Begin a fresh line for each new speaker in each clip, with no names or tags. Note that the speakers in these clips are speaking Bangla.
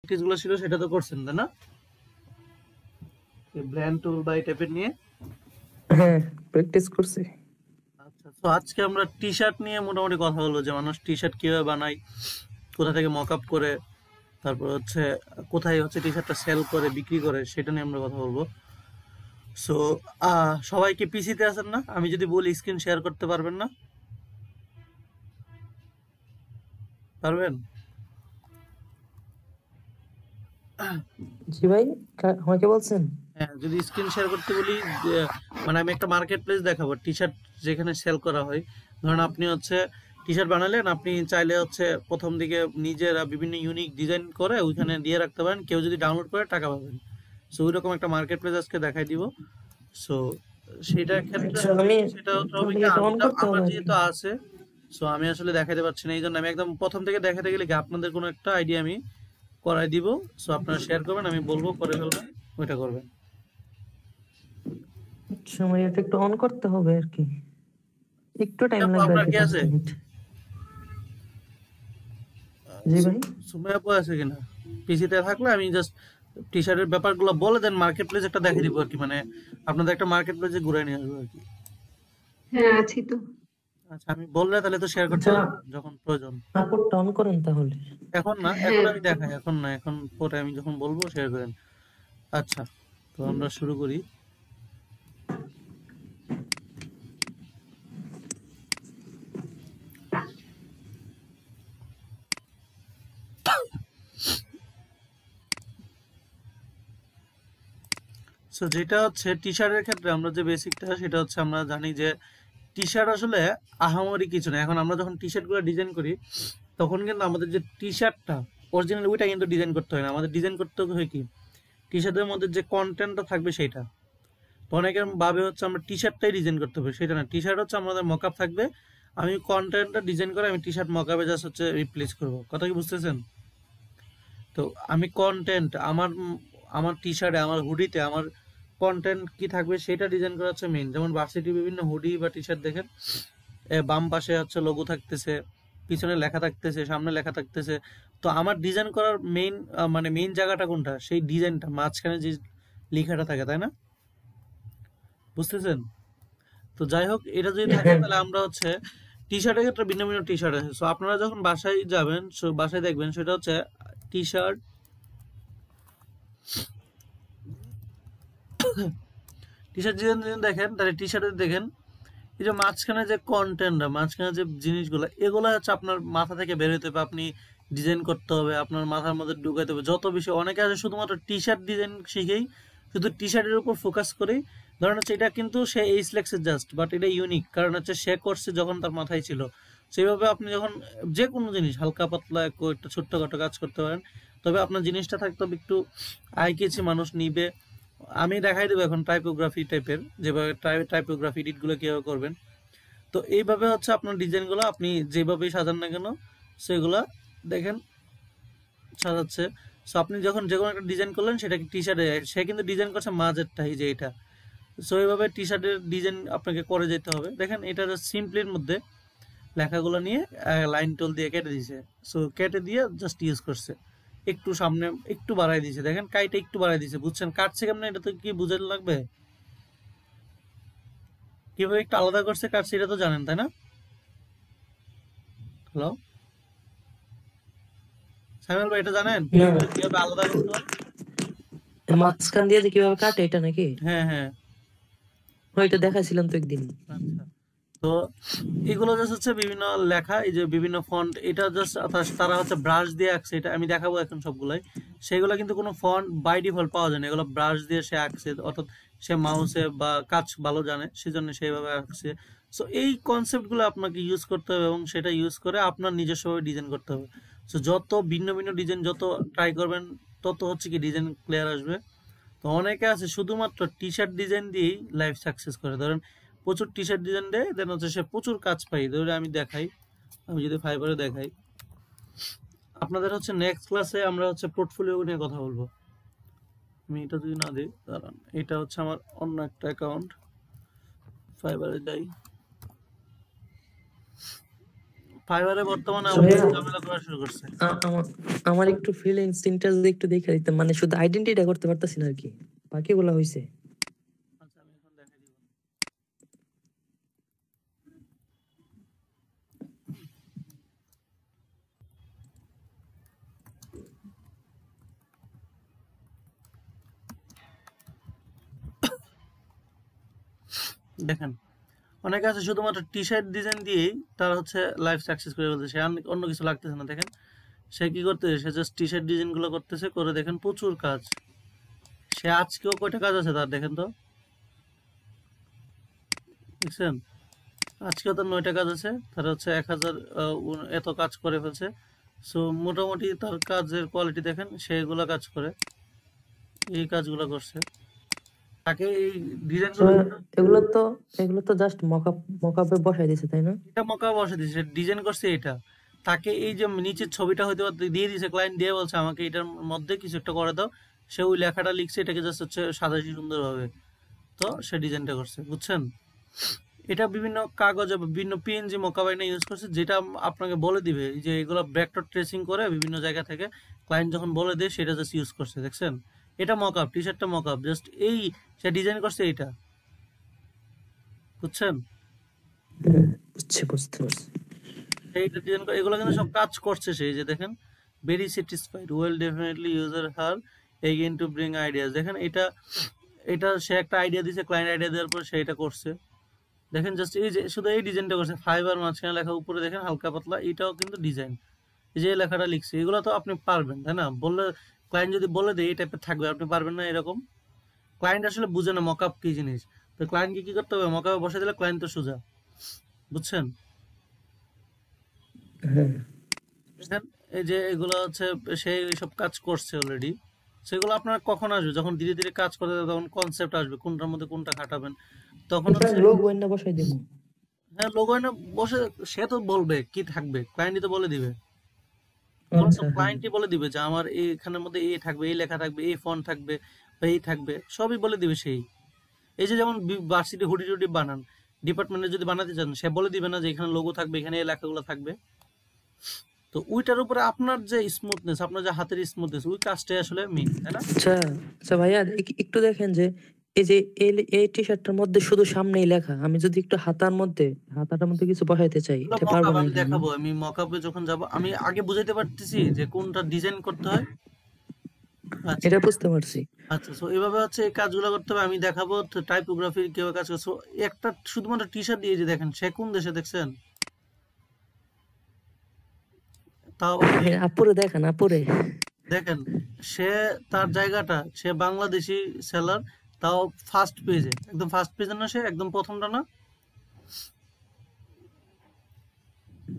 প্র্যাকটিসগুলো ছিল সেটা তো করছেন, তাই না? ব্র্যান্ড টুল বা এই টাইপের নিয়ে।
হ্যাঁ, প্র্যাকটিস করছি।
আচ্ছা, তো আজকে আমরা টি শার্ট নিয়ে মোটামুটি কথা বলবো, যে মানুষ টি শার্ট কিভাবে বানায়, কোথা থেকে মক আপ করে, তারপর হচ্ছে কোথায় হচ্ছে টি শার্টটা সেল করে বিক্রি করে, সেটা নিয়ে আমরা কথা বলবো। সো সবাই কি পিসিতে আছেন না? আমি যদি বলি স্ক্রিন শেয়ার করতে পারবেন না? পারবেন?
জি ভাই, আমাকে বলছেন?
হ্যাঁ, যদি স্ক্রিন শেয়ার করতে বলি, যে মানে আমি একটা মার্কেট প্লেস দেখাবো টি শার্ট যেখানে সেল করা হয়। ধরুন আপনি হচ্ছে টি শার্ট বানালেন, আপনি চাইলে হচ্ছে প্রথম দিকে নিজেরা বিভিন্ন ইউনিক ডিজাইন করে ওইখানে দিয়ে রাখতে পারেন, কেউ যদি ডাউনলোড করে টাকা পাবেন। সো ওইরকম একটা মার্কেট প্লেস আজকে দেখাই দিব। সো সেটার ক্ষেত্রে
আচ্ছা,
হবে
আমি
কি, সেটা হচ্ছে হবে
তাহলে
কি,
এটা অন করতে
আমার
হবে আর কি।
যেহেতু আছে, সো আমি আসলে দেখাতে পারছি না, এই জন্য আমি একদম প্রথম থেকে দেখাতে গেলে কি আপনাদের কোনো একটা আইডিয়া আমি করাই দিব। সো আপনারা শেয়ার করবেন, আমি বলবো করে ফেলবেন, ওইটা করবেন।
আচ্ছা, আমার এটা একটু অন করতে হবে আর কি, একটু টাইম
আপু
লাগবে আর
আপনার
কি,
কি
5
আছে?
মিনিট। জি ভাই।
সময় আপু আছে কিনা? পিসিতে থাকলে আমি জাস্ট টি শার্টের ব্যাপারগুলো বলে দেন, মার্কেট প্লেস একটা দেখে দিব আর কি, মানে আপনাদের একটা মার্কেট প্লেসে ঘুরে নিয়ে আসবো আর কি।
হ্যাঁ, আছি তো।
আচ্ছা, আমি বললে তাহলে তো শেয়ার করতে
আচ্ছা,
পারবেন যখন প্রয়োজন।
আপডটা অন করেন তাহলে।
এখন না, এখন
হ্যাঁ,
আমি দেখাই, এখন না, এখন পরে আমি যখন বলবো শেয়ার করেন। আচ্ছা, তো আমরা শুরু করি। সো যেটা হচ্ছে টি শার্টের ক্ষেত্রে আমরা যে বেসিকটা, সেটা হচ্ছে আমরা জানি যে টি শার্ট আসলে আহামরি কিছু না। এখন আমরা যখন টি শার্ট গুলো ডিজাইন করি, তখন কিন্তু আমাদের যে টি শার্টটা অরিজিনাল, ওইটা কিন্তু ডিজাইন করতে হয় না, আমাদের ডিজাইন করতে হয় কি, টি শার্টের মধ্যে যে কন্টেন্টটা থাকবে সেইটা। তো অনেকের ভাবে হচ্ছে আমরা টি শার্টটাই ডিজাইন করতে হবে, সেটা না। টি শার্ট হচ্ছে আমাদের মকআপ থাকবে, আমি কন্টেন্টটা ডিজাইন করে আমি টি শার্ট মকআপে জাস্ট হচ্ছে রিপ্লেস করব। কথা কি বুঝতেছেন? তো আমি কন্টেন্ট আমার টি শার্টে, আমার হুডিতে আমার কন্টেন্ট কি থাকবে সেটা ডিজাইন করা হচ্ছে মেইন। যেমন ভার্সিটি বিভিন্ন হুডি বা টি শার্ট দেখেন, বাম পাশে হচ্ছে লোগো থাকতেছে, পিছনে লেখা থাকতেছে, সামনে লেখা থাকতেছে। তো আমার ডিজাইন করার মেইন মানে মেইন জায়গাটা কোনটা, সেই ডিজাইনটা, মাঝখানে যে লেখাটা থাকে, তাই না? বুঝতেছেন? তো যাই হোক, এটা যদি থাকে
হ্যাঁ,
তাহলে আমরা হচ্ছে টি শার্টের ক্ষেত্রে ভিন্ন ভিন্ন টি শার্ট আছে। সো আপনারা যখন বাসায় যাবেন, সো বাসায় দেখবেন সেটা হচ্ছে T shirt, T shirt design দেখেন, তাহলে টি শার্টে দেখেন এই যে মাঝখানে যে কন্টেন্টটা, মাঝখানে যে জিনিসগুলো, এগুলো হচ্ছে আপনার মাথা থেকে বের হতে হবে, আপনি ডিজাইন করতে হবে, আপনার মাথার মধ্যে ঢুকাইতে হবে যত বেশি। অনেকে আছে শুধুমাত্র টি শার্ট ডিজাইন শিখেই, শুধু টি শার্টের উপর ফোকাস করেই, ধরেন হচ্ছে এটা কিন্তু সে এইচ লেখছে জাস্ট, বাট এটা ইউনিক, কারণ হচ্ছে সে করছে যখন তার মাথায় ছিল। সেইভাবে আপনি যখন যে কোনো জিনিস হালকা পাতলা একটা ছোট্টখাটো কাজ করতে পারেন, তবে আপনার জিনিসটা থাকতে হবে একটু আই কেছি, মানুষ নিবে। আমি দেখাই দেবো এখন টাইপোগ্রাফি টাইপের, যেভাবে টাইপোগ্রাফি এডিটগুলো কীভাবে করবেন। তো এইভাবে হচ্ছে আপনার ডিজাইনগুলো আপনি যেভাবেই সাজান না কেন, সেগুলা দেখেন সাজাচ্ছে। সো আপনি যখন যে কোনো একটা ডিজাইন করলেন, সেটাকে টি শার্টে, সে কিন্তু ডিজাইন করছে মাঝেরটা, এই যে এটা। সো এইভাবে টি শার্টের ডিজাইন আপনাকে করে যেতে হবে। দেখেন এটা সিম্পলির মধ্যে লেখাগুলো নিয়ে লাইন টুল দিয়ে কেটে দিয়েছে। সো কেটে দিয়ে জাস্ট ইউজ করছে, একটু সামনে একটু বাড়াই দিয়েছে, দেখেন কাইটা একটু বাড়াই দিয়েছে। বুঝছেন কাটছে কেমন? এটা তো কি বুঝাতে লাগবে, কিভাবে একটু আলাদা করছে কাটছে, এটা তো জানেন, তাই না? হ্যালো সাইমাল ভাই, এটা জানেন
না,
কিভাবে আলাদা করতে হয়?
মাঝখান দিয়ে যে কিভাবে কাটে এটা নাকি?
হ্যাঁ, হ্যাঁ।
ওইটা দেখাছিলাম তো একদিন।
আচ্ছা, তো এগুলো জাস্ট হচ্ছে বিভিন্ন লেখা, এই যে বিভিন্ন ফন্ট, এটা জাস্ট তারা হচ্ছে ব্রাশ দিয়ে আঁকছে, এটা আমি দেখাবো এখন সবগুলাই। সেগুলো কিন্তু কোনো ফন্ট বাই ডিফল্ট পাওয়া যায় না, এগুলো ব্রাশ দিয়ে সে আঁকছে, অর্থাৎ সে মাউসে বা কাজ ভালো জানে, সেজন্য সেইভাবে আঁকছে। সো এই কনসেপ্টগুলো আপনাকে ইউজ করতে হবে, এবং সেটা ইউজ করে আপনার নিজস্বভাবে ডিজাইন করতে হবে। সো যত ভিন্ন ভিন্ন ডিজাইন যত ট্রাই করবেন, তত হচ্ছে কি ডিজাইন ক্লিয়ার আসবে। তো অনেকে আছে শুধুমাত্র টি শার্ট ডিজাইন দিয়েই লাইফ সাকসেস করে। ধরেন প্রচুর টি শার্ট ডিজাইন দেয়, দেন হচ্ছে সে প্রচুর কাজ পাই। ধরে আমি দেখাই, আমি যদি ফাইবারে দেখাই, আপনাদের হচ্ছে নেক্সট ক্লাসে আমরা হচ্ছে পোর্টফোলিও নিয়ে কথা বলবো। আমি এটা যদি না দিই, দাঁড়ান, এটা হচ্ছে আমার অন্য একটা অ্যাকাউন্ট, ফাইবারে যাই, ফাইবারে বর্তমানে
So,
আমাদের
ভাইয়া,
ঝামেলা করা শুরু করছে।
আমার একটু ফ্রিল্যান্সিংটা যদি একটু দেখে দিতেন, মানে শুধু আইডেন্টিটিটা করতে পারতাছি না আর কি, বাকিগুলো হইছে।
আচ্ছা আমি এখন দেখাই দিব। দেখেন অনেকে আছে শুধুমাত্র টি শার্ট ডিজাইন দিয়েই তার হচ্ছে লাইফ সাকসেস করে বলতে, সে অন্য কিছু লাগতেছে না। দেখেন সে কি করতেছে, সে জাস্ট টি শার্ট ডিজাইন গুলো করতেছে, করে দেখেন প্রচুর কাজ। সে আজকেও কয়টা কাজ আছে তার দেখেন তো, দেখছেন আজকেও তার 9টা কাজ আছে, তার হচ্ছে 1000 এত কাজ করে ফেলছে। সো মোটামুটি তার কাজের কোয়ালিটি দেখেন, সে এগুলো কাজ করে, এই কাজগুলো করছে। তাকে এই ডিজাইন
So, এগুলো তো জাস্ট মকআপে বসাই দিছে, তাই না?
এটা মকা বসে দিয়েছে, ডিজাইন করছে এটা। তাকে এই যে নিচের ছবিটা হয়তো দিয়ে দিয়েছে, ক্লায়েন্ট দিয়ে বলছে আমাকে এটার মধ্যে কিছু একটা করে দাও, সে ওই লেখাটা লিখছে, এটাকে জাস্ট হচ্ছে সাজাইছে সুন্দরভাবে, তো সে ডিজাইনটা করছে, বুঝছেন। এটা বিভিন্ন কাগজে বিভিন্ন পিএনজি মোকাবাইনা ইউজ করছে, যেটা আপনাকে বলে দিবে যে এগুলো ভেক্টর ট্রেসিং করে বিভিন্ন জায়গা থেকে ক্লায়েন্ট যখন বলে দেয় সেটা জাস্ট ইউজ করছে, দেখছেন। এটা মকআপ, টি শার্টটা মকআপ, জাস্ট এই সে ডিজাইন করছে এইটা, বুঝছেন।
বুঝতে পারছি।
এইটা ডিজাইন করে এগুলো কিন্তু সব কাজ করছে সে, এই যে দেখেন very satisfied well definitely user her again to bring ideas. দেখেন এটা এটা সে একটা আইডিয়া দিয়েছে, ক্লায়েন্ট আইডিয়া দেওয়ার পর সে এটা করছে। দেখেন জাস্ট এই যে শুধু এই ডিজাইনটা করছে, ফাইবার মাঝখানে লেখা, উপরে দেখেন হালকা পাতলা, এটাও কিন্তু ডিজাইন। এই যে লেখাটা লিখছে, এগুলো তো আপনি পারবেন, তাই না? বললে ক্লায়েন্ট যদি বলে দেয় এই টাইপের থাকবে, আপনি পারবেন না এরকম? ক্লায়েন্ট আসলে বুঝে না মকআপ কি জিনিস, তো ক্লায়েন্টকে কি করতে হবে, মকআপে বসে দিলে ক্লায়েন্ট তো সোজা, বুঝছেন।
হ্যাঁ,
দেখেন এই যে এগুলো হচ্ছে সে সব কাজ করছে অলরেডি। সেগুলো আপনার কখন আসবে, যখন ধীরে ধীরে কাজ করতে থাকবে, তখন কনসেপ্ট আসবে কোনটার মধ্যে কোনটা খাটাবেন, তখন
এটা
হচ্ছে
লোগো এনে বসাই দিব।
হ্যাঁ লোগো না বসে, সে তো বলবে কি থাকবে, ক্লায়েন্টই তো বলে দিবে,
আচ্ছা, হ্যাঁ।
ক্লায়েন্টই বলে দিবে যে আমার এইখানের মধ্যে এই থাকবে, এই লেখা থাকবে, এই ফন্ট থাকবে, বা এই থাকবে, সবই বলে দিবে সেই। এই যে যেমন ভার্সিটি হুডি টুডি বানান, ডিপার্টমেন্টে যদি বানাতে চান, সে বলে দিবে না যে এখানে লোগো থাকবে, এখানে এই লেখাগুলো থাকবে। তো ওইটার উপরে আপনার যে স্মুথনেস, আপনার যে হাতের স্মুথনেস, ওই কাজটাই আসলে মেইন, তাই না?
আচ্ছা, আচ্ছা ভাইয়া, একটু দেখেন যে এই যে এই টি শার্টটার মধ্যে শুধু সামনেই লেখা, আমি যদি একটু হাতাটার মধ্যে কিছু বসাইতে চাই,
এগুলো
এটা পারবো
মকআপ,
না
আমি
এখানে, না?
দেখাবো, আমি মকআপে যখন যাব আমি আগে বুঝাইতে পারতেছি যে কোনটা ডিজাইন করতে হয়। আচ্ছা
এটা বুঝতে পারছি।
আচ্ছা, সো এভাবে হচ্ছে এই কাজগুলো করতে হবে, আমি দেখাবো টাইপোগ্রাফির কিভাবে কাজ করছে। So, একটা শুধুমাত্র টি শার্ট দিয়ে যে দেখেন সে কোন দেশে, দেখছেন, তাও আপনি
আপুরে দেখান, আপুরে।
দেখেন সে তার জায়গাটা, সে বাংলাদেশি সেলার, তাও ফার্স্ট পেজে, একদম ফার্স্ট পেজে না, সে একদম প্রথমটা না,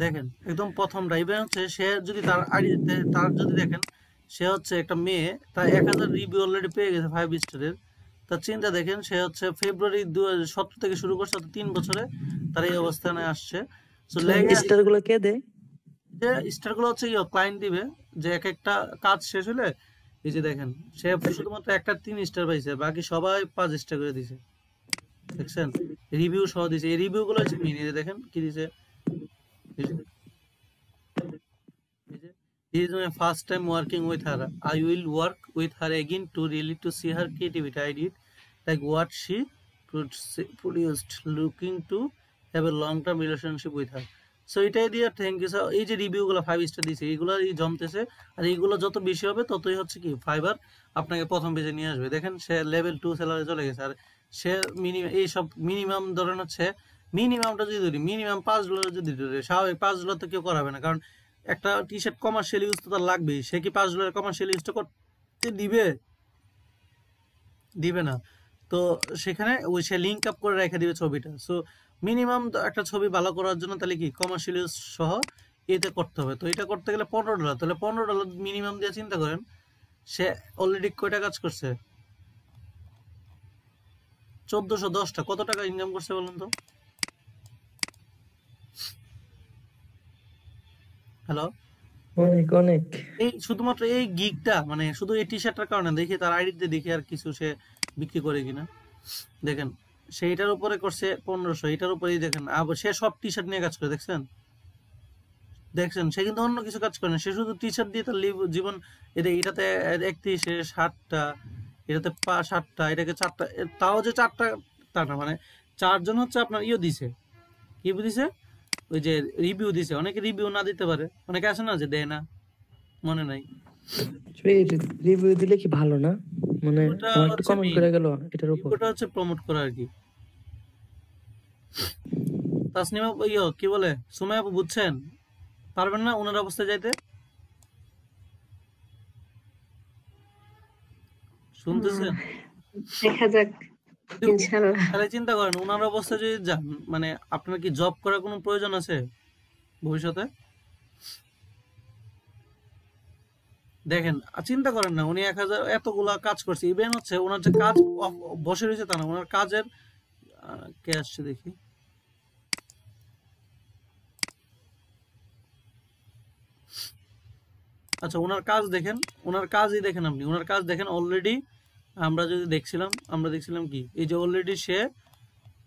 দেখেন একদম প্রথমটা। ইভেন হচ্ছে সে যদি তার আইডি, তার যদি দেখেন সে হচ্ছে একটা মেয়ে, তার 1000 রিভিউ অলরেডি পেয়ে গেছে 5 স্টারের। তার চিন্তা দেখেন, সে হচ্ছে ফেব্রুয়ারি 2017 থেকে শুরু করছে, অর্থাৎ 3 বছরে তার এই অবস্থানে আসছে। সো লেগে
স্টার গুলো কে দেয়?
যে স্টার গুলো হচ্ছে ক্লায়েন্ট দিবে, যে এক একটা কাজ শেষ হলে, এই যে দেখেন সে শুধুমাত্র একটা 3 স্টার পাইছে, বাকি সবাই 5 স্টার করে দিছে, দেখছেন, রিভিউ সহ দিছে। এই রিভিউ গুলো হচ্ছে মেন, এই যে দেখেন কি দিছে, এই যে this is my first time working with her. I will work with her again to really to see her creativity. I did like what she produced, looking to have a long term relationship with her. So এটাই দিয়ে থ্যাংক ইউ স্যার। এই যে রিভিউগুলো 5 স্টার দিয়েছে, এইগুলো জমতেছে, আর এইগুলো যত বেশি হবে ততই হচ্ছে কি ফাইবার আপনাকে প্রথম পেজে নিয়ে আসবে। দেখেন সে লেভেল 2 সেলারে চলে গেছে, আর সে মিনিমাম এই সব মিনিমাম ধরেন হচ্ছে, মিনিমামটা যদি ধরি, মিনিমাম $5 যদি ধরি, স্বাভাবিক $5 তো কেউ করাবে না, কারণ একটা টি শার্ট কমার্শিয়াল ইউজ তো তার লাগবেই। সে কি $5 কমার্শিয়াল ইউজটা করতে দিবে? দিবে না। তো সেখানে ওই সে লিঙ্ক আপ করে রেখে দিবে ছবিটা। সো মিনিমাম একটা ছবি ভালো করার জন্য তাহলে কি কমার্শিয়াল ইউজ সহ এতে করতে হবে। তো এটা করতে গেলে $15, তাহলে $15 মিনিমাম দিয়ে চিন্তা করেন সে অলরেডি কয়টা কাজ করছে, 1410টা, কত টাকা ইনকাম করছে বলুন তো। হ্যালো,
অনেক অনেক।
এই শুধুমাত্র এই গিগটা, মানে শুধু এই টি শার্টটার কারণে দেখি, তার আইডিতে দেখি আর কিছু সে বিক্রি করে কিনা। দেখেন সেইটার উপরে করছে 1500, এটার উপরেই দেখেন আবার সে সব টি শার্ট নিয়ে কাজ করে, দেখছেন। দেখছেন সে কিন্তু অন্য কিছু কাজ করে না, সে শুধু টি শার্ট দিয়ে তার জীবন। এটাতে 31-এ 60টা, এটাতে 60টা, এটাকে 4টা, তাও যে 4টা তা না, মানে 4জন হচ্ছে আপনার দিছে, কি দিছে, ওই যে রিভিউ দিছে। অনেকে রিভিউ না দিতে পারে, অনেকে আছে না যে দেয় না, মনে নাই।
রিভিউ দিলে কি ভালো না? মানে
ওটা
আমার একটু
হচ্ছে
কমেন্ট করে গেল এটার উপর।
রিভিউটা হচ্ছে প্রমোট করা আর কি। তাসনিমা কি বলে, সুমাইয়া আপু বুঝছেন? পারবেন না ওনার অবস্থায় যাইতে? শুনতেছেন?
দেখা যাক,
কিন্তু
ইনশাল্লাহ।
তাহলে চিন্তা করেন ওনার অবস্থায় যদি যান, মানে আপনার কি জব করার কোনো প্রয়োজন আছে ভবিষ্যতে? দেখেন চিন্তা করেন না, উনি 1000 এতগুলা কাজ করছে, ইভেন হচ্ছে ওনার যে কাজ বসে রয়েছে তা না, ওনার কাজের কে আসছে দেখি। আচ্ছা ওনার কাজ দেখেন, ওনার কাজই দেখেন, আপনি ওনার কাজ দেখেন। অলরেডি আমরা দেখছিলাম কি, এই যে অলরেডি সে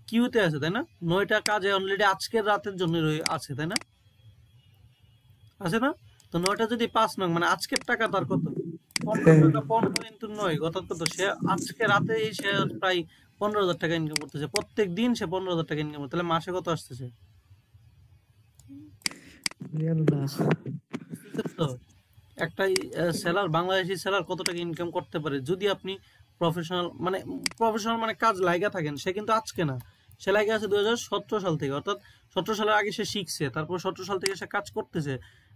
কিউতে আছে, তাই না? 9টা কাজে অলরেডি আজকের রাতের জন্য আছে, তাই না? আছে না? তো 9টা যদি 5 নং, মানে আজকের টাকা তার কত? 15 টাকা, 15 ইন্টু 9 অর্থাৎ কত? সে আজকে রাতেই সে প্রায় 15,000 টাকা ইনকাম করতেছে। প্রত্যেক দিন সে 15,000 টাকা ইনকাম করতে, তাহলে মাসে কত আসতেছে? বুঝতেছেন তো? একটা সেলার, বাংলাদেশি সেলার কত টাকা ইনকাম করতে পারে যদি আপনি প্রফেশনাল মানে কাজ লাইগা থাকেন। সে কিন্তু আজকে না, সে লাইগা আছে 2017 সাল থেকে, অর্থাৎ 17 সালের আগে সে শিখছে, তারপর 17 সাল থেকে সে কাজ করতেছে,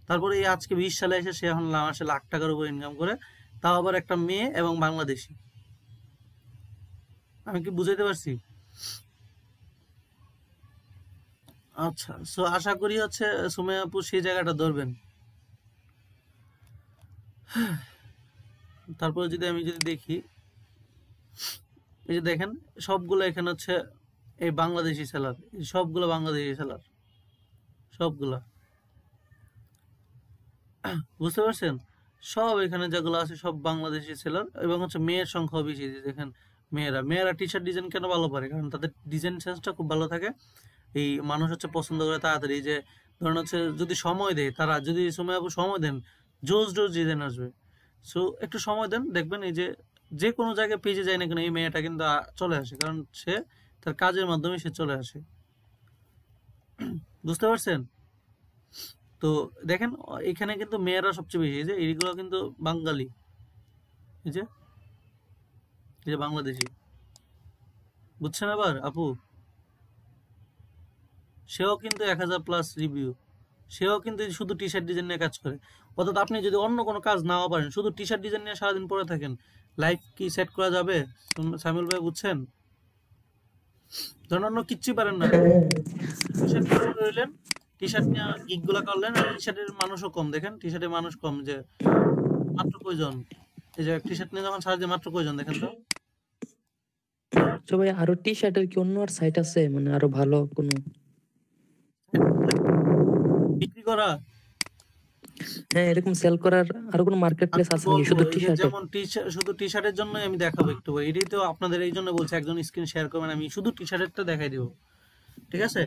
তারপরে এই আজকে 20 সালে এসে সে এখন মাসে লাখ টাকার উপর ইনকাম করে, তাও আবার একটা মেয়ে এবং বাংলাদেশি। আমি কি বুঝাইতে পারছি? আচ্ছা, সো আশা করি হচ্ছে সুমাইয়া আপু সেই জায়গাটা ধরবেন। তারপরে আমি যদি দেখি, এই যে দেখেন সবগুলো এখানে হচ্ছে এই বাংলাদেশি সেলার, সবগুলো বাংলাদেশি সেলার, সবগুলা। বুঝতে পারছেন? সব এখানে যেগুলো আছে সব বাংলাদেশি সেলার, এবং হচ্ছে মেয়ের সংখ্যাও বেশি। যে দেখেন মেয়েরা টি শার্ট ডিজাইন কেন ভালো পারে, কারণ তাদের ডিজাইন সেন্সটা খুব ভালো থাকে। এই মানুষ হচ্ছে পছন্দ করে তাড়াতাড়ি। যে ধরেন হচ্ছে যদি সময় দেয়, তারা যদি সময় সময় দেন, জোস ডিজাইন আসবে। সো একটু সময় দেন, দেখবেন এই যে যে কোনো জায়গায় পেজে যায় না কেন এই মেয়েটা কিন্তু চলে আসে, কারণ সে তার কাজের মাধ্যমে সে চলে আসে। বুঝতে পারছেন? তো দেখেন এখানে কিন্তু মেয়েরা সবচেয়ে বেশি। এই যে এইগুলো কিন্তু বাঙালি, এই যে বাংলাদেশি। বুঝছেন আবার আপু? সেও কিন্তু 1000+ রিভিউ, সেও কিন্তু শুধু টি শার্ট ডিজাইন নিয়ে কাজ করে। অর্থাৎ আপনি যদি অন্য কোনো কাজ নাও পারেন, শুধু টি শার্ট ডিজাইন নিয়ে সারাদিন পরে থাকেন, লাইফ কি সেট করা যাবে? সামিউল ভাই বুঝছেন? ধরুন অন্য কিচ্ছুই পারেন না, টি শার্ট রইলেন, টি শার্ট নিয়ে গিগ গুলা করলেন। টি শার্টের মানুষও কম, দেখেন টি শার্টের মানুষ কম, যে মাত্র কয়জন। এই যে টি শার্ট নিয়ে যখন সারাদিন মাত্র কয়জন, দেখেন তো।
তো ভাই আরো টি শার্টের কি অন্য আর সাইট আছে, মানে আরো ভালো কোনো
বিক্রি করা?
হ্যাঁ এরকম সেল করার আরো কোনো মার্কেট প্লেস
আমি
আছে নাকি
বলবো,
শুধু
এই
টি
যে
শার্টের?
যেমন শুধু টি শার্টের জন্য আমি দেখাবো একটু, এটাই তো আপনাদের এই জন্য বলছি একজন স্ক্রিন শেয়ার করবেন, আমি শুধু টি শার্টেরটা দেখাই দিব, ঠিক আছে?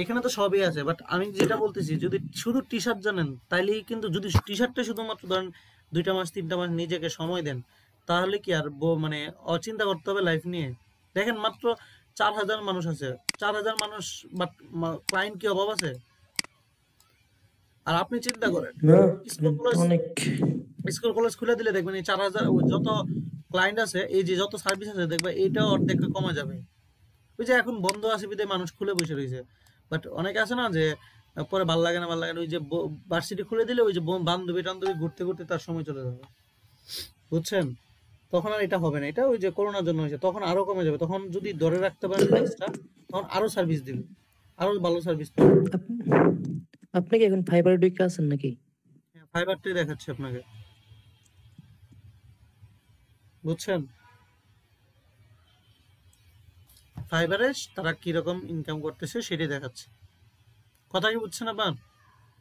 এখানে তো সবই আছে, বাট আমি যেটা বলতেছি, যদি শুধু টি শার্ট জানেন তাইলেই কিন্তু, যদি টি শার্টটা শুধুমাত্র ধরেন 2টা মাস 3টা মাস নিজেকে সময় দেন, তাহলে কি আর মানে অচিন্তা করতে হবে লাইফ নিয়ে? দেখেন মাত্র 4000 মানুষ আছে, 4000 মানুষ, বাট ক্লায়েন্ট কি অভাব আছে? আর আপনি চিন্তা করেন
না
স্কুল কলেজ
অনেক
খুলে দিলে দেখবেন এই 4000 যত ক্লায়েন্ট আছে, এই যে যত সার্ভিস আছে, দেখবে এইটাও অর্ধেক কমে যাবে। ওই যে এখন বন্ধ আছে বিধায় মানুষ খুলে বসে রয়েছে, বাট অনেকে আছে না যে পরে ভাল লাগে না, ওই যে ভার্সিটি খুলে দিলে ওই যে বান্ধবী টান্ধবী ঘুরতে ঘুরতে তার সময় চলে যাবে। বুঝছেন? তখন আর এটা হবে না, এটা ওই যে করোনার জন্য হয়েছে, তখন আরো কমে যাবে। তখন যদি ধরে রাখতে পারেন জিনিসটা, তখন আরো সার্ভিস দিবে, আরো ভালো সার্ভিস পাবে।
আপনি কি এখন ফাইবার ঢুকে আছেন নাকি?
ফাইবারটাই দেখাচ্ছি আপনাকে, বুঝছেন? ফাইবারে তারা কিরকম ইনকাম করতেছে সেটাই দেখাচ্ছে। কথা কি বুঝছেন আপনার?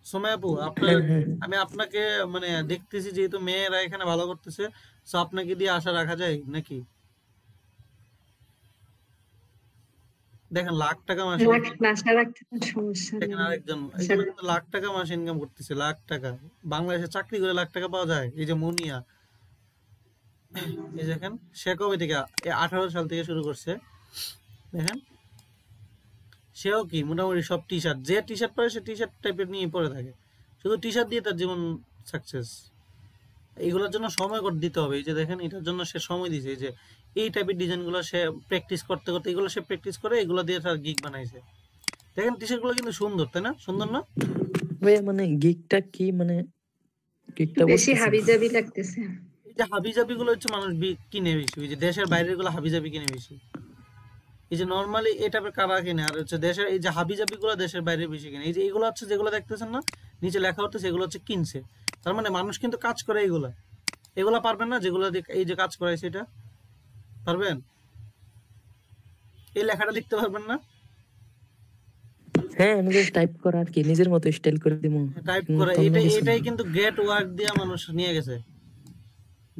সোমাই আপু আপনার, আমি আপনাকে মানে দেখতেছি যেহেতু মেয়েরা এখানে ভালো করতেছে, তো আপনাকে দিয়ে আশা রাখা যায় নাকি? দেখেন লাখ টাকা মাসে
লাখ
ইনকাম,
আশা রাখতে তো সমস্যা
দেখেন
নেই।
আরেকজন
আশা
এগুলো কিন্তু লাখ টাকা মাসে ইনকাম করতেছে, লাখ টাকা। বাংলাদেশে চাকরি করে লাখ টাকা পাওয়া যায়। এই যে মুনিয়া, এই দেখেন সে কবে থেকে 18 সাল থেকে শুরু করছে, দেখেন সেও কি মোটামুটি সব টি শার্ট, যে টি শার্ট পরে সে টি শার্ট টাইপের নিয়ে পরে থাকে, শুধু টি শার্ট দিয়ে তার জীবন সাকসেস। এইগুলোর জন্য সময় করে দিতে হবে। এই যে দেখেন এটার জন্য সে সময় দিয়েছে, এই যে এই টাইপের ডিজাইনগুলো সে প্র্যাকটিস করতে করতে এগুলো সে প্র্যাকটিস করে এগুলো দিয়ে তার গিগ বানাইছে। দেখেন টি শার্ট গুলো কিন্তু সুন্দর, তাই না? সুন্দর না?
ভাইয়া মানে গিগটা কি, মানে গিগটা
বেশি
বুঝতেছি না।
হাবিজাবি লাগতেছে।
এই যে হাবিজাবি গুলো হচ্ছে মানুষ কিনে বেশি, ওই যে দেশের বাইরের গুলো হাবিজাবি কিনে বেশি। এই যে নর্মালি এই টাইপের কারা কিনে, আর হচ্ছে দেশের এই যে হাবিজাবি গুলো দেশের বাইরে বেশি কিনে। এই যে এগুলো হচ্ছে যেগুলো দেখতেছেন না নিচে লেখা হচ্ছে, এগুলো হচ্ছে কিনছে। তার মানে মানুষ কিন্তু কাজ করে এগুলা। এগুলা পারবেন না যেগুলো এই যে কাজ করাইছে, এটা পারবেন? এই লেখাটা লিখতে পারবেন না?
হ্যাঁ আমি জাস্ট টাইপ করা আর কি, নিজের মতো স্টাইল করে দিমু,
টাইপ
অন্য
করে
অন্য কিছু না।
এটাই কিন্তু গ্রেট ওয়ার্ক দিয়ে মানুষ নিয়ে গেছে,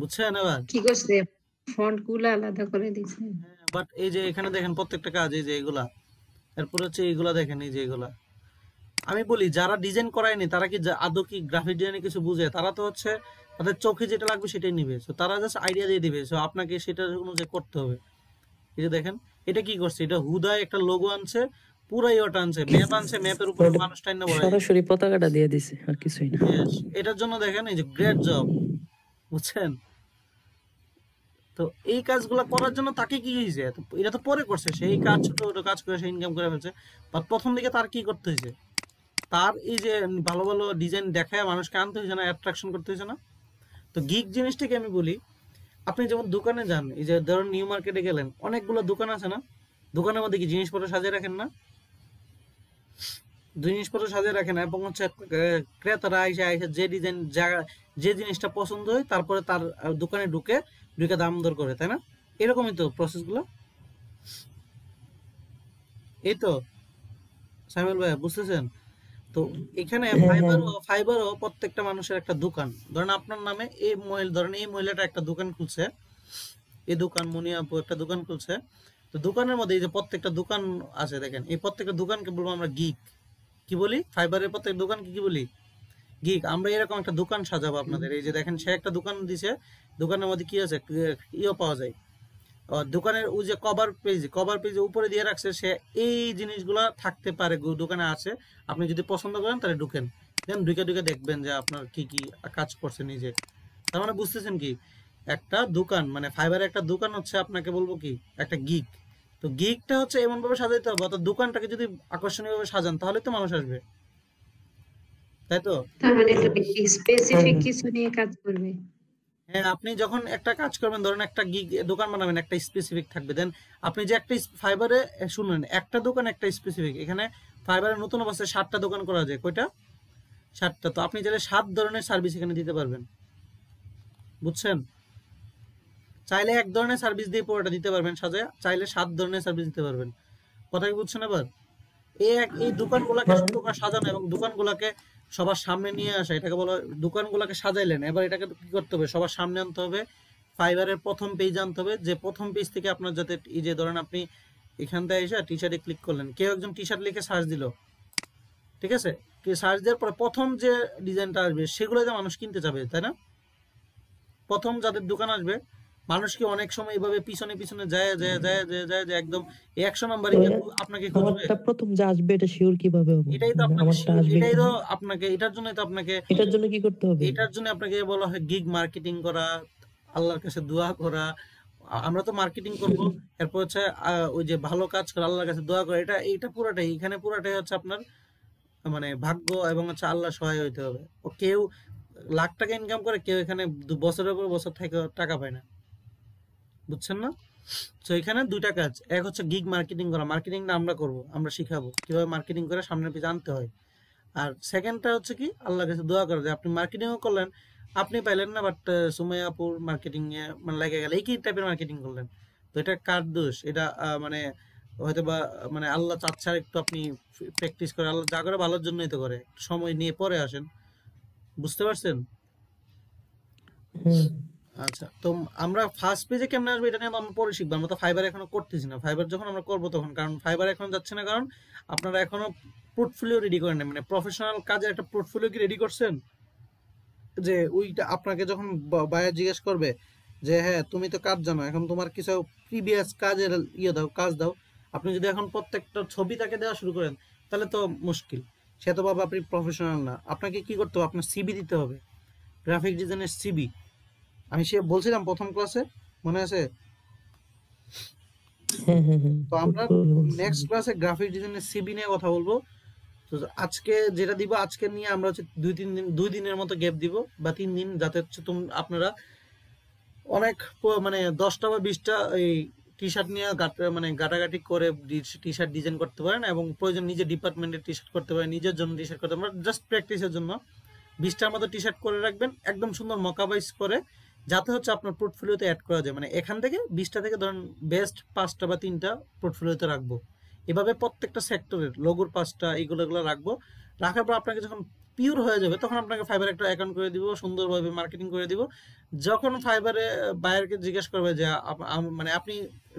বুঝছেন? এবার
কি করছে, ফন্ট গুলো আলাদা করে দিছে।
বাট এই যে এখানে দেখেন প্রত্যেকটা কাজ, এই যে এগুলা, এরপর হচ্ছে এইগুলা দেখেন, এই যে এগুলা আমি বলি যারা ডিজাইন করায়নি তারা কি আদৌ কি গ্রাফিক ডিজাইনে কিছু বুঝে? তারা তো হচ্ছে তাদের চোখে যেটা লাগবে সেটাই নিবে, সো তারা জাস্ট আইডিয়া দিয়ে দিবে, সো আপনাকে সেটা অনুযায়ী করতে হবে। এই যে দেখেন এটা কি করছে, এটা হুদায় একটা লোগো আনছে, পুরাই ওটা আনছে, ম্যাপ আনছে, ম্যাপের উপরে
ওটা
মানুষ টাইনা বড়াই।
সরাসরি পতাকাটা দিয়ে দিছে, আর কিছুই না।
এটার জন্য দেখেন এই যে গ্রেট জব, বুঝছেন? তো এই কাজগুলো করার জন্য তাকে কি হয়েছে, এটা তো পরে করছে, সেই কাজ ছোট ছোট কাজ করে সে ইনকাম করে ফেলছে। বাট প্রথম দিকে তার কি করতে হয়েছে, তার এই যে ভালো ভালো ডিজাইন দেখায় মানুষকে আনতে হয়েছে না, অ্যাট্রাকশন করতে হয়েছে না? তো গিগ জিনিসটাকে আমি বলি, আপনি যেমন দোকানে যান, এই যে ধরুন নিউ মার্কেটে গেলেন, অনেকগুলো দোকান আছে না, দোকানের মধ্যে কি জিনিসপত্র সাজিয়ে রাখেন না? জিনিসপত্র সাজিয়ে রাখেন এবং হচ্ছে ক্রেতারা আইসে আইসে যে ডিজাইন যে জিনিসটা পছন্দ হয় তারপরে তার দোকানে ঢুকে ঢুকে দাম দর করে, তাই না? এরকমই তো প্রসেসগুলো। এই তো সামিউল ভাই বুঝতেছেন? তো এখানে
হ্যাঁ হ্যাঁ
ফাইবারও প্রত্যেকটা মানুষের একটা দোকান। ধরেন আপনার নামে এই ধরেন এই মহিলাটা একটা দোকান খুলছে, এই দোকান মুনিয়া আপু একটা দোকান খুলছে। তো দোকানের মধ্যে এই যে প্রত্যেকটা দোকান আছে দেখেন, এই প্রত্যেকটা দোকানকে বলবো আমরা গিগ। কি বলি? ফাইবারের প্রত্যেক দোকানকে কি বলি? গিগ। আমরা এরকম একটা দোকান সাজাবো আপনাদের। এই যে দেখেন সে একটা দোকান দিছে, দোকানের মধ্যে কি আছে, ইও পাওয়া যায়, দোকানের ওই যে কভার পেজে উপরে দিয়ে রাখছে, সে এই জিনিসগুলা থাকতে পারে দোকানে আছে, আপনি যদি পছন্দ করেন তাহলে ঢুকেন, দেন ঢুকে ঢুকে দেখবেন যে আপনার কি কি কাজ করছে নিজে। তার মানে বুঝতেছেন কি, একটা দোকান মানে ফাইবারের একটা দোকান হচ্ছে আপনাকে বলবো কি একটা গিগ। তো গিগটা হচ্ছে এমন ভাবে সাজাইতে হবে, অর্থাৎ দোকানটাকে যদি আকর্ষণীয় ভাবে সাজান তাহলে তো মানুষ আসবে, তাই তো?
তার মানে তো
হ্যাঁ
স্পেসিফিক
হ্যাঁ
কিছু নিয়ে কাজ করবে।
হ্যাঁ, আপনি যখন একটা কাজ করবেন, ধরেন একটা দোকান বানাবেন, একটা স্পেসিফিক থাকবে, দেন আপনি যে একটা ফাইবারে শুনুন, একটা দোকান একটা স্পেসিফিক, এখানে ফাইবারে নতুন অবস্থায় 7টা দোকান করা যায়, কয়টা? 7টা। তো আপনি চাইলে 7 ধরনের সার্ভিস এখানে দিতে পারবেন, বুঝছেন? চাইলে এক ধরনের সার্ভিস দিয়ে পুরোটা দিতে পারবেন সাজায়, চাইলে 7 ধরনের সার্ভিস দিতে পারবেন। কথা কি বুঝছেন এবার? এই দোকানগুলোকে সুন্দর করে সাজানো এবং দোকানগুলোকে সবার সামনে নিয়ে আসা, এটাকে বলা হয় দোকানগুলোকে সাজাইলেন। এবার এটাকে কি করতে হবে, সবার সামনে আনতে হবে, ফাইবারের প্রথম পেজ আনতে হবে, যে প্রথম পেজ থেকে আপনার যাতে এই যে ধরেন আপনি এখান থেকে এসে টি শার্টে ক্লিক করলেন, কেউ একজন টি শার্ট লিখে সার্চ দিল, ঠিক আছে, সার্চ দেওয়ার পরে প্রথম যে ডিজাইনটা আসবে সেগুলোতে মানুষ কিনতে যাবে, তাই না? প্রথম যাদের দোকান আসবে মানুষকে অনেক সময় এভাবে পিছনে পিছনে যায় যায় যায় যায় যায় যে একদম 100 নাম্বারে আপনাকে খুঁজবে।
আমারটা প্রথম যে আসবে এটা শিওর কিভাবে হবে,
এটাই তো
মানে
আপনাকে
আমারটা আসবে
এটাই তো
কিভাবে?
আপনাকে এটার জন্যই তো আপনাকে
এটার জন্য কি করতে হবে?
এটার জন্য আপনাকে বলা হয় গিগ মার্কেটিং করা, আল্লাহর কাছে দোয়া করা। আমরা তো মার্কেটিং করব, এরপর হচ্ছে ওই যে ভালো কাজ করে আল্লাহর কাছে দোয়া করা, এটা পুরাটাই এখানে পুরাটাই হচ্ছে আপনার মানে ভাগ্য এবং হচ্ছে আল্লাহ সহায় হইতে হবে। ও কেউ লাখ টাকা ইনকাম করে, কেউ এখানে বছরের পর বছর থেকে টাকা পায় না, বুঝছেন না? তো এখানে দুইটা কাজ, এক হচ্ছে গিগ মার্কেটিং করা, মার্কেটিংটা আমরা করব, আমরা শিখাবো কিভাবে মার্কেটিং করে সামনের পেজে আনতে হয়। আর সেকেন্ডটা হচ্ছে কি আল্লাহর কাছে দোয়া করা, যে আপনি মার্কেটিংও করলেন, আপনি পাইলেন না, বাট সুমাইয়াপুর মার্কেটিং এ মানে লেগে গেল, একই টাইপের মার্কেটিং করলেন। তো এটা কার দোষ? এটা মানে হয়তো বা মানে আল্লাহ চাচ্ছে আর একটু আপনি প্র্যাকটিস করে, আল্লাহ যা করে ভালোর জন্যই তো করে, একটু সময় নিয়ে পরে আসেন, বুঝতে পারছেন?
হুম
আচ্ছা, তো আমরা ফার্স্ট পেজে কেমনে আসবে এটা নিয়ে আমরা পরে শিখবো। আমরা তো ফাইবার এখনো করতেছি না। ফাইবার যখন আমরা করবো তখন, কারণ ফাইবার এখন যাচ্ছে না, কারণ আপনারা এখনো পোর্টফোলিও রেডি করেন না, মানে প্রফেশনাল কাজের একটা পোর্টফোলিও কি রেডি করছেন? যে ওইটা আপনাকে যখন বায়ার জিজ্ঞেস করবে যে হ্যাঁ তুমি তো কাজ জানো, এখন তোমার কিছু প্রিভিয়াস কাজের দাও, কাজ দাও, আপনি যদি এখন প্রত্যেকটা ছবি তাকে দেওয়া শুরু করেন তাহলে তো মুশকিল। সে তো বাবা আপনি প্রফেশনাল না। আপনাকে কি করতে হবে? আপনার সিবি দিতে হবে, গ্রাফিক ডিজাইনের সিবি। আমি সে বলছিলাম প্রথম ক্লাসে, মনে আছে?
হ্যাঁ হ্যাঁ হ্যাঁ,
তো আমরা
বলছি।
নেক্সট ক্লাসে গ্রাফিক ডিজাইনের সিবি নিয়ে কথা বলবো। তো আজকে যেটা দিব, আজকে নিয়ে আমরা হচ্ছে 2-3 দিনের মতো গ্যাপ দিব, বা 3 দিন, যাতে হচ্ছে আপনারা অনেক মানে 10টা বা 20টা এই টি শার্ট নিয়ে মানে গাটাগাটি করে টি শার্ট ডিজাইন করতে পারেন, এবং প্রয়োজন নিজের ডিপার্টমেন্টের টি শার্ট করতে পারেন, নিজের জন্য টি শার্ট করতে পারেন, জাস্ট প্র্যাকটিসের জন্য 20টার মতো টি শার্ট করে রাখবেন, একদম সুন্দর মকাবাইজ করে, যাতে হচ্ছে আপনার পোর্টফোলিওতে অ্যাড করা যায়। মানে এখান থেকে 20টা থেকে ধরেন বেস্ট 5টা বা 3টা পোর্টফোলিওতে রাখবো। এভাবে প্রত্যেকটা সেক্টরের লোগোর 5টা এগুলো রাখবো। রাখার পর আপনাকে যখন পিওর হয়ে যাবে তখন আপনাকে ফাইবার একটা অ্যাকাউন্ট করে দিব, সুন্দরভাবে মার্কেটিং করে দিব। যখন ফাইবারে বায়ারকে জিজ্ঞেস করবে যে মানে আপনি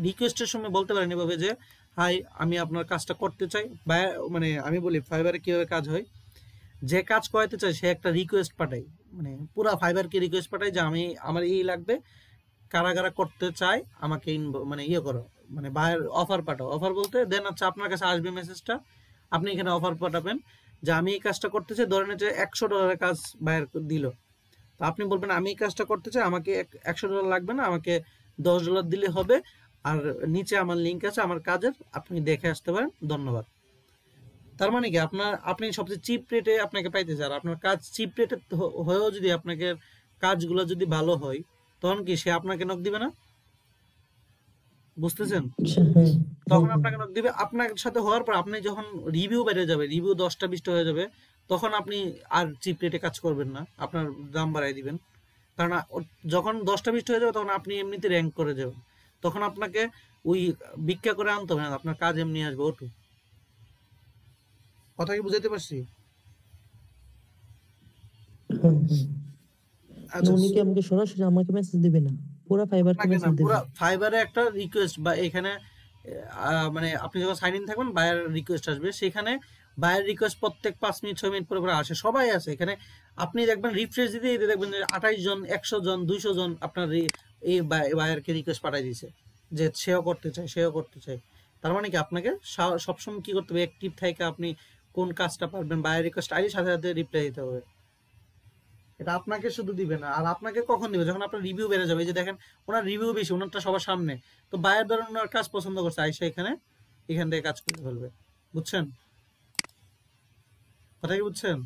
রিকোয়েস্টের সময় বলতে পারেন এভাবে যে হাই, আমি আপনার কাজটা করতে চাই। বায়ার মানে আমি বলি ফাইবারে কিভাবে কাজ হয়, যে কাজ করাতে চায় সে একটা রিকোয়েস্ট পাঠায়, মানে পুরা ফাইবারকে রিকোয়েস্ট পাঠায় যে আমি আমার এই লাগবে, কারা কারা করতে চায় আমাকে মানে করো, মানে বায়ার অফার পাঠাও। অফার বলতে দেন হচ্ছে আপনার কাছে আসবে মেসেজটা, আপনি এখানে অফার পাঠাবেন যে আমি এই কাজটা করতে চাই। ধরেন যে $100 কাজ বায়ার দিল, তো আপনি বলবেন আমি এই কাজটা করতে চাই, আমাকে $100 লাগবে না, আমাকে $10 দিলে হবে, আর নিচে আমার লিঙ্ক আছে আমার কাজের, আপনি দেখে আসতে পারেন, ধন্যবাদ। তার মানে কি আপনি সবচেয়ে চিপ রেটে আপনাকে পাইতেছে, আর আপনার কাজ চিপ রেটে হয়েও যদি আপনাকে কাজগুলো যদি ভালো হয়, তখন কি সে আপনাকে নক দিবে না? বুঝতেছেন?
আচ্ছা, হ্যাঁ হ্যাঁ
তখন
হ্যাঁ।
আপনাকে নক দিবে। আপনার সাথে হওয়ার পর আপনি যখন রিভিউ বেড়ে যাবে, রিভিউ 10টা 20টা হয়ে যাবে, তখন আপনি আর চিপ রেটে কাজ করবেন না, আপনার দাম বাড়াই দিবেন। কারণ যখন 10টা 20টা হয়ে যাবে তখন আপনি এমনিতে র্যাঙ্ক করে যাবেন, তখন আপনাকে ওই ভিক্ষা করে আনতে হবে না, আপনার কাজ এমনি আসবে ওটু। কথা কি বুঝাইতে পারছি?
হ্যাঁ, হ্যাঁ।
আচ্ছা,
উনি কি আমাকে সরাসরি আমাকে মেসেজ দিবে না, পুরো ফাইবারকে
আপনাকে না,
মেসেজ দিবে?
পুরো ফাইবারে একটা রিকোয়েস্ট বা এখানে মানে আপনি যখন সাইন ইন থাকবেন বায়ার রিকোয়েস্ট আসবে, সেখানে বায়ার রিকোয়েস্ট প্রত্যেক 5 মিনিট 6 মিনিট পরে পরে আসে, সবাই আসে এখানে। আপনি দেখবেন রিফ্রেশ দিতে দিতে দেখবেন যে 28 জন 100 জন 200 জন আপনার এই বায়ারকে রিকোয়েস্ট পাঠিয়ে দিয়েছে যে সেও করতে চায়, সেও করতে চায়। তার মানে কি আপনাকে সবসময় কি করতে হবে, অ্যাক্টিভ থেকে আপনি কোন কাজটা পারবেন বায়ার রিকোয়েস্ট আইলে সাথে সাথে রিপ্লাই দিতে হবে। এটা আপনাকে শুধু দিবে না, আর আপনাকে কখন দিবে, যখন আপনার রিভিউ বেড়ে যাবে। এই যে দেখেন ওনার রিভিউ বেশি, ওনারটা সবার সামনে, তো বায়ার ধরেন ওনার কাজ পছন্দ করছে, আইসা এখান থেকে কাজ করে ফেলবে। বুঝছেন কথা কি? বুঝছেন?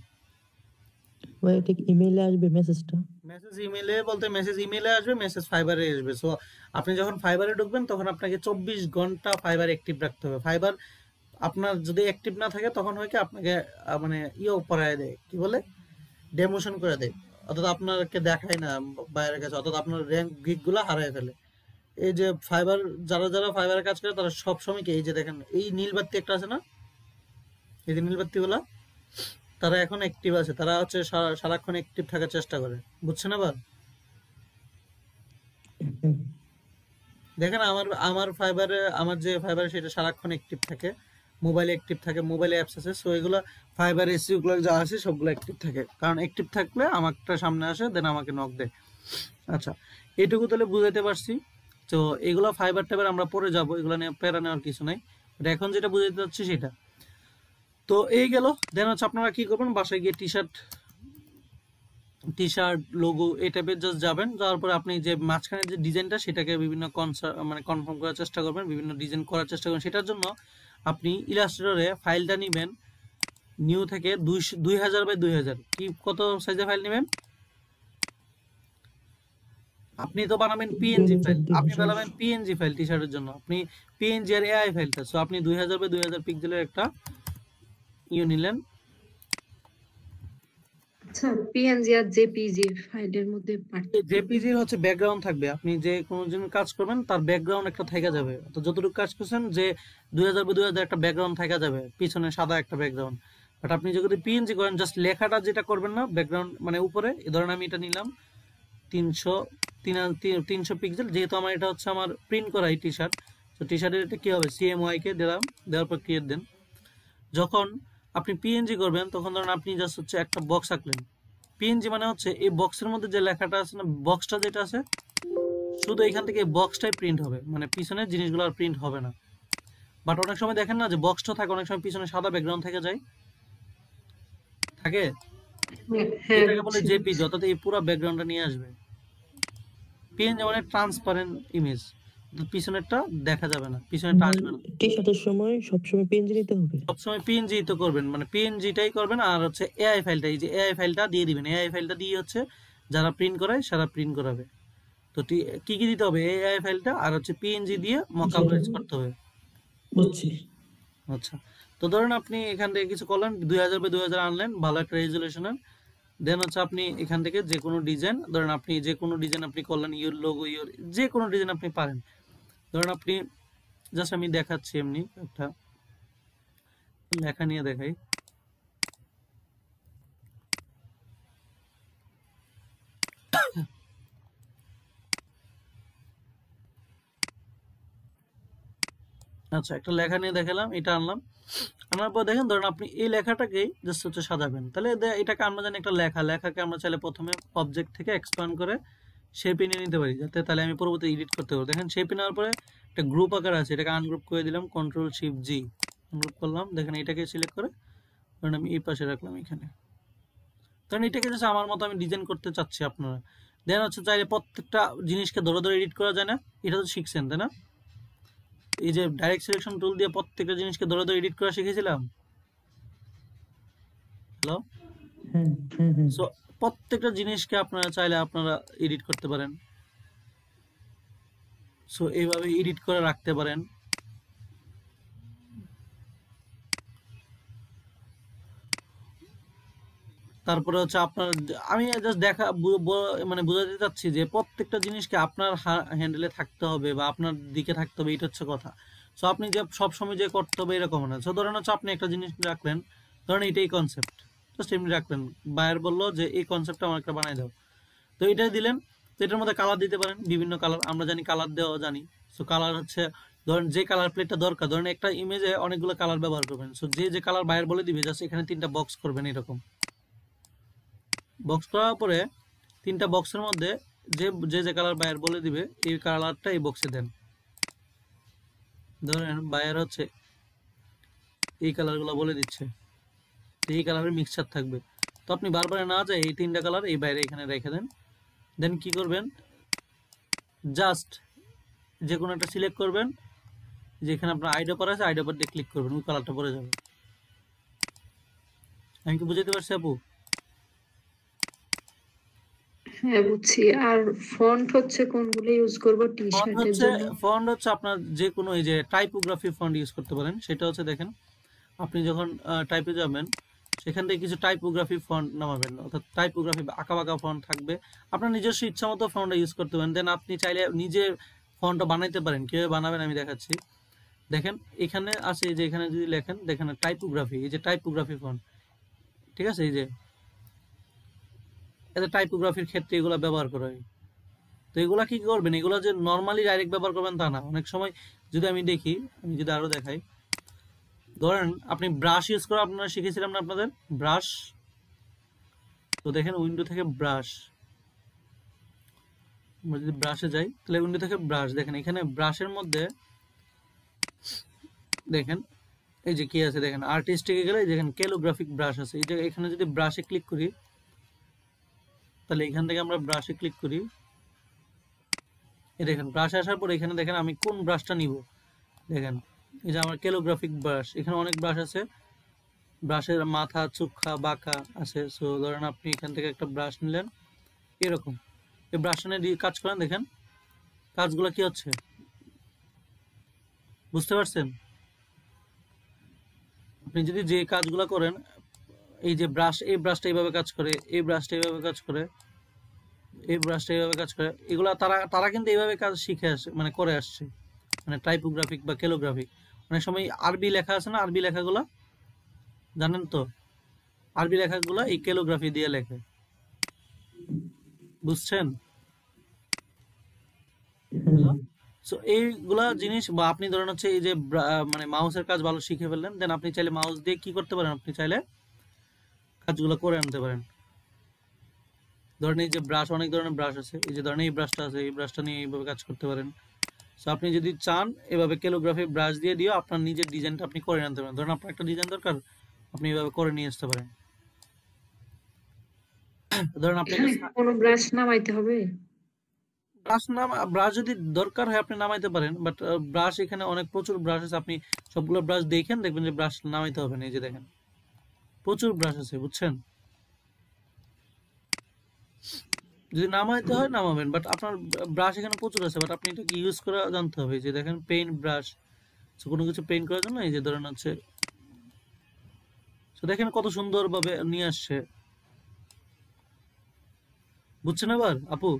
ভাই ঠিক ইমেইলে আসবে মেসেজটা?
মেসেজ ইমেলে বলতে মেসেজ ইমেলে আসবে, মেসেজ ফাইবারে আসবে। সো আপনি যখন ফাইবারে ঢুকবেন তখন আপনাকে 24 ঘন্টা ফাইবার অ্যাক্টিভ রাখতে হবে। ফাইবার আপনার যদি অ্যাক্টিভ না থাকে তখন হয় কি আপনাকে মানে পড়ায় দেয়, কি বলে, ডেমোশন করে দেয়, অর্থাৎ আপনাকে দেখায় না বাইরের কাছে, অর্থাৎ আপনার র্যাঙ্ক গিগ গুলা হারায় ফেলে। এই যে ফাইবার, যারা যারা ফাইবারে কাজ করে তারা সব সময় কি, এই যে দেখেন এই নীল বাতি একটা আছে না, এই যে নীল বাতি গুলা, তারা এখন অ্যাক্টিভ আছে, তারা হচ্ছে সারাক্ষণ অ্যাক্টিভ থাকার চেষ্টা করে। বুঝছেন? আবার
হুম।
দেখেন আমার আমার ফাইবারে, আমার যে ফাইবারে সেটা সারাক্ষণ অ্যাক্টিভ থাকে, মোবাইলে অ্যাক্টিভ থাকে, মোবাইলে অ্যাপস আছে, সো এগুলো ফাইবার এসিও গুলো যা আছে সবগুলো অ্যাক্টিভ থাকে, কারণ অ্যাক্টিভ থাকলে আমারটা সামনে আসে, দেন আমাকে নক দেয়। আচ্ছা, এটুকু তাহলে বুঝাইতে পারছি। তো এগুলো ফাইবার টাইবার আমরা পরে যাব, এগুলো নিয়ে প্যারা নেওয়ার কিছু নাই, বাট এখন যেটা বুঝাইতে চাচ্ছি সেটা। তো এই গেল। দেন হচ্ছে আপনারা কি করবেন, বাসায় গিয়ে টি শার্ট লোগো এই টাইপের জাস্ট যাবেন, যাওয়ার পরে আপনি যে মাঝখানে যে ডিজাইনটা সেটাকে বিভিন্ন মানে কনফার্ম করার চেষ্টা করবেন, বিভিন্ন ডিজাইন করার চেষ্টা করবেন। সেটার জন্য আপনি ইলাস্ট্রেটরে ফাইলটা নেবেন, নিউ থেকে 2000 বাই 2000, কি কত সাইজের ফাইল নেবেন? আপনি তো বানাবেন পিএনজি ফাইল, আপনি বানাবেন পিএনজি ফাইল টি শার্টের জন্য, আপনি পিএনজি আর এআই ফাইলটা, সো আপনি 2000 বাই 2000 পিক্সেলের একটা নিলেন।
আচ্ছা, পিএনজি আর জেপিজি ফাইলের মধ্যে পার্থক্য কি?
জেপিজির হচ্ছে ব্যাকগ্রাউন্ড থাকবে, আপনি যে কোনো জন কাজ করবেন তার ব্যাকগ্রাউন্ড একটা থাকা যাবে, তো যতটুকু কাজ করছেন যে 2000 বাই 2000 একটা ব্যাকগ্রাউন্ড থাকা যাবে, পিছনে সাদা একটা ব্যাকগ্রাউন্ড। বাট আপনি যদি পিএনজি করেন, জাস্ট লেখাটা যেটা করবেন না ব্যাকগ্রাউন্ড মানে উপরে, এই ধরেন আমি এটা নিলাম 300 300 পিক্সেল, যেহেতু আমার এটা হচ্ছে আমার প্রিন্ট করা এই টি শার্ট, তো টি শার্টের এটা কি হবে, CMYK কে দিলাম, দেওয়ার পর ক্রিয়েট দেন। যখন আপনি পিএনজি করবেন তখন ধরুন আপনি জাস্ট হচ্ছে একটা বক্স আঁকলেন। পিএনজি মানে হচ্ছে এই বক্সের মধ্যে যে লেখাটা আছে না, বক্সটা যেটা আছে, শুধু এখান থেকে বক্সটাই প্রিন্ট হবে, মানে পিছনের জিনিসগুলো আর প্রিন্ট হবে না। বাট অনেক সময় দেখেন না যে বক্সটা থাকে, অনেক সময় পিছনে সাদা ব্যাকগ্রাউন্ড থেকে যায়, থাকে,
হ্যাঁ
এটাকে বলে
বুঝছি।
জেপিজি, অর্থাৎ এই পুরো ব্যাকগ্রাউন্ডটা নিয়ে আসবে। পিএনজি মানে ট্রান্সপারেন্ট ইমেজ, পিছনেরটা দেখা যাবে না, পিছনেরটা আসবে না।
টি শার্টের সময় সবসময় পিএনজি নিতে হবে।
সবসময় পিএনজি তো করবেন, মানে পিএনজিটাই করবেন, আর হচ্ছে এআই ফাইলটা, এই যে এআই ফাইলটা দিয়ে দিবেন, এআই ফাইলটা দিয়ে হচ্ছে যারা প্রিন্ট করায় সারা প্রিন্ট করাবে। তো কি কি দিতে হবে, এআই ফাইলটা আর হচ্ছে পিএনজি দিয়ে মকআপ করতে হবে।
বুঝছি।
আচ্ছা, তো ধরেন আপনি এখান থেকে কিছু করলেন, 2000 আনলেন ভালো একটা রেজুলেশনের, দেন হচ্ছে আপনি এখান থেকে যে কোনো ডিজাইন, ধরেন আপনি যে কোনো ডিজাইন আপনি করলেন, ইউর লোগো, ইউর যে কোনো ডিজাইন আপনি পারেন। ধরেন আপনি জাস্ট আমি দেখাচ্ছি এমনি একটা লেখা নিয়ে দেখাই। আচ্ছা, একটা লেখা নিয়ে দেখালাম, এটা আনলাম, আনার পর দেখেন ধরেন আপনি এই লেখাটাকেই জাস্ট হচ্ছে সাজাবেন। তাহলে এটাকে আমরা জানি একটা লেখাকে আমরা চাইলে প্রথমে অবজেক্ট থেকে এক্সপ্যান্ড করে শেপে নিয়ে নিতে পারি, যাতে তাহলে আমি পরবর্তী এডিট করতে পারবো। দেখেন শেপে নেওয়ার পরে একটা গ্রুপ আকার আছে, এটাকে আনগ্রুপ করে দিলাম, Ctrl+Shift+G আনগ্রুপ করলাম। দেখেন এটাকে সিলেক্ট করে ধরেন আমি এই পাশে রাখলাম এখানে। কারণ এটাকে জাস্ট আমার মতো আমি ডিজাইন করতে চাচ্ছি আপনারা। দেন হচ্ছে চাইলে প্রত্যেকটা জিনিসকে ধরে ধরে এডিট করা যায় না, এটা তো শিখছেন তাই না? এই যে ডাইরেক্ট সিলেকশন টুল দিয়ে প্রত্যেকটা জিনিসকে ধরে ধরে এডিট করা শিখেছিলাম। হ্যালো, সো প্রত্যেকটা জিনিসকে আপনারা চাইলে আপনারা এডিট করতে পারেন। সো এইভাবে এডিট করে রাখতে পারেন। তারপরে হচ্ছে আপনার, আমি জাস্ট মানে বোঝাতে চাচ্ছি যে প্রত্যেকটা জিনিসকে আপনার হ্যান্ডেলে থাকতে হবে বা আপনার দিকে থাকতে হবে, এটা হচ্ছে কথা। সো আপনি যে সব সময় যে করতে হবে এরকম না। সো ধরেন হচ্ছে আপনি একটা জিনিস রাখলেন, ধরেন এটাই কনসেপ্ট, জাস্ট এমনি রাখলেন, বায়ার বললো যে এই কনসেপ্টটা আমার একটা বানাই দাও, তো এটাই দিলেন। তো এটার মধ্যে কালার দিতে পারেন, বিভিন্ন কালার, আমরা জানি কালার দেওয়া জানি। সো কালার হচ্ছে ধরেন যে কালার প্লেটটা দরকার, ধরেন একটা ইমেজে অনেকগুলো কালার ব্যবহার করবেন, সো যে কালার বায়ার বলে দিবে জাস্ট এখানে 3টা বক্স করবেন, এরকম বক্স করার পরে 3টা বক্সের মধ্যে যে কালার বায়ার বলে দিবে এই কালারটা এই বক্সে দেন। ধরেন বায়ার হচ্ছে এই কালারগুলো বলে দিচ্ছে, এই কালারের মিক্সচার থাকবে, তো আপনি বারবার না যায় এই 3টা কালার এই বাইরে এখানে রেখে দেন। দেন কি করবেন, জাস্ট যে কোনো একটা সিলেক্ট করবেন, যেখানে আপনার আইডিয়া পরে আছে আইডিয়া পর দিয়ে ক্লিক করবেন, ওই কালারটা পরে যাবে। আমি কি বুঝাতে পারছি আপু?
হ্যাঁ বুঝছি। আর ফন্ট হচ্ছে কোনগুলো ইউজ করব টি শার্টের জন্য?
ফন্ট হচ্ছে আপনার যে কোনো এই যে টাইপোগ্রাফি ফন্ট ইউজ করতে পারেন। সেটা হচ্ছে দেখেন আপনি যখন টাইপে যাবেন সেখান থেকে কিছু টাইপোগ্রাফি ফন্ট নামাবেন, অর্থাৎ টাইপোগ্রাফি আঁকা বাঁকা ফন্ট থাকবে, আপনার নিজস্ব ইচ্ছা মতো ফন্টটা ইউজ করতে পারেন। দেন আপনি চাইলে নিজে ফন্টটা বানাইতে পারেন, কীভাবে বানাবেন আমি দেখাচ্ছি। দেখেন এখানে আছে, এই যে এখানে যদি লেখেন দেখেন টাইপোগ্রাফি, এই যে টাইপোগ্রাফি ফন্ট, ঠিক আছে, এই যে এতে টাইপোগ্রাফির ক্ষেত্রে এগুলো ব্যবহার করা হয়। তো এগুলা কি করবেন, এগুলো যে নর্মালি ডাইরেক্ট ব্যবহার করবেন তা না, অনেক সময় যদি আমি দেখি, আমি যদি আরো দেখাই, ধরেন আপনি ব্রাশ ইউজ করা আপনারা শিখেছিলাম না আপনাদের ব্রাশ, তো দেখেন উইন্ডো থেকে ব্রাশ, আমরা যদি ব্রাশে যাই তাহলে উইন্ডো থেকে ব্রাশ, দেখেন এখানে ব্রাশের মধ্যে দেখেন এই যে কি আছে, দেখেন আর্টিস্টিকে গেলে দেখেন ক্যালিগ্রাফিক ব্রাশ আছে, এই যে এখানে যদি ব্রাশে ক্লিক করি তাহলে এখান থেকে আমরা ব্রাশে ক্লিক করি, এই দেখেন ব্রাশে আসার পর এখানে দেখেন আমি কোন ব্রাশটা নিব, দেখেন এই যে আমার ক্যালিগ্রাফিক ব্রাশ, এখানে অনেক ব্রাশ আছে, ব্রাশের মাথা চুক্ষা বাঁকা আছে। সো ধরেন আপনি এখান থেকে একটা ব্রাশ নিলেন, এরকম এই ব্রাশ নিয়ে কাজ করেন, দেখেন কাজগুলো কি হচ্ছে বুঝতে পারছেন? আপনি যদি যে কাজগুলো করেন, এই যে ব্রাশ, এই ব্রাশটা এইভাবে কাজ করে, এই ব্রাশটা এইভাবে কাজ করে, এই ব্রাশটা এইভাবে কাজ করে, এগুলা তারা কিন্তু এইভাবে কাজ শিখে আসে, মানে করে আসছে, মানে টাইপোগ্রাফিক বা ক্যালিগ্রাফিক। অনেক সময় আরবি লেখা আছে না, আরবি লেখাগুলো জানেন তো, আরবি লেখাগুলো এই ক্যালিগ্রাফি দিয়ে লেখে, বুঝছেন?
হ্যাঁ
সো এইগুলা জিনিস, বা আপনি ধরেন হচ্ছে এই যে মানে মাউসের কাজ ভালো শিখে ফেললেন, দেন আপনি চাইলে মাউস দিয়ে কি করতে পারেন, আপনি চাইলে কাজগুলো করে আনতে পারেন। ধরেন এই যে ব্রাশ, অনেক ধরনের ব্রাশ আছে, এই যে ধরেন এই ব্রাশটা আছে, এই ব্রাশটা নিয়ে এইভাবে কাজ করতে পারেন। সো আপনি যদি চান এভাবে ক্যালিগ্রাফি ব্রাশ দিয়ে দিও আপনার নিজের ডিজাইনটা আপনি করে আনতে পারেন। ধরেন আপনার একটা ডিজাইন দরকার, আপনি এভাবে করে নিয়ে আসতে পারেন। ধরেন আপনি
এখানে
একটা
কোনো ব্রাশ নামাইতে হবে?
ব্রাশ যদি দরকার হয় আপনি নামাইতে পারেন, বাট ব্রাশ এখানে অনেক প্রচুর ব্রাশ আছে, আপনি সবগুলো ব্রাশ দেখেন, দেখবেন যে ব্রাশ নামাইতে হবে না। এই যে দেখেন প্রচুর ব্রাশ আছে, বুঝছেন? যদি নামাইতে হয় নামাবেন, বাট আপনার ব্রাশ এখানে প্রচুর আছে, বাট আপনি এটা কি ইউজ করা জানতে হবে। এই যে দেখেন পেইন্ট ব্রাশ, কোনো কিছু পেইন্ট করার জন্য এই যে ধরেন হচ্ছে, তো দেখেন কত সুন্দর ভাবে নিয়ে আসছে, বুঝছেন এবার আপু?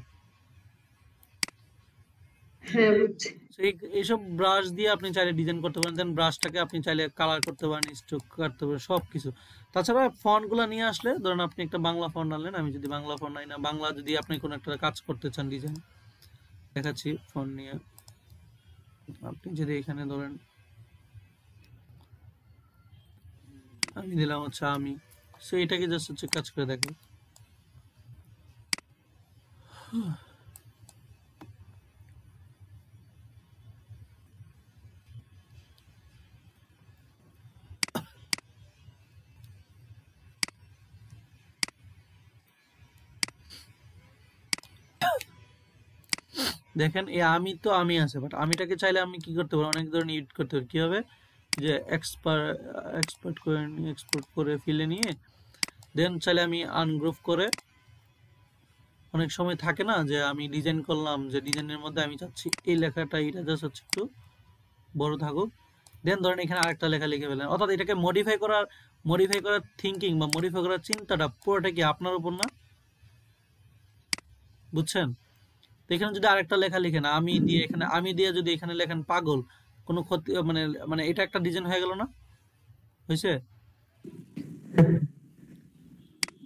হ্যাঁ বুঝছি।
এইসব ব্রাশ দিয়ে আপনি চাইলে ডিজাইন করতে পারেন, দেন ব্রাশটাকে আপনি চাইলে কালার করতে পারেন, স্ট্রোক করতে পারেন, সবকিছু। তাছাড়া ফন্ট গুলা নিয়ে আসলে ধরেন আপনি একটা বাংলা ফন্ট আনলেন, আমি যদি বাংলা ফন্ট নাই না, বাংলা যদি আপনি কোনো একটা কাজ করতে চান ডিজাইন, দেখাচ্ছি ফন্ট নিয়ে। আপনি যদি এখানে ধরেন আমি দিলাম হচ্ছে আমি, সো এটাকে জাস্ট হচ্ছে কাজ করে দেখেন। দেখেন এই আমি তো আমি আছে, বাট আমিটাকে চাইলে আমি কি করতে পারি, অনেক ধরনের এডিট করতে পারি। কিভাবে? যে এক্সপার্ট করে নিয়ে, এক্সপোর্ট করে ফিলে নিয়ে, দেন চাইলে আমি আনগ্রুপ করে, অনেক সময় থাকে না যে আমি ডিজাইন করলাম, যে ডিজাইনের মধ্যে আমি চাচ্ছি এই লেখাটা এটা জাস্ট হচ্ছে একটু বড় থাকুক, দেন ধরেন এখানে আরেকটা লেখা লিখে ফেলেন। অর্থাৎ এটাকে মডিফাই করার থিঙ্কিং বা মডিফাই করার চিন্তাটা পুরোটা কি আপনার উপর না, বুঝছেন? তো এখানে যদি আরেকটা লেখা লিখেন আমি দিয়ে, এখানে আমি দিয়ে যদি এখানে লেখেন পাগল, কোনো ক্ষতি মানে, মানে এটা একটা ডিজাইন হয়ে গেল না? হয়েছে?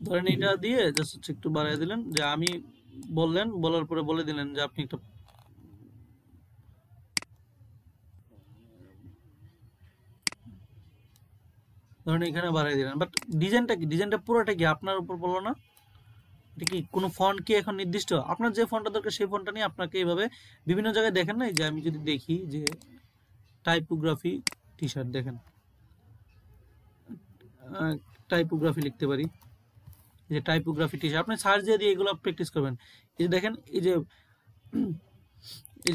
ধরেন এটা দিয়ে জাস্ট হচ্ছে একটু বাড়াই দিলেন, যে আমি বললেন, বলার পরে বলে দিলেন যে আপনি একটা, ধরেন এখানে বাড়াই দিলেন, বাট ডিজাইনটা কি, ডিজাইনটা পুরোটা কি আপনার উপর পড়লো না? এটা কি কোনো ফন্ট কি এখন নির্দিষ্ট? আপনার যে ফন্টটা দরকার সেই ফন্টটা নিয়ে আপনাকে এইভাবে বিভিন্ন জায়গায় দেখেন না, এই যে আমি যদি দেখি যে টাইপোগ্রাফি টি শার্ট, দেখেন টাইপোগ্রাফি লিখতে পারি, এই যে টাইপোগ্রাফি টি শার্ট, আপনি সার্চ দিয়ে এগুলো প্র্যাকটিস করবেন। এই যে দেখেন এই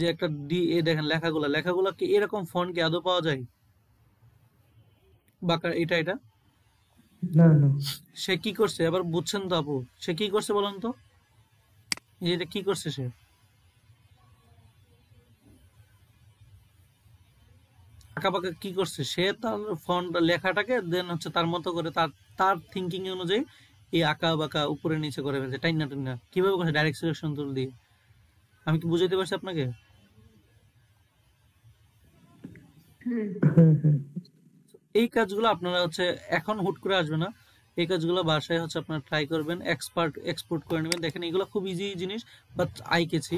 যে একটা এই দেখেন লেখাগুলা কি এরকম ফন্ট কি আদৌ পাওয়া যায়? বাঁকা এটা এটা
না না
সে কি করছে এবার বুঝছেন তো আপু? সে কি করছে বলেন তো? এই যে এটা কি করছে সে? আঁকাবাঁকা কি করছে সে? তার ফন্ট লেখাটাকে দেন হচ্ছে তার মতো করে, তার তার থিঙ্কিং অনুযায়ী এই আঁকা বাঁকা উপরে নিচে করে ফেলছে, টাইনা টাইনা কিভাবে করছে, ডাইরেক্ট সিলেকশন টুল দিয়ে। আমি কি বুঝাইতে পারছি আপনাকে?
হুম।
হ্যাঁ হ্যাঁ
এই কাজগুলো আপনারা হচ্ছে এখন হুট করে আসবে না, এই কাজগুলো বাসায় হচ্ছে আপনারা ট্রাই করবেন, এক্সপোর্ট করে নেবেন। দেখেন এগুলো খুব ইজি জিনিস, বাট আই কেছি।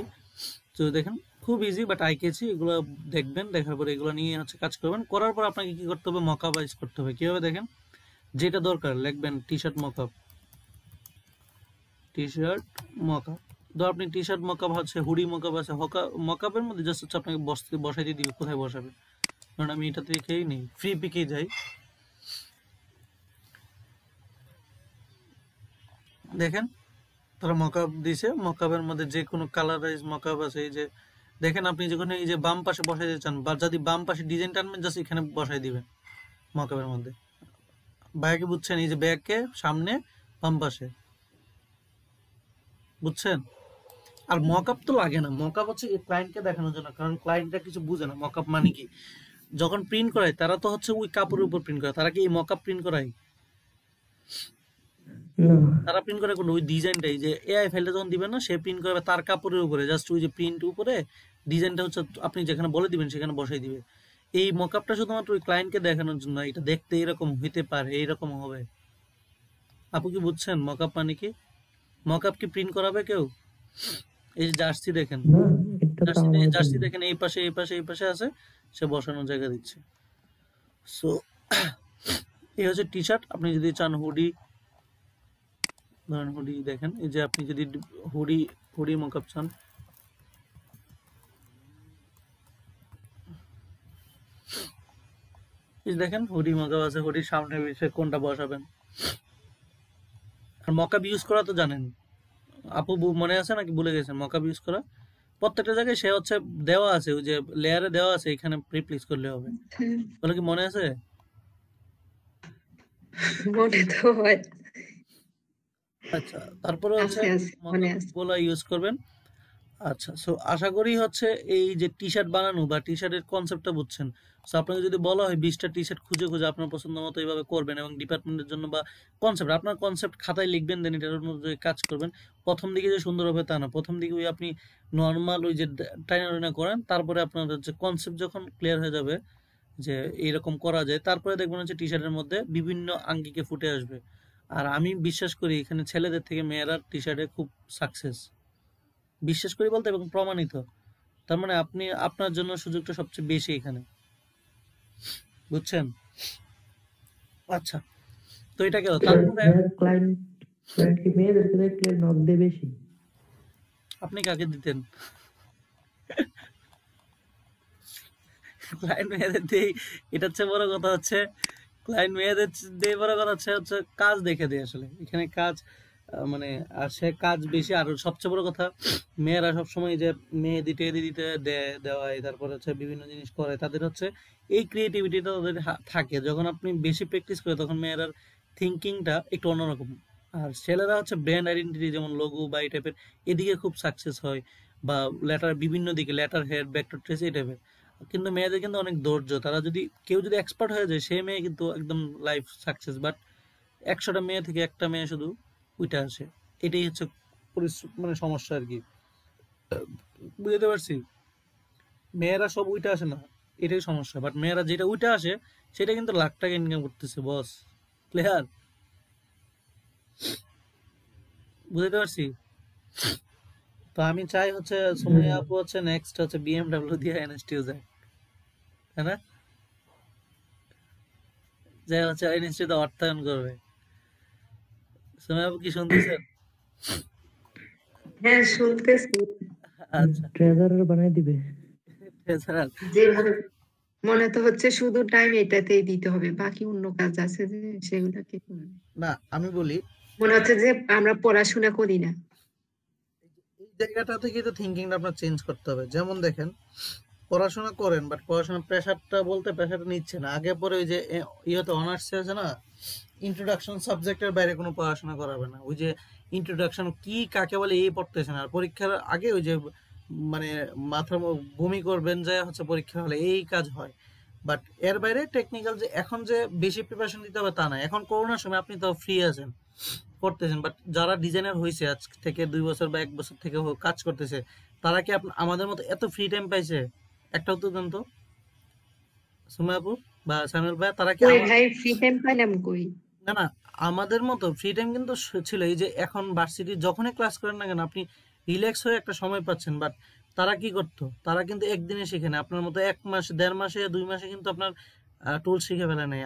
তো দেখেন খুব ইজি বাট আই কেছি, এগুলো দেখবেন, দেখার পরে এগুলো নিয়ে হচ্ছে কাজ করবেন। করার পর আপনাকে কি করতে হবে, মকআপাইজ করতে হবে। কিভাবে? দেখেন যেটা দরকার লিখবেন T shirt mockup, T shirt mockup. ধর আপনি টি শার্ট মকআপ আছে, হুডি মকআপ আছে, মকআপের মধ্যে জাস্ট হচ্ছে আপনাকে বসাই দিয়ে দিবে, কোথায় বসাবে। কারণ আমি এটাতে রেখেই নেই, ফ্রি পিকে যাই, দেখেন তারা মকআপ দিছে, মকআপের মধ্যে যে কোনো কালারাইজ মকআপ আছে। এই যে দেখেন আপনি যখন এই যে বাম পাশে বসাই দিতে চান, বা যদি বাম পাশে ডিজাইন টানবেন জাস্ট এখানে বসাই দিবেন মকআপের মধ্যে। ব্যাগে বুঝছেন? এই যে ব্যাগকে সামনে বাম পাশে, বুঝছেন? আর মকআপ তো লাগে না, মকআপ হচ্ছে ক্লায়েন্টকে দেখানোর জন্য, কারণ ক্লায়েন্টরা কিছু বুঝে না মকআপ মানে কি। যখন প্রিন্ট করায় তারা তো হচ্ছে ওই কাপড়ের উপর প্রিন্ট করে, তারা কি এই মকআপ প্রিন্ট করায়?
না
তারা প্রিন্ট করে কোন ওই ডিজাইনটাই, যে এআই ফাইলটা যখন দিবেন না, সে প্রিন্ট করবে তার কাপড়ের উপরে, জাস্ট ওই যে প্রিন্ট উপরে ডিজাইনটা হচ্ছে আপনি যেখানে বলে দিবেন সেখানে বসাই দিবে। এই মকআপটা শুধুমাত্র ওই ক্লায়েন্টকে দেখানোর জন্য, এটা দেখতে এরকম হইতে পারে, এইরকম হবে। আপু কি বুঝছেন মকআপ মানে কি? মকআপ কি প্রিন্ট করাবে কেউ? এই যে জার্সি দেখেন,
না এটা তো
জার্সি
আমার
জার্সি
জন্য।
দেখেন এই পাশে এই পাশে এই পাশে আছে, সে বসানোর জায়গা দিচ্ছে। সো এই হচ্ছে টি শার্ট। আপনি যদি চান হুডি, ধরেন হুডি দেখেন, এই যে আপনি যদি হুডি হুডি মকআপ চান, এই যে দেখেন হুডি মকআপ আছে, হুডির সামনে পিছে কোনটা বসাবেন। আর মকআপ ইউজ করা তো জানেন আপু, মনে আছে নাকি ভুলে গেছেন মকআপ ইউজ করা? প্রত্যেকটা জায়গায় সে হচ্ছে দেওয়া আছে, ওই যে লেয়ারে দেওয়া আছে, এখানে রিপ্লেস করলে হবে।
হ্যাঁ,
বলে কি মনে আছে?
মনে তো হয়।
আচ্ছা, তারপরে হচ্ছে
আছে আছে মনে
মকআপ
আছে।
গুলা ইউজ করবেন। আচ্ছা, সো আশা করি হচ্ছে এই যে টি শার্ট বানানো বা টি শার্টের কনসেপ্টটা বুঝছেন। সো আপনাকে যদি বলা হয় 20টা টি শার্ট খুঁজে খুঁজে আপনার পছন্দ মতো এইভাবে করবেন, এবং ডিপার্টমেন্টের জন্য বা কনসেপ্ট আপনার কনসেপ্ট খাতায় লিখবেন, দেন এটার মধ্যে কাজ করবেন। প্রথম দিকে যে সুন্দর হবে তা না, প্রথম দিকে ওই আপনি নর্মাল ওই যে টাইনা টাইনা করেন, তারপরে আপনার হচ্ছে কনসেপ্ট যখন ক্লিয়ার হয়ে যাবে যে এইরকম করা যায়, তারপরে দেখবেন হচ্ছে টি শার্টের মধ্যে বিভিন্ন আঙ্গিকে ফুটে আসবে। আর আমি বিশ্বাস করি এখানে ছেলেদের থেকে মেয়েরা টি শার্টে খুব সাকসেস, বিশ্বাস করি বলতে এবং প্রমাণিত। তার মানে আপনি আপনার জন্য সুযোগটা সবচেয়ে বেশি এখানে, বুঝছেন? আচ্ছা, তো এটা গেল। তারপরে
ক্লায়েন্ট ক্লায়েন্ট কি মেয়েদেরকে দেখলে নক দেয় বেশি?
আপনি কাকে দিতেন? ক্লায়েন্ট মেয়েদের দিয়ে, এটা হচ্ছে বড় কথা হচ্ছে, ক্লায়েন্ট মেয়েদের দিয়ে বড় কথা হচ্ছে হচ্ছে কাজ দেখে দেয় আসলে এখানে কাজ, মানে আর সে কাজ বেশি। আর সবচেয়ে বড় কথা, মেয়েরা সবসময় যে মেহেদি টেহেদি দিতে দেওয়ায়, তারপর হচ্ছে বিভিন্ন জিনিস করে, তাদের হচ্ছে এই ক্রিয়েটিভিটিটা তাদের থাকে। যখন আপনি বেশি প্র্যাকটিস করে তখন মেয়েরার থিঙ্কিংটা একটু অন্যরকম। আর ছেলেরা হচ্ছে ব্র্যান্ড আইডেন্টিটি, যেমন লোগো বা এই টাইপের, এদিকে খুব সাকসেস হয়, বা লেটার বিভিন্ন দিকে, লেটার হেড, ভেক্টর ট্রেস, এই টাইপের। কিন্তু মেয়েদের কিন্তু অনেক ধৈর্য, তারা যদি কেউ যদি এক্সপার্ট হয়ে যায় সে মেয়ে কিন্তু একদম লাইফ সাকসেস। বাট 100টা মেয়ে থেকে একটা মেয়ে শুধু উইটা আসে, এটাই হচ্ছে মানে সমস্যা আর কি, বুঝতে পারছি। মেয়েরা সব উইটা আসে না, এটাই সমস্যা। বাট মেয়েরা যেটা উইটা আসে সেটা কিন্তু লাখ টাকা ইনকাম করতেছে বস, ক্লিয়ার? বুঝতে পারছি। তো আমি চাই হচ্ছে সুমাইয়া আপু হচ্ছে নেক্সট হচ্ছে বিএমডব্লিউ দিয়ে এনএসটিউ যায়, তাই না? যাই হচ্ছে এনএসটিতে অর্থায়ন করবে। সুমাইয়া আপু কি শুনতেছেন?
হ্যাঁ, শুনতেছি।
আচ্ছা,
ট্রেজারার বানাই দিবে।
এছাড়া
যেভাবে মনে তো হচ্ছে শুধু টাইম এটাতেই দিতে হবে, বাকি অন্য কাজ আছে যে সেগুলাকে করবে।
না, আমি বলি
মনে হচ্ছে যে আমরা পড়াশোনা করি না।
এই জায়গাটা থেকে তো থিঙ্কিংটা আপনার চেঞ্জ করতে হবে। যেমন দেখেন, পড়াশোনা করেন বাট পড়াশোনার প্রেশারটা বলতে প্রেশারটা নিচ্ছে না। আগে পরে ওই যে ইয়েতে অনার্স আছে না, ইন্ট্রোডাকশন সাবজেক্টের বাইরে কোনো পড়াশোনা করাবে না। ওই যে ইন্ট্রোডাকশন কি কাকে বলে এই পড়তেছে না। আর পরীক্ষার আগে ওই যে মানে বমি করবেন যায় হচ্ছে পরীক্ষা হলে, এই কাজ হয়। বাট এর বাইরে টেকনিক্যাল যে এখন যে বেশি প্রিপারেশন দিতে হবে তা না। এখন করোনার সময় আপনি তো ফ্রি আছেন, করতেছেন। বাট যারা ডিজাইনার হয়েছে আজ থেকে 2 বছর বা 1 বছর থেকে কাজ করতেছে, তারা কি আমাদের মতো এত ফ্রি টাইম পাইছে? একটা উত্তর দেন তো সুমা আপু বা সামিউল ভাই, তারা কি
কই ভাই, ফ্রি টাইম পাইলাম কই?
না না, আমাদের মতো ফ্রি টাইম কিন্তু ছিল। এই যে এখন ভার্সিটি যখনই ক্লাস করেন না কেন আপনি রিল্যাক্স হয়ে একটা সময় পাচ্ছেন। বাট তারা কি করতো, তারা কিন্তু একদিনে শিখে না, আপনার মতো 1 মাস 1.5 মাসে 2 মাসে কিন্তু আপনার টুল শিখে ফেলে নাই।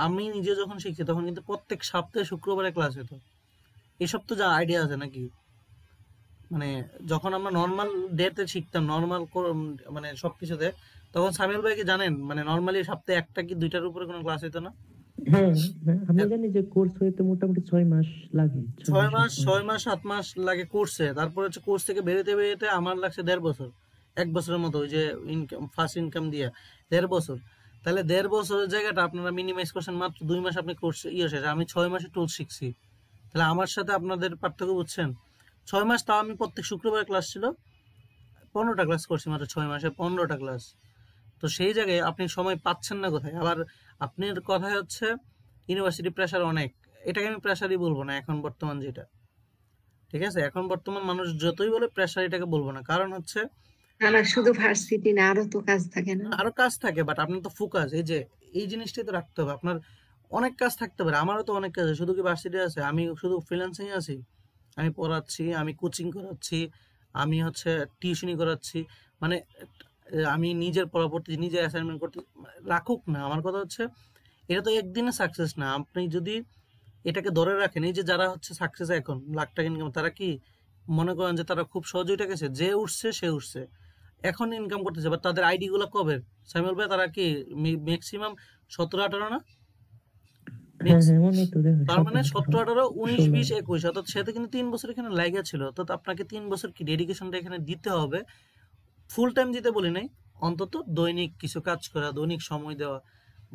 আমি নিজে যখন শিখছি তখন কিন্তু প্রত্যেক সপ্তাহে শুক্রবারে ক্লাস হতো। এসব তো যা আইডিয়া আছে নাকি? মানে যখন আমরা নর্মাল ডেতে শিখতাম, নর্মাল মানে সবকিছুতে, তখন সামিউল ভাই কি জানেন মানে নর্মালি সপ্তাহে একটা কি দুইটার উপরে কোনো ক্লাস হতো না।
হ্যাঁ, হ্যাঁ, আমি জানি যে কোর্স হইতে মোটামুটি 6 মাস লাগে, 6
ছয়
মাস 7
মাস
মাস।
6 মাস 7 মাস লাগে কোর্সে। তারপরে হচ্ছে কোর্স থেকে বেরোতে বেরোতে আমার লাগছে 1.5 বছর, 1 বছরের মতো, ওই যে ইনকাম ফার্স্ট ইনকাম দিয়ে 1.5 বছর। তাহলে 1.5 বছরের জায়গাটা আপনারা মিনিমাইজ করছেন মাত্র 2 মাস, আপনি কোর্স শেষ। আমি 6 মাসে টুল শিখছি। তাহলে আমার সাথে আপনাদের পার্থক্য বুঝছেন? 6 মাস, তাও আমি প্রত্যেক শুক্রবার ক্লাস ছিল, 15টা ক্লাস করছি মাত্র 6 মাসে, 15টা ক্লাস। তো সেই জায়গায় আপনি সময় পাচ্ছেন না কোথায়? আবার আপনার কথায় হচ্ছে ইউনিভার্সিটি প্রেশার অনেক, এটাকে আমি প্রেশারই বলবো না এখন বর্তমান যেটা। ঠিক আছে, এখন বর্তমান মানুষ যতই বলে প্রেশার, এটাকে বলবো না। কারণ হচ্ছে
আমার শুধু ভার্সিটি না, আরো তো কাজ থাকে না?
আরো কাজ থাকে, বাট আপনার তো ফোকাস, এই যে এই জিনিসটাই তো রাখতে হবে আপনার। অনেক কাজ থাকতে পারে, আমারও তো অনেক কাজ আছে, শুধু কি ভার্সিটি আছে? আমি শুধু ফ্রিল্যান্সিং আছি? আমি পড়াচ্ছি, আমি কোচিং করাচ্ছি, আমি হচ্ছে টিউশনি করাচ্ছি, মানে আমি নিজের পড়াপড়তে নিজে অ্যাসাইনমেন্ট করতে, রাখুক না, আমার কথা হচ্ছে এটা তো একদিনে সাকসেস না। আপনি যদি এটাকে ধরে রাখেন, এই যে যারা হচ্ছে সাকসেস এখন লাখ টাকা ইনকাম, তারা কি মনে করেন যে তারা খুব সহজে উঠে গেছে? যে উঠছে সে উঠছে, এখন ইনকাম করতেছে, বাট তাদের আইডি গুলো কবে? সাইমুল ভাই তারা কি ম্যাক্সিমাম 17-18 না?
হ্যাঁ হ্যাঁ মনে তো দেখো
তার মানে
17, 18,
17, 18, 19,
16।
20, 21, অর্থাৎ সে তো কিন্তু 3 বছর এখানে লাগা ছিল। অর্থাৎ আপনাকে 3 বছর কি ডেডিকেশনটা এখানে দিতে হবে। ফুল টাইম দিতে বলি নাই, অন্তত দৈনিক কিছু কাজ করা, দৈনিক সময় দেওয়া,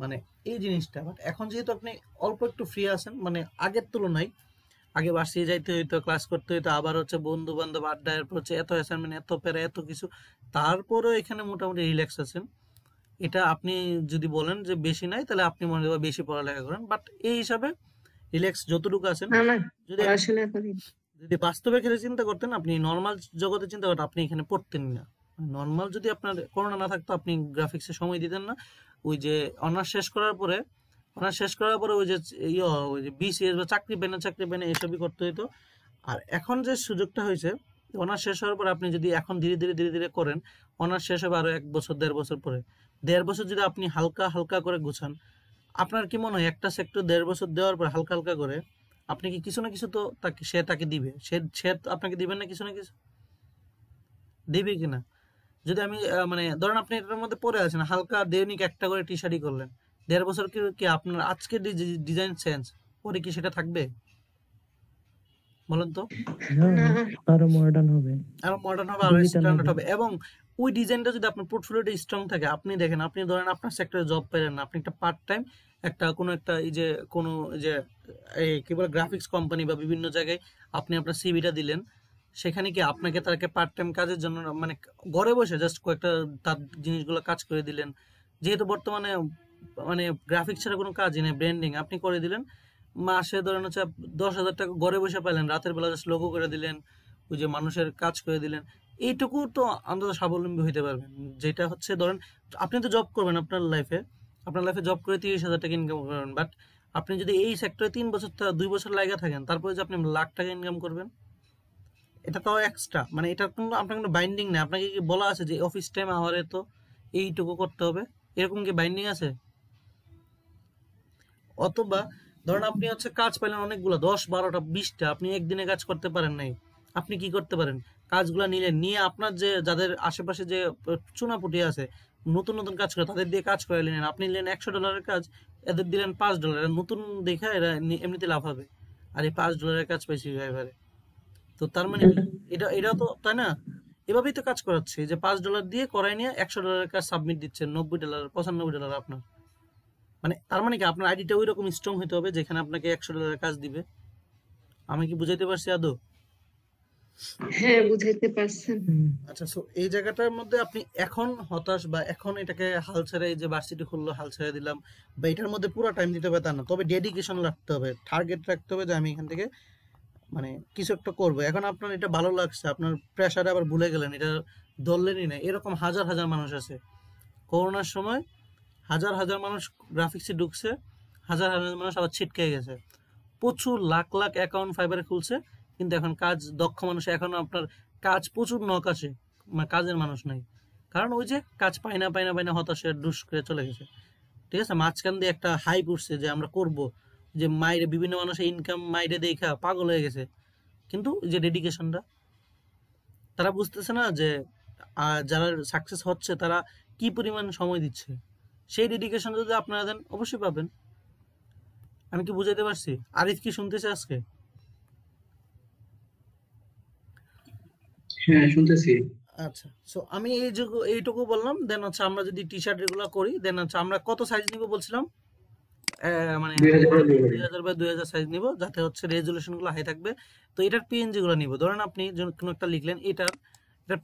মানে এই জিনিসটা। বাট এখন যেহেতু আপনি অল্প একটু ফ্রি আছেন, মানে আগের তুলনায়, আগে ভার্সিটি যাইতে হইতো, ক্লাস করতে হইতো, আবার হচ্ছে বন্ধু বান্ধব আড্ডা, এরপর হচ্ছে এত অ্যাসাইনমেন্ট, এত প্যারা, এত কিছু, তারপরেও এখানে মোটামুটি রিল্যাক্স আছেন। এটা আপনি যদি বলেন যে বেশি নাই, তাহলে আপনি মনে হয় বেশি পড়ালেখা করেন, বাট এই হিসাবে রিল্যাক্স যতটুকু আছেন।
না না,
যদি
পড়াশোনা করি।
যদি বাস্তবের ক্ষেত্রে চিন্তা করতেন, আপনি নর্মাল জগতে চিন্তা করতেন, আপনি এখানে পড়তেন না। নর্মাল যদি আপনার করোনা না থাকতো, আপনি গ্রাফিক্সে সময় দিতেন না। ওই যে অনার্স শেষ করার পরে, ওই যে ওই যে বিসিএস বা চাকরি পেনে এসবই করতে হইতো। আর এখন যে সুযোগটা হয়েছে, অনার্স শেষ হওয়ার পর আপনি যদি এখন ধীরে ধীরে ধীরে ধীরে করেন, অনার্স শেষ হবে আরো 1 বছর 1.5 বছর পরে। 1.5 বছর যদি আপনি হালকা হালকা করে গুছান, আপনার কি মনে হয় একটা সেক্টর 1.5 বছর দেওয়ার পর হালকা হালকা করে আপনি কি কিছু না কিছু তো তাকে দিবে, সে তো আপনাকে দিবেন না কিছু না কিছু? দিবে কিনা? যদি আমি মানে ধরেন আপনি এটার মধ্যে পড়ে আছেন, হালকা দৈনিক একটা করে টি শার্টই করলেন, 1.5 বছর কি কি আপনার আজকে ডিজাইন সেন্স পরে কি সেটা থাকবে? বলেন তো।
না
না,
আরো মডার্ন হবে,
আরো মডার্ন হবে, আরো
ডিজিটাল
স্ট্যান্ডার্ড
হবে।
হবে, এবং ওই ডিজাইনটা যদি আপনার পোর্টফোলিওটা স্ট্রং থাকে, আপনি দেখেন, আপনি ধরেন আপনার সেক্টরে জব পেলেন না, আপনি একটা পার্ট টাইম একটা কোনো একটা এই যে কোনো এই যে এই কি বলে গ্রাফিক্স কোম্পানি বা বিভিন্ন জায়গায় আপনি আপনার সিভিটা দিলেন, সেখানে কি আপনাকে তাকে পার্ট টাইম কাজের জন্য, মানে ঘরে বসে জাস্ট কয়েকটা তার জিনিসগুলো কাজ করে দিলেন, যেহেতু বর্তমানে মানে গ্রাফিক্স ছাড়া কোনো কাজই নেই, ব্র্যান্ডিং আপনি করে দিলেন, মাসে ধরেন হচ্ছে 10,000 টাকা ঘরে বসে পেলেন, রাতের বেলা জাস্ট লোগো করে দিলেন, ওই যে মানুষের কাজ করে দিলেন, এইটুকু তো অন্তত স্বাবলম্বী হইতে পারবেন। যেটা হচ্ছে ধরেন আপনি তো জব করবেন আপনার লাইফে জব করে 30,000 টাকা ইনকাম করবেন, বাট আপনি যদি এই সেক্টরে 3 বছর 2 বছর লাগা থাকেন, তারপরে যে আপনি লাখ টাকা ইনকাম করবেন, এটা তো এক্সট্রা, মানে এটা কিন্তু আপনার কোনো বাইন্ডিং নেই। আপনাকে কি বলা আছে যে অফিস টাইম আওয়ারে তো এইটুকু করতে হবে? এরকম কি বাইন্ডিং আছে? অথবা ধরেন আপনি হচ্ছে কাজ পাইলেন অনেকগুলো, 10, 12টা, 20টা, আপনি একদিনে কাজ করতে পারেন নাই, আপনি কি করতে পারেন? কাজগুলো নিলেন, নিয়ে আপনার যে যাদের আশেপাশে যে চুনাপুটি আছে, নতুন নতুন কাজ করে, তাদের দিয়ে কাজ করে নিলেন, আপনি নিলেন $100 কাজ, এদের দিলেন $5, নতুন দেখা এরা এমনিতে লাভ হবে। আর এই $5 কাজ পাইছি ড্রাইভারে, তো তার মানে কি? এটাও তো তাই না? এভাবেই তো কাজ করাচ্ছে, যে $5 দিয়ে করাই নিয়ে $100 কাজ সাবমিট দিচ্ছেন, $90, $95 আপনার। মানে তার মানে কি আপনার আইডিটা ওই রকম স্ট্রং হতে হবে যেখানে আপনাকে $100 কাজ দিবে। আমি কি বুঝাইতে পারছি আদৌ?
হ্যাঁ বুঝাইতে পারছেন।
আচ্ছা, সো এই জায়গাটার মধ্যে আপনি এখন হতাশ বা এখন এটাকে হাল ছেড়ে, এই যে ভার্সিটি খুললো হাল ছেড়ে দিলাম, বা এটার মধ্যে পুরো টাইম দিতে হবে তা না, তবে ডেডিকেশন রাখতে হবে, টার্গেট রাখতে হবে যে আমি এখান থেকে মানে কিছু একটা করবো। এখন আপনার এটা ভালো লাগছে, আপনার প্রেশারে আবার ভুলে গেলেন, এটা ধরলেনই না, এরকম হাজার হাজার মানুষ আছে। করোনার সময় হাজার হাজার মানুষ গ্রাফিক্সে ঢুকছে, হাজার হাজার মানুষ আবার ছিটকে গেছে, প্রচুর লাখ লাখ অ্যাকাউন্ট ফাইবারে খুলছে, কিন্তু এখন কাজ দক্ষ মানুষ, এখন আপনার কাজ প্রচুর নক আসে, মানে কাজের মানুষ নাই, কারণ ওই যে কাজ পায় না হতাশে ডুস করে চলে গেছে। ঠিক আছে, মাঝখান দিয়ে একটা হাইপ উঠছে যে আমরা করব, যে মাইরে বিভিন্ন মানুষের ইনকাম মাইরে দেখা পাগল হয়ে গেছে, কিন্তু ওই যে ডেডিকেশনটা তারা বুঝতেছে না, যে যারা সাকসেস হচ্ছে তারা কি পরিমাণ সময় দিচ্ছে, সেই ডেডিকেশন যদি আপনারা দেন অবশ্যই পাবেন। আমি কি বুঝাইতে পারছি? আরিফ কি শুনতেছে আজকে?
হ্যাঁ শুনতেছি।
আচ্ছা, সো আমি এইটুকু বললাম। দেন হচ্ছে আমরা যদি টি শার্ট এগুলো করি, দেন হচ্ছে আমরা কত সাইজ নিব বলছিলাম? মানে 2000 বাই 2000 সাইজ নিব, যাতে হচ্ছে রেজুলেশন গুলো হাই থাকবে। তো এটার পিএনজি গুলো নিব, ধরেন আপনি কোনো একটা লিখলেন, এটা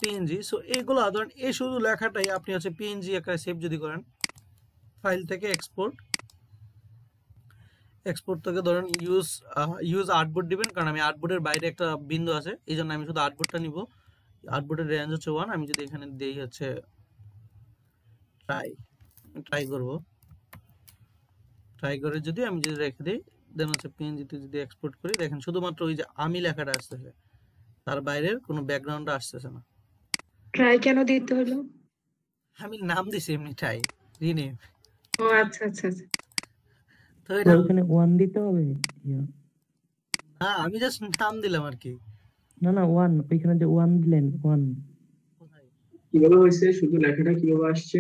পিএনজি, সো এইগুলো ধরেন এই শুধু লেখাটাই আপনি হচ্ছে পিএনজি আকারে সেভ যদি করেন, ফাইল থেকে এক্সপোর্ট থেকে ধরেন ইউজ আর্টবোর্ড দিবেন, কারণ আমি আর্টবোর্ডের বাইরে একটা বিন্দু আছে, এই জন্য আমি শুধু আর্টবোর্ডটা নিব। আর্টবোর্ডের রেঞ্জ হচ্ছে 1, আমি যদি এখানে দেই হচ্ছে ট্রাই করে যদি আমি রেখে দিই, দেন হচ্ছে পিএনজিতে যদি এক্সপোর্ট করি, দেখেন শুধুমাত্র ওই যে আমি লেখাটা আসতেছে, তার বাইরের কোনো ব্যাকগ্রাউন্ড আসতেছে না।
ট্রাই কেন দিতে হলো?
আমি নাম দিছি এমনিটাই, রিনেম।
ও আচ্ছা আচ্ছা আচ্ছা।
তো এটা
ওখানে 1 দিতে হবে। ইয়া,
না, আমি জাস্ট নাম দিলাম আর কি।
না না 1, ওইখানে যে 1 দিলেন 1।
কোথায়?
কিভাবে হয়েছে, শুধু লেখাটা কিভাবে আসছে?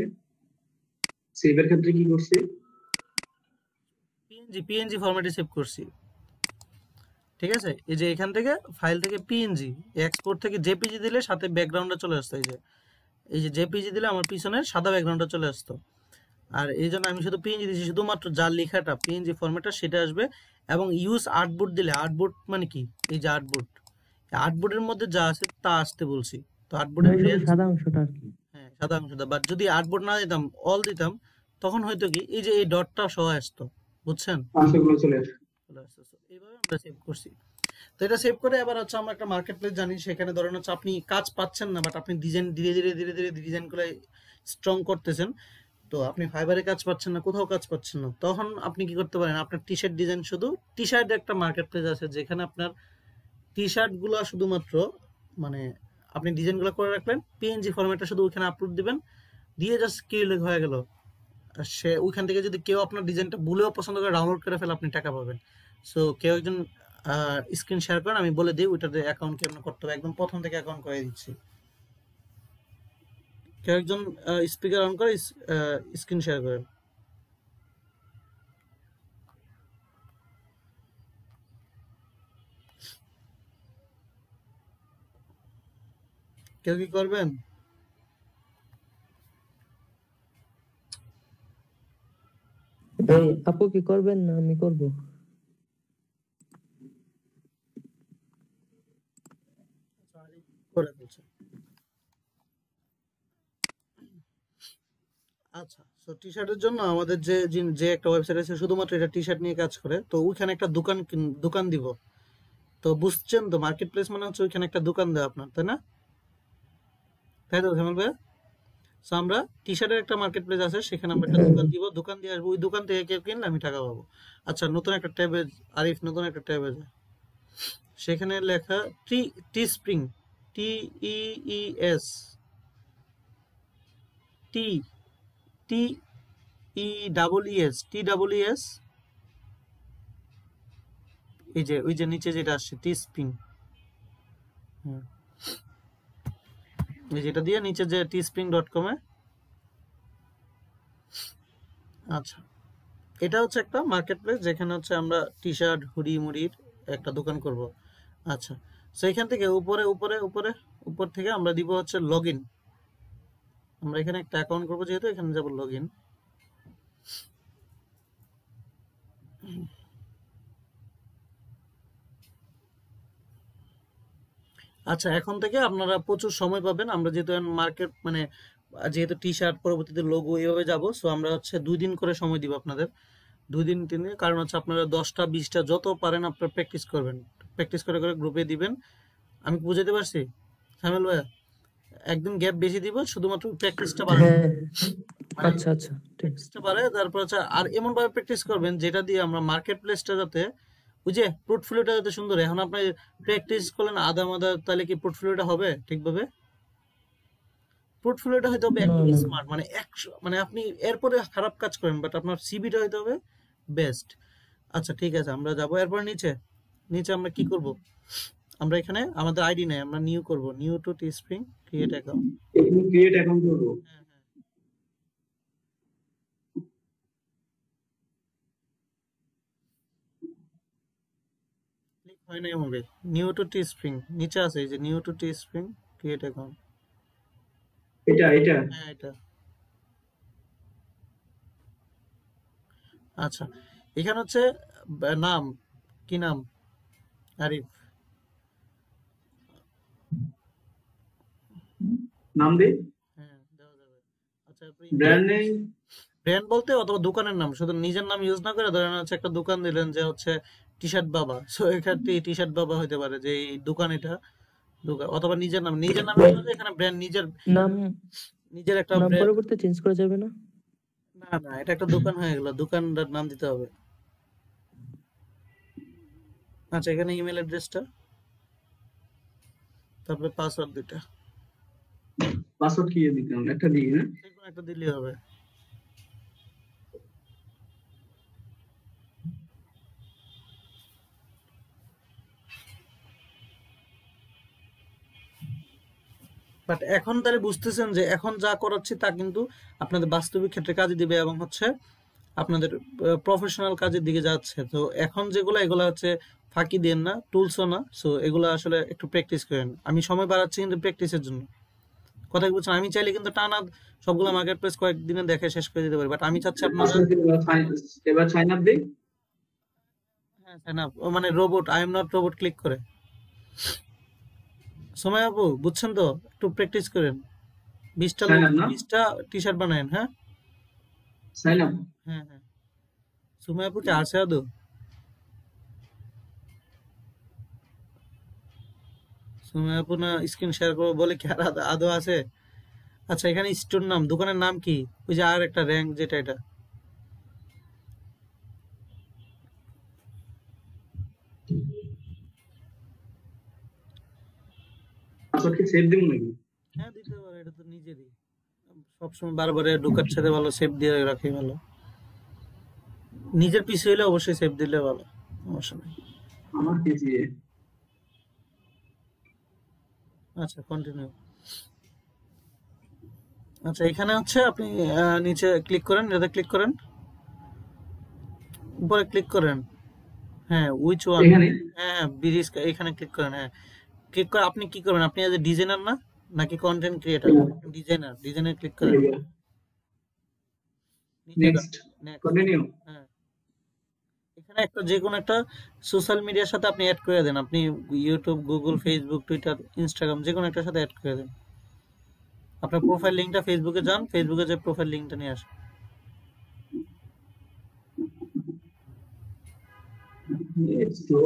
সেভের ক্ষেত্রে কি করছি?
পিএনজি ফরম্যাটে সেভ করছি। ঠিক আছে, এই যে এখান থেকে ফাইল থেকে পিএনজি এক্সপোর্ট থেকে জেপিজি দিলে সাথে ব্যাকগ্রাউন্ডটা চলে আসতো। এই যে জেপিজি দিলে আমার পিছনের সাদা ব্যাকগ্রাউন্ডটা চলে আসতো। আর এই জন্য আমি শুধু পিএনজি দিয়েছি, শুধুমাত্র যার লেখাটা পিএনজি ফরম্যাটটা সেটা আসবে। এবং ইউজ আর্টবোর্ড দিলে, আর্টবোর্ড মানে কি, এই যে আর্টবোর্ড, আর্টবোর্ডের মধ্যে যা আছে তা আসতে বলছি। তো আর্টবোর্ডের
ওই শুধু
রেঞ্জ,
সাদা অংশটা আর কি।
হ্যাঁ সাদা অংশটা। বাট যদি আর্টবোর্ড না দিতাম, অল দিতাম, তখন হয়তো কি এই যে এই ডটটা সহ আসতো, বুঝছেন?
আনসারগুলো চলে আসে।
চলে আসতো। So, এইভাবে আমরা সেভ করছি। তো এটা সেভ করে এবার হচ্ছে আমরা একটা মার্কেট প্লেস জানি, সেখানে ধরেন হচ্ছে আপনি কাজ পাচ্ছেন না, বাট আপনি ডিজাইন ধীরে ধীরে ধীরে ধীরে ডিজাইনগুলো স্ট্রং করতেছেন। তো আপনি ফাইবারে কাজ পাচ্ছেন না, কোথাও কাজ পাচ্ছেন না, তখন আপনি কি করতে পারেন, আপনার টি শার্ট ডিজাইন, শুধু টি শার্ট একটা মার্কেট প্লেস আছে যেখানে আপনার টি শার্ট গুলো শুধুমাত্র মানে আপনি ডিজাইনগুলো করে রাখলেন, পিএনজি ফরম্যাটে শুধু ওইখানে আপলোড দিবেন, দিয়ে জাস্ট ক্লিক হয়ে গেল। আর সে ওইখান থেকে যদি কেউ আপনার ডিজাইনটা ভুলেও পছন্দ করে ডাউনলোড করে ফেলে, আপনি টাকা পাবেন। সো কেউ একজন স্ক্রিন শেয়ার করেন, আমি বলে দিই ওইটাতে অ্যাকাউন্ট কেমন করতে হবে, একদম প্রথম থেকে অ্যাকাউন্ট করে দিচ্ছি। কেউ একজন স্পিকার অন করে স্ক্রিন শেয়ার করেন। কেউ কি করবেন?
এই আপু কি করবেন না আমি করব?
করে ফেলছে। আচ্ছা, সো টি শার্টের জন্য আমাদের যে একটা ওয়েবসাইট আছে শুধুমাত্র এটা টি শার্ট নিয়ে কাজ করে, তো ওইখানে একটা দোকান দিব। তো বুঝছেন তো, মার্কেট প্লেস মানে হচ্ছে ওইখানে একটা দোকান দেয় আপনার, তাই না? তাই তো হেমল ভাই? সো আমরা টি শার্টের একটা মার্কেট প্লেস আছে, সেখানে আমরা একটা দোকান দিব, দোকান দিয়ে আসবো, ওই দোকান থেকে কেউ কিনলে আমি টাকা পাবো। আচ্ছা, নতুন একটা ট্যাবে, আরিফ নতুন একটা ট্যাবে যায়, সেখানে লেখা T spring, T E E S, T T E double E S, T double E S, এই যে ওই যে নিচে যেটা আসছে টি স্প্রিং, এই যেটা দিয়ে নিচে যে teespring.com এ। আচ্ছা, এটা হচ্ছে একটা মার্কেট প্লেস যেখানে হচ্ছে আমরা টি শার্ট হুডি মুড়ির একটা দোকান করব। আচ্ছা, সেইখান থেকে উপরে উপরে উপরে উপর থেকে আমরা দিব হচ্ছে লগ ইন। আমরা এখানে একটা অ্যাকাউন্ট করবো, যেহেতু এখানে যাব লগ ইন। আচ্ছা, এখন থেকে আপনারা প্রচুর সময় পাবেন। আমরা যেহেতু মার্কেট মানে যেহেতু টি শার্ট পরবর্তীতে লোগো এইভাবে যাবো, সো আমরা হচ্ছে 2 দিন করে সময় দিব আপনাদের, 2 দিন 3 দিন। কারণ হচ্ছে আপনারা 10টা 20টা যত পারেন আপনারা প্র্যাকটিস করবেন, প্র্যাকটিস করে করে গ্রুপে দিবেন। আমি কি বুঝাতে পারছি সামিল ভাইয়া? একদিন গ্যাপ বেশি দিব, শুধুমাত্র প্র্যাকটিসটা বাড়ানো,
হ্যাঁ
মানে
আচ্ছা আচ্ছা ঠিক আছে।
প্র্যাকটিসটা বাড়ায়। তারপর হচ্ছে আর এমন ভাবে প্র্যাকটিস করবেন যেটা দিয়ে আমরা মার্কেট প্লেসটা যাতে, ওই যে পোর্টফোলিওটা যাতে সুন্দর হয়। এখন আপনি প্র্যাকটিস করলেন আদা মাদা, তাহলে কি পোর্টফোলিওটা হবে ঠিকভাবে? পোর্টফোলিওটা হয়তো হবে
না
একদম
না
স্মার্ট, মানে 100, মানে আপনি এরপরে খারাপ কাজ করেন, বাট আপনার সিভিটা হয়তো হবে বেস্ট। আচ্ছা ঠিক আছে, আমরা যাবো এরপর নিচে। নিচে আমরা কি করব, আমরা এখানে আমাদের আইডি নেই, আমরা নিউ করব, new two Teespring create account.
এখানে ক্রিয়েট অ্যাকাউন্ট করবো।
ক্লিক হয় নাই হবে, নিউ টু টিস্প্রিং নিচে আছে, এই যে new two Teespring create account.
এটা
হ্যাঁ এটা। আচ্ছা, এখানে হচ্ছে নাম, কি নাম? আরিফ।
নাম দে,
হ্যাঁ দেওয়া যাবে। আচ্ছা,
ব্র্যান্ড নেম।
ব্র্যান্ড বলতে অথবা দোকানের নাম, শুধু নিজের নাম ইউজ না করে ধরেন হচ্ছে একটা দোকান দিলেন যে হচ্ছে টি শার্ট বাবা, সো এক্ষেত্রে টি শার্ট বাবা হইতে পারে যে এই দোকান, এটা দোকান। অথবা নিজের নাম, নিজের নামে হলো যে এখানে ব্র্যান্ড, নিজের
নাম
নিজের একটা
নাম
ব্র্যান্ড।
পরবর্তী চেঞ্জ করা যাবে না?
না না, এটা একটা দোকান হয়ে গেল, দোকানটার নাম দিতে হবে। আচ্ছা, এখানে ইমেল অ্যাড্রেসটা, তারপরে পাসওয়ার্ড দুইটা,
পাসওয়ার্ড কি দিতে হবে? একটা দিই না?
যে কোনো একটা দিলেই হবে। বাট এখন তাহলে বুঝতেছেন যে এখন যা করাচ্ছি তা কিন্তু আপনাদের বাস্তবিক ক্ষেত্রে কাজে দিবে এবং হচ্ছে আপনাদের প্রফেশনাল কাজের দিকে যাচ্ছে। তো এখন যেগুলো এগুলো হচ্ছে ফাঁকি দেন না, টুলসও না। সো এগুলো আসলে একটু প্র্যাকটিস করেন। আমি সময় বাড়াচ্ছি কিন্তু প্র্যাকটিসের জন্য। কথা কি বলছেন? আমি চাইলে কিন্তু টানা সবগুলো মার্কেট প্লেস কয়েকদিনে দেখে শেষ করে দিতে পারি, বাট আমি চাচ্ছি আপনারা
এবার সাইন আপ দিই।
হ্যাঁ sign up, ও মানে robot, I am not robot click করে। সময় আপু বুঝছেন তো, একটু প্র্যাকটিস করেন। 20টা
সাইন
লোক,
আপ না?
20টা টি শার্ট বানায়েন। হ্যাঁ
সাইন আপ।
হ্যাঁ হ্যাঁ, সময় আপু কি আছে আদৌ? সময় আপু না স্ক্রিন শেয়ার করবো বলে কি আর আদৌ আছে? আচ্ছা, এখানে স্টোর নাম, দোকানের নাম কি? ওই যে আর একটা র্যাঙ্ক যেটা, এটা
পাসওয়ার্ড কি সেভ দিব নাকি?
হ্যাঁ দিতে পারো, এটা তো নিজেরই। সবসময় বারবার ঢোকার সাথে ভালো সেভ দিয়ে রাখি ভালো। নিজের পিসি হইলে অবশ্যই সেভ দিলে ভালো, সমস্যা নেই।
আমার পিসি
আচ্ছা কন্টিনিউ। আচ্ছা এখানে হচ্ছে আপনি নিচে ক্লিক করেন, এটাতে ক্লিক করেন, উপরে ক্লিক করেন। হ্যাঁ উইচ ওয়ান,
এখানে
হ্যাঁ হ্যাঁ বিরিজ, এখানে ক্লিক করেন। হ্যাঁ ক্লিক করে আপনি কি করবেন? আপনি এজ এ ডিজাইনার না নাকি content creator? Designer, designer click করেন। নিচে
নেক্সট
নেক্সট,
কন্টিনিউ।
হ্যাঁ এখানে একটা যে কোনো একটা সোশ্যাল মিডিয়ার সাথে আপনি অ্যাড করে দেন। আপনি YouTube, Google, Facebook, Twitter, Instagram যে কোনো একটার সাথে অ্যাড করে দেন। আপনার প্রোফাইল লিঙ্কটা ফেসবুকে যান, ফেসবুকে যে প্রোফাইল লিঙ্কটা নিয়ে আসেন।
Let's go.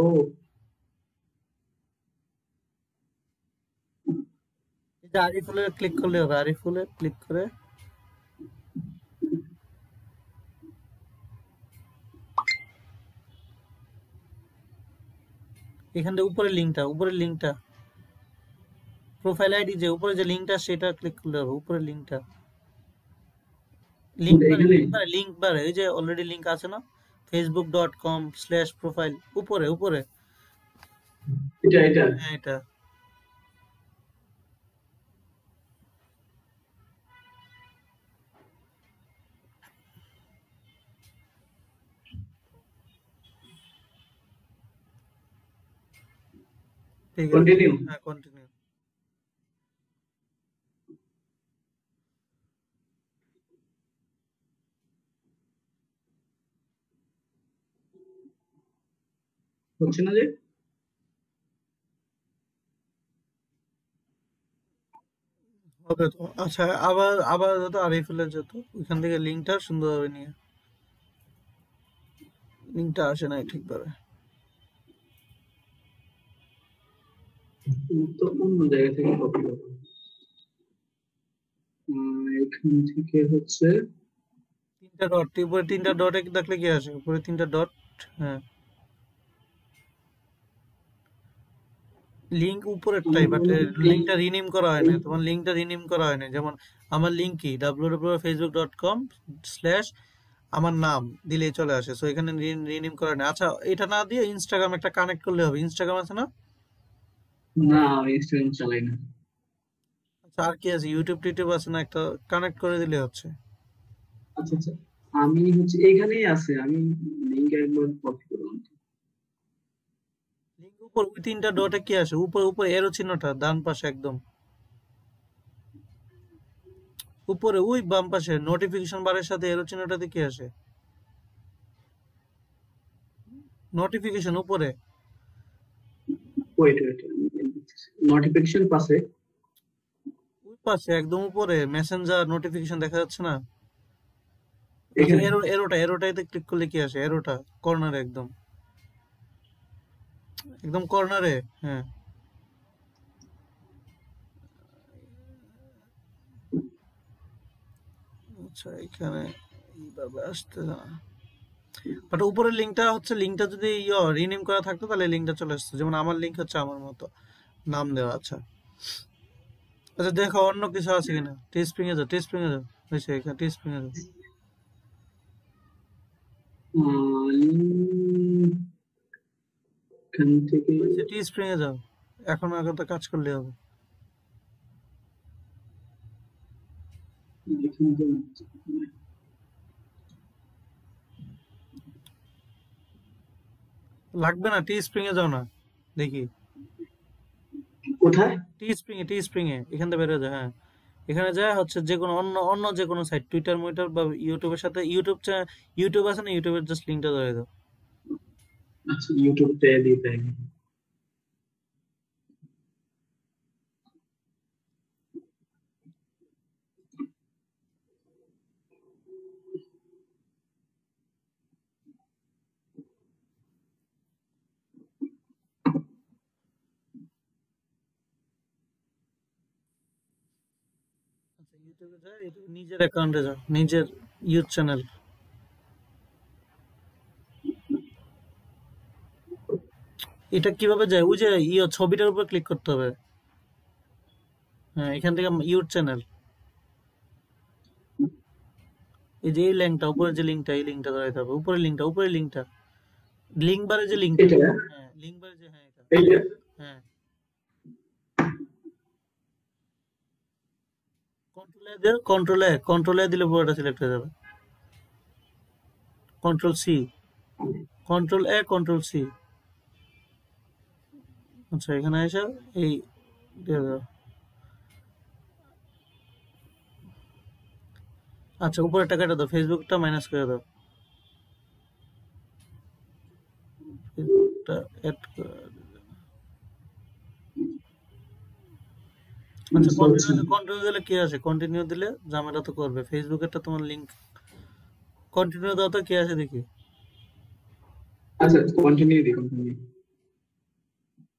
এই যে আরিফুলে ক্লিক করলে হবে, আরিফুলে ক্লিক করে এখান থেকে উপরে লিঙ্কটা, উপরে লিঙ্কটা প্রোফাইল আইডি যে উপরে যে লিঙ্কটা সেটা ক্লিক করলে হবে, উপরে লিঙ্কটা। লিঙ্ক বারে,
এখানে
লিঙ্ক বারে, লিঙ্ক বারে, এই যে অলরেডি লিঙ্ক আছে না, facebook.com/profile, উপরে উপরে।
এটা
হ্যাঁ এটা ঠিক আছে।
কন্টিনিউ।
হ্যাঁ কন্টিনিউ।
হচ্ছে না যে?
হবে তো। আচ্ছা আবার আবার যত আরিফুলে যেত ওইখান থেকে লিঙ্কটা সুন্দরভাবে নিয়ে, লিঙ্কটা আসে নাই ঠিকভাবে।
তো অন্য জায়গা থেকে কপি করব। এখান থেকে হচ্ছে
তিনটা ডট, উপরে তিনটা ডটে দেখলে কি আসে? উপরে তিনটা ডট, হ্যাঁ লিঙ্ক উপরেরটাই, বাট লিঙ্কটা রিনেম করা হয় না। তোমার লিঙ্কটা রিনেম করা হয় না। যেমন আমার লিঙ্ক কি www.facebook.com/ আমার নাম দিলেই চলে আসে। সো এখানে রিনেম করা হয় না। আচ্ছা এটা না দিয়ে ইনস্টাগ্রাম একটা কানেক্ট করলে হবে। ইনস্টাগ্রাম আছে না?
না, ইনস্টাগ্রাম চালাই না।
আচ্ছা আর কি আছে? ইউটিউব টিউটিউব আছে না? একটা কানেক্ট করে দিলে হচ্ছে।
আচ্ছা আচ্ছা, আমি হচ্ছে এখানেই আছে, আমি লিংক একবার কপি করলাম।
লিঙ্ক উপর ওই তিনটা ডটে কি আসে? উপরে উপরে এরো চিহ্নটা ডান পাশে একদম উপরে, ওই বাম পাশে নোটিফিকেশন বারের সাথে এরো চিহ্নটাতে কি আসে? নোটিফিকেশন উপরে,
ওয়েট ওয়েট, নোটিফিকেশন পাশে।
ওই পাশে একদম উপরে মেসেঞ্জার নোটিফিকেশন দেখা যাচ্ছে না?
এখানে
এরোটাতে ক্লিক করলে কি আসে? এরোটা কর্নারে, একদম একদম কর্নারে। হ্যাঁ আচ্ছা এখানে এইভাবে আসতে না, বাট উপরের লিঙ্কটা হচ্ছে, লিঙ্কটা যদি রিনেম করা থাকতো তাহলে লিঙ্কটা চলে আসতো। যেমন আমার লিঙ্ক হচ্ছে আমার মতো নাম দেওয়া। আচ্ছা আচ্ছা দেখো অন্য কিছু আছে কিনা, টিস্প্রিং এ যাও, টিস্প্রিং এ যাও, হয়েছে এখানে টিস্প্রিং এ যাও।
লিঙ্ক এখান থেকে
হয়েছে টিস্প্রিং এ যাও, এখন আগে তো কাজ করলে হবে।
এখানে তো
লাগবে না, টিস্প্রিং এ যাও না, দেখি
কোথায়?
টিস্প্রিং এ এখান থেকে বের হয়ে যাও। হ্যাঁ, এখানে যায় হচ্ছে যে কোনো অন্য অন্য যে কোনো সাইট, টুইটার মুইটার বা ইউটিউবের সাথে ইউটিউব আছে না, ইউটিউবের জাস্ট লিঙ্কটা ধরে দাও।
আচ্ছা ইউটিউবটা দিয়ে দেয়।
আচ্ছা ইউটিউবে যায়, ইউটিউবে নিজের অ্যাকাউন্টে যাও, নিজের ইউথ চ্যানেল। এটা কিভাবে যায়, ওই যে ছবিটার উপর ক্লিক করতে হবে। হ্যাঁ, এখান থেকে ইউথ চ্যানেল, এই যে এই লিঙ্কটা, উপরে যে লিঙ্কটা, এই লিঙ্কটা ধরাইতে হবে, উপরে লিঙ্কটা, উপরে লিঙ্কটা, লিঙ্ক বারে যে লিঙ্কটা।
এটা
হ্যাঁ, লিঙ্ক বারে যে, হ্যাঁ এটা,
এইটা
হ্যাঁ। কন্ট্রোল এ দিলে পুরোটা সিলেক্ট হয়ে যাবে। Control C, control C. আচ্ছা এখানে এসে এই দিয়ে দাও। আচ্ছা উপরে টাকাটা দাও, ফেসবুকটা মাইনাস করে দাও, ফেসবুকটা অ্যাড করে। আচ্ছা কন্টিনিউ দিলে কি আছে, কন্টিনিউ দিলে ঝামেলা তো করবে, ফেসবুকেরটা তোমার লিংক, কন্টিনিউ দাও তো কি আছে দেখি।
আচ্ছা কন্টিনিউ দি কন্টিনিউ।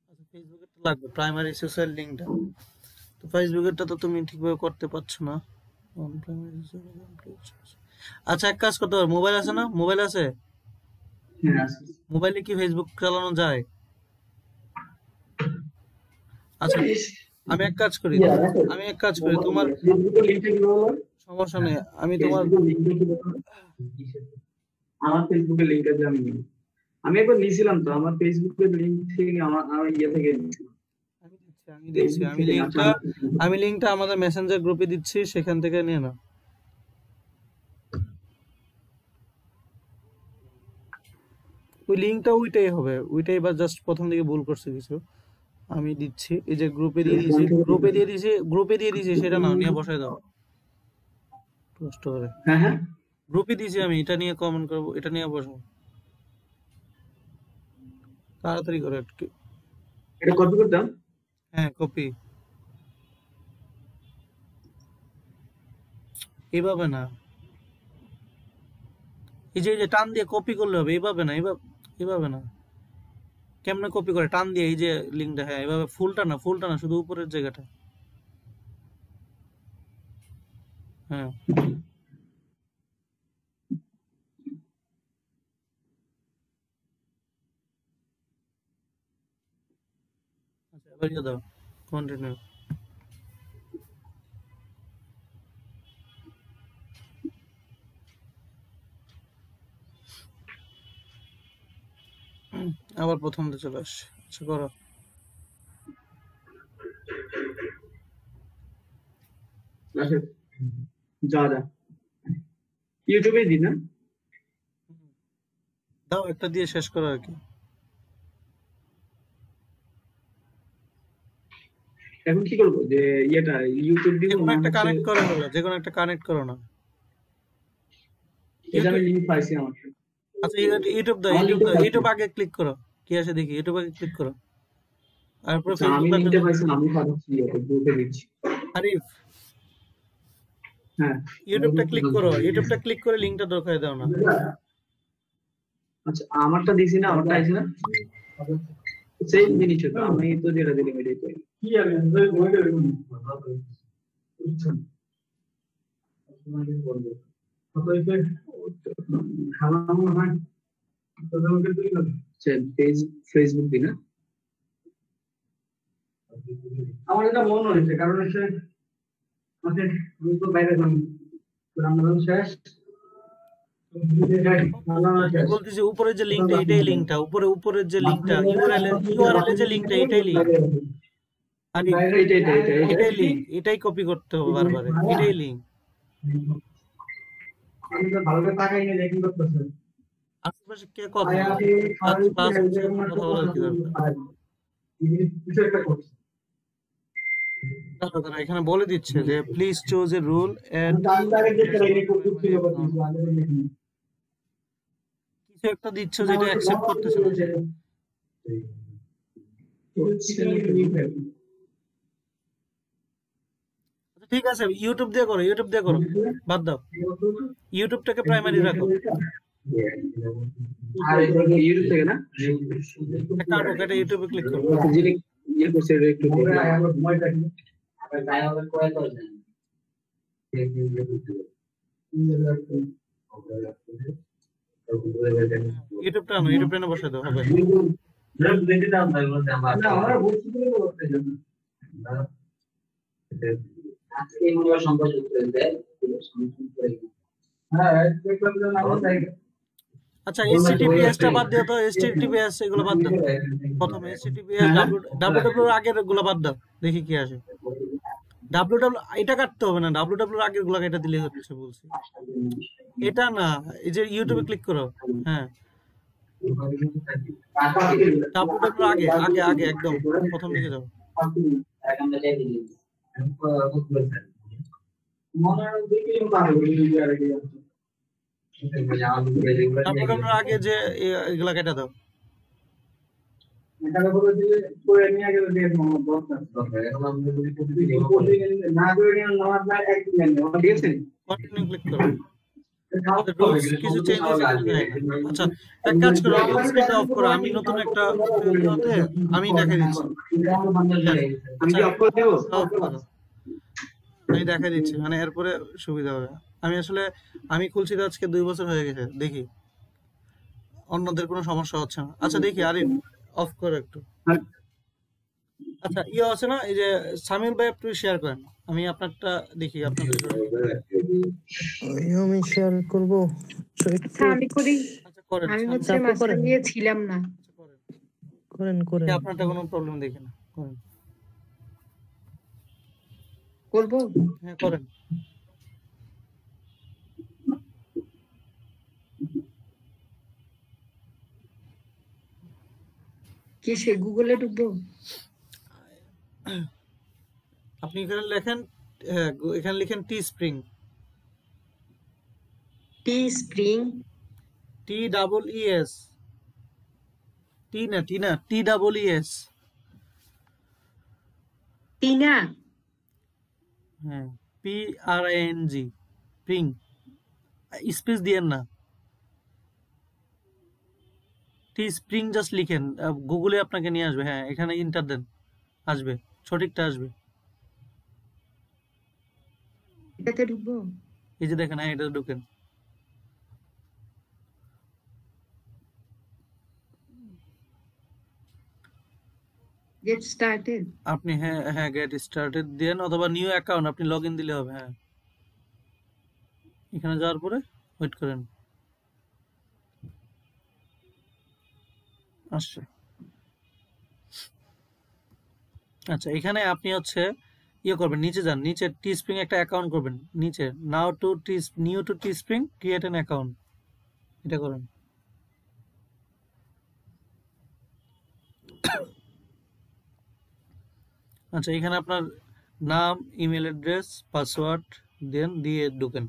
আচ্ছা ফেসবুকেরটা লাগবে, প্রাইমারি সোশ্যাল লিংকটা, তো ফেসবুকেরটা তো তুমি ঠিকভাবে করতে পারছো না। আচ্ছা এক কাজ করতে পারো, মোবাইল আছে না, মোবাইল আছে,
হ্যাঁ আছে।
মোবাইলে কি ফেসবুক চালানো যায়? আচ্ছা আমি এক কাজ করি, তোমার
ফেসবুকের লিংকটা কি বলো?
সমস্যা নেই, আমি তোমার
ফেসবুকের লিংকটা কি বলো? আমার ফেসবুকের লিংকটা যে আমি একবার নিয়েছিলাম তো, আমার ফেসবুকের লিংক থেকে আমার ইয়ে থেকে নিয়েছিলাম।
আমি দিচ্ছি,
ফেসবুক থেকে আচ্ছা
আমি লিংকটা আমাদের মেসেঞ্জার গ্রুপে দিচ্ছি, সেখান থেকে নিয়ে নাও। ওই লিংকটা ওইটাই হবে, ওইটাই, বা জাস্ট প্রথম দিকে ভুল করছে কিছু। আমি দিচ্ছি, এই যে গ্রুপে দিয়ে দিয়েছি, সেটা নাও, নিয়ে বসায় দাও কষ্ট করে।
হ্যাঁ হ্যাঁ
গ্রুপে দিয়েছি আমি, এটা নিয়ে কমেন্ট করবো, এটা নিয়ে বসো, তাড়াতাড়ি করো একটু।
এটা কপি করতাম।
হ্যাঁ কপি, এইভাবে না, এই যে টান দিয়ে কপি করলে হবে, এইভাবে না, এইভাবে না। কেমনে কপি করে, টান দিয়ে এই যে লিঙ্কটা, হ্যাঁ এভাবে, ফুলটা না, শুধু উপরের জায়গাটা। হ্যাঁ আচ্ছা এবার ইয়ে দাও, কন্টিনিউ। আবার প্রথম দিয়ে চলে আসছে, আচ্ছা করো।
আচ্ছা যা যা ইউটিউবে দিই না।
দাও একটা দিয়ে শেষ করো আর কি।
এখন কি করবো, যে ইয়েটা ইউটিউব দিব
যেকোনো
না
একটা
হচ্ছে?
কানেক্ট করে ফেলো, যেকোনো একটা কানেক্ট করো না।
এটা আমি লিংক পাইছি আমার।
আচ্ছা ইউটিউব দাও,
আমার লিংকটা পাইছি।
ইউটিউব আগে ক্লিক করো, কি আছে দেখি, ইউটিউব আগে ক্লিক করো, তারপরে
আচ্ছা আমি
ফেসবুক আর
লিংকটা পাইছি, আমি পাঠাচ্ছি গ্রুপে দিচ্ছি।
আরিফ,
হ্যাঁ
ইউটিউবটা ক্লিক করে লিংকটা ঢোকায় দাও না।
আচ্ছা আমারটা দিছি না, আমারটা আইছে না, সেই জিনিস তো আমি তো যেটা দিলাম এটাই করি। কি আমি ওইটা দেখুন বুঝছেন আপনাদের বলবো আপনাদের খাওয়া হয় তো আমাকে তুই না ফেসবুক দিনা আমার এটা মনে হয়েছে, কারণ হচ্ছে আমাদের আমি তো বাইরে যাই, রান্না শেষ,
আমি বলতেছি উপরে যে লিংকটা এটাই লিংকটা, উপরের যে লিংকটা ইউআরএল যে লিংকটা এটাই লিংক, আর এটাই লিংক, এটাই কপি করতে হবে বারবার, এটাই লিংক।
আমি তো ভালো করে তাকাই না, দেখি করতেছে
আশেপাশে কে কথা বলে? ক্লাস হচ্ছে, কথা বলার কি দরকার?
কিছু একটা করছে।
দাঁড়াও, এখানে বলে দিচ্ছে যে please choose a rule and কিছু একটা দিচ্ছ যেটা অ্যাকসেপ্ট করতেছে না। আচ্ছা, ঠিক আছে, ইউটিউব দিয়ে করো, বাদ দাও, ইউটিউবটাকে প্রাইমারি রাখো।
আর এটা কি ইউটিউব থেকে না?
কাটো, কেটে ইউটিউবে ক্লিক করো।
যিনি ইয়ে করছে একটু তাই হবে কয় করে দেন।
ইউটিউবটা আনো, ইউটিউব এনে বসে দাও, হবে।
আজকে মনে হয় সম্পর্ক দেয়। হ্যাঁ,
আচ্ছা, এইচটিটিপিএস টা বাদ দিও তো, এইচটিটিপিএস এগুলো বাদ দাও। প্রথমে এইচটিটিপিএস ডাব্লিউডাব্লিউ এর আগের গুলো বাদ দাও, দেখি কি আসে। ডাব্লিউডাব্লিউ এটা কাটতে হবে না, ডাব্লিউডাব্লিউ এর আগের গুলো এটা দিলে হচ্ছে বলছি। এটা না, এই যে ইউটিউবে ক্লিক করো, হ্যাঁ, ডাব্লিউডাব্লিউ আগে আগে আগে একদম প্রথম দিকে যাও। ডাব্লিউডাব্লিউ আগে যে এগুলা কেটে দাও। কন্টিনিউ ক্লিক করো। রুলস কিছু চেঞ্জ হয়েছে কিনা? আচ্ছা, এক কাজ করো, স্ক্রিনটা অফ করো, আমি নতুন একটা ভিডিওতে আমি দেখাই দিচ্ছি। আচ্ছা, off করো। আমি দেখাই দিচ্ছি, মানে এরপরে সুবিধা হবে। আমি খুলছি তো আজকে 2 বছর হয়ে গেছে, দেখি অন্যদের কোনো সমস্যা হচ্ছে না। আচ্ছা দেখি, আরে অফ করো একটু। আচ্ছা, ইয়ে আছে না, এই যে সামিল ভাই একটু শেয়ার করেন, আমি আপনারটা দেখি, আপনাদের
আমি শেয়ার করব একটু।
আমি করি।
আচ্ছা করেন,
আমি হচ্ছে
আপনি
মাঝখান
করেন।
দিয়ে ছিলাম না।
করেন
আপনারটা কোনো প্রবলেম দেখি না, করেন।
করবো?
হ্যাঁ করেন।
কিসে, গুগলে ঢুকবো?
আপনি এখানে লেখেন, হ্যাঁ, এখানে লিখেন টি স্প্রিং,
টি স্প্রিং,
TEES, টি না TEES,
টিনা।
হ্যাঁ, PRING, স্প্রিং, স্পেস দিয়েন না, টি স্প্রিং জাস্ট লিখেন, গুগলে আপনাকে নিয়ে আসবে। হ্যাঁ, এখানে ইন্টার দেন, আসবে, সঠিকটা আসবে।
এটাতে ঢুকবো?
এই যে দেখেন, হ্যাঁ, এটা ঢুকেন।
Get started.
আপনি হ্যাঁ গেট স্টার্টেড দেন, অথবা নিউ অ্যাকাউন্ট আপনি লগ ইন দিলে হবে। হ্যাঁ, এখানে যাওয়ার পরে ওয়েট করেন, আসছে। আচ্ছা, এখানে আপনি হচ্ছে ইয়ে করবেন, নিচে যান, নিচে টি স্প্রিং একটা অ্যাকাউন্ট করবেন, নিচে new to Teespring create an account, এটা করেন। আচ্ছা, এখানে আপনার নাম, ইমেল অ্যাড্রেস, পাসওয়ার্ড দেন, দিয়ে ঢুকেন।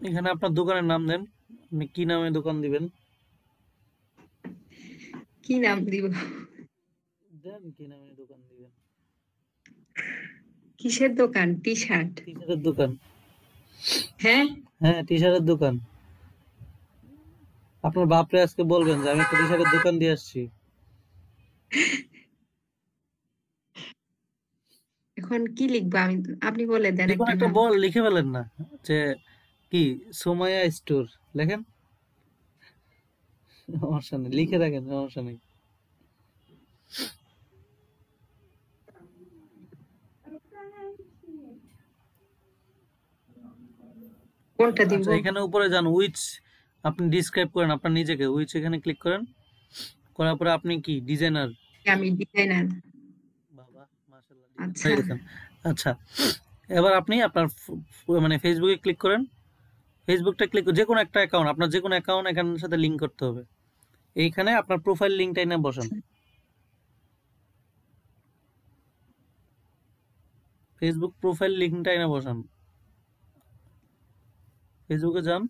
এখানে আপনার দোকানের নাম দেন, আপনি কি নামে দোকান দিবেন,
কি নাম দিব?
দেন কি নামে দোকান দিবেন।
কিসের দোকান? T shirt?
টি শার্টের দোকান।
হ্যাঁ,
হ্যাঁ, টি শার্টের দোকান। আপনার বাপরে আজকে বলবেন যে আমি একটা টি শার্টের দোকান দিয়ে আসছি।
এখন কি লিখবো আমি? আপনি বলে দেন
দেখুন
একটা
একটা
নাম।
বল লিখে ফেলেন না, যে কি সুমাইয়া স্টোর লেখেন, সমস্যা নেই, লিখে রাখেন, সমস্যা নেই।
কোনটা দিব?
আচ্ছা, এখানে উপরে যান, উইচ, আপনি ডিসক্রাইব করেন আপনার নিজেকে, উইচ এখানে ক্লিক করেন, করার পরে আপনি কি ডিজাইনার।
আমি ডিজাইনার।
বাবা মাশাআল্লাহ, ডিজাইনার
আচ্ছা,
হয়ে গেছেন। আচ্ছা, এবার আপনি আপনার মানে ফেসবুকে ক্লিক করেন, ফেসবুকটা ক্লিক যে কোনো একটা অ্যাকাউন্ট, আপনার যে কোনো অ্যাকাউন্ট এখানের সাথে লিংক করতে হবে। এইখানে আপনার প্রোফাইল লিংকটা এনে বসান, ফেসবুক প্রোফাইল লিংকটা এনে বসান, ফেসবুকে যান,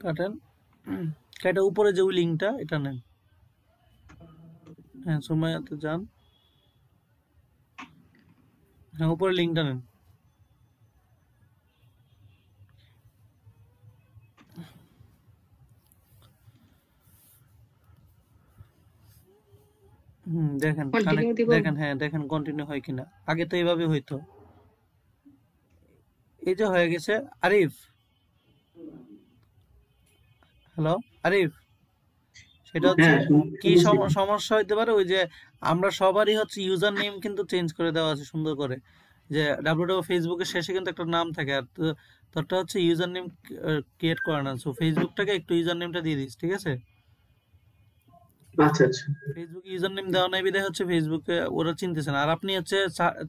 কাটেন, এটা উপরে যে ওই লিংকটা এটা নেন, হ্যাঁ সময়তে যান, হ্যাঁ উপরে লিংকটা নেন, দেখেন
কন্টিনিউ
কানেক্ট,
দিব?
দেখেন, হ্যাঁ দেখেন কন্টিনিউ হয় কিনা, আগে তো এইভাবে হইতো। এই যে হয়ে গেছে। আরিফ, হ্যালো আরিফ, সেটা হচ্ছে
হ্যাঁ,
কি
শুনতেছি।
সমস্যা হইতে পারে, ওই যে আমরা সবারই হচ্ছে ইউজার নেম কিন্তু চেঞ্জ করে দেওয়া আছে সুন্দর করে, যে ডাব্লিউডাব্লিউ ফেসবুকের শেষে কিন্তু একটা নাম থাকে, আর তোরটা হচ্ছে ইউজার নেম ক্রিয়েট করা না, সো ফেসবুকটাকে একটু ইউজার নেমটা দিয়ে দিস, ঠিক আছে।
আচ্ছা আচ্ছা।
ফেসবুক ইউজার নেম দেওয়া নাই বিধায় হচ্ছে ফেসবুকে ওরা চিনতেছে না। আর আপনি হচ্ছে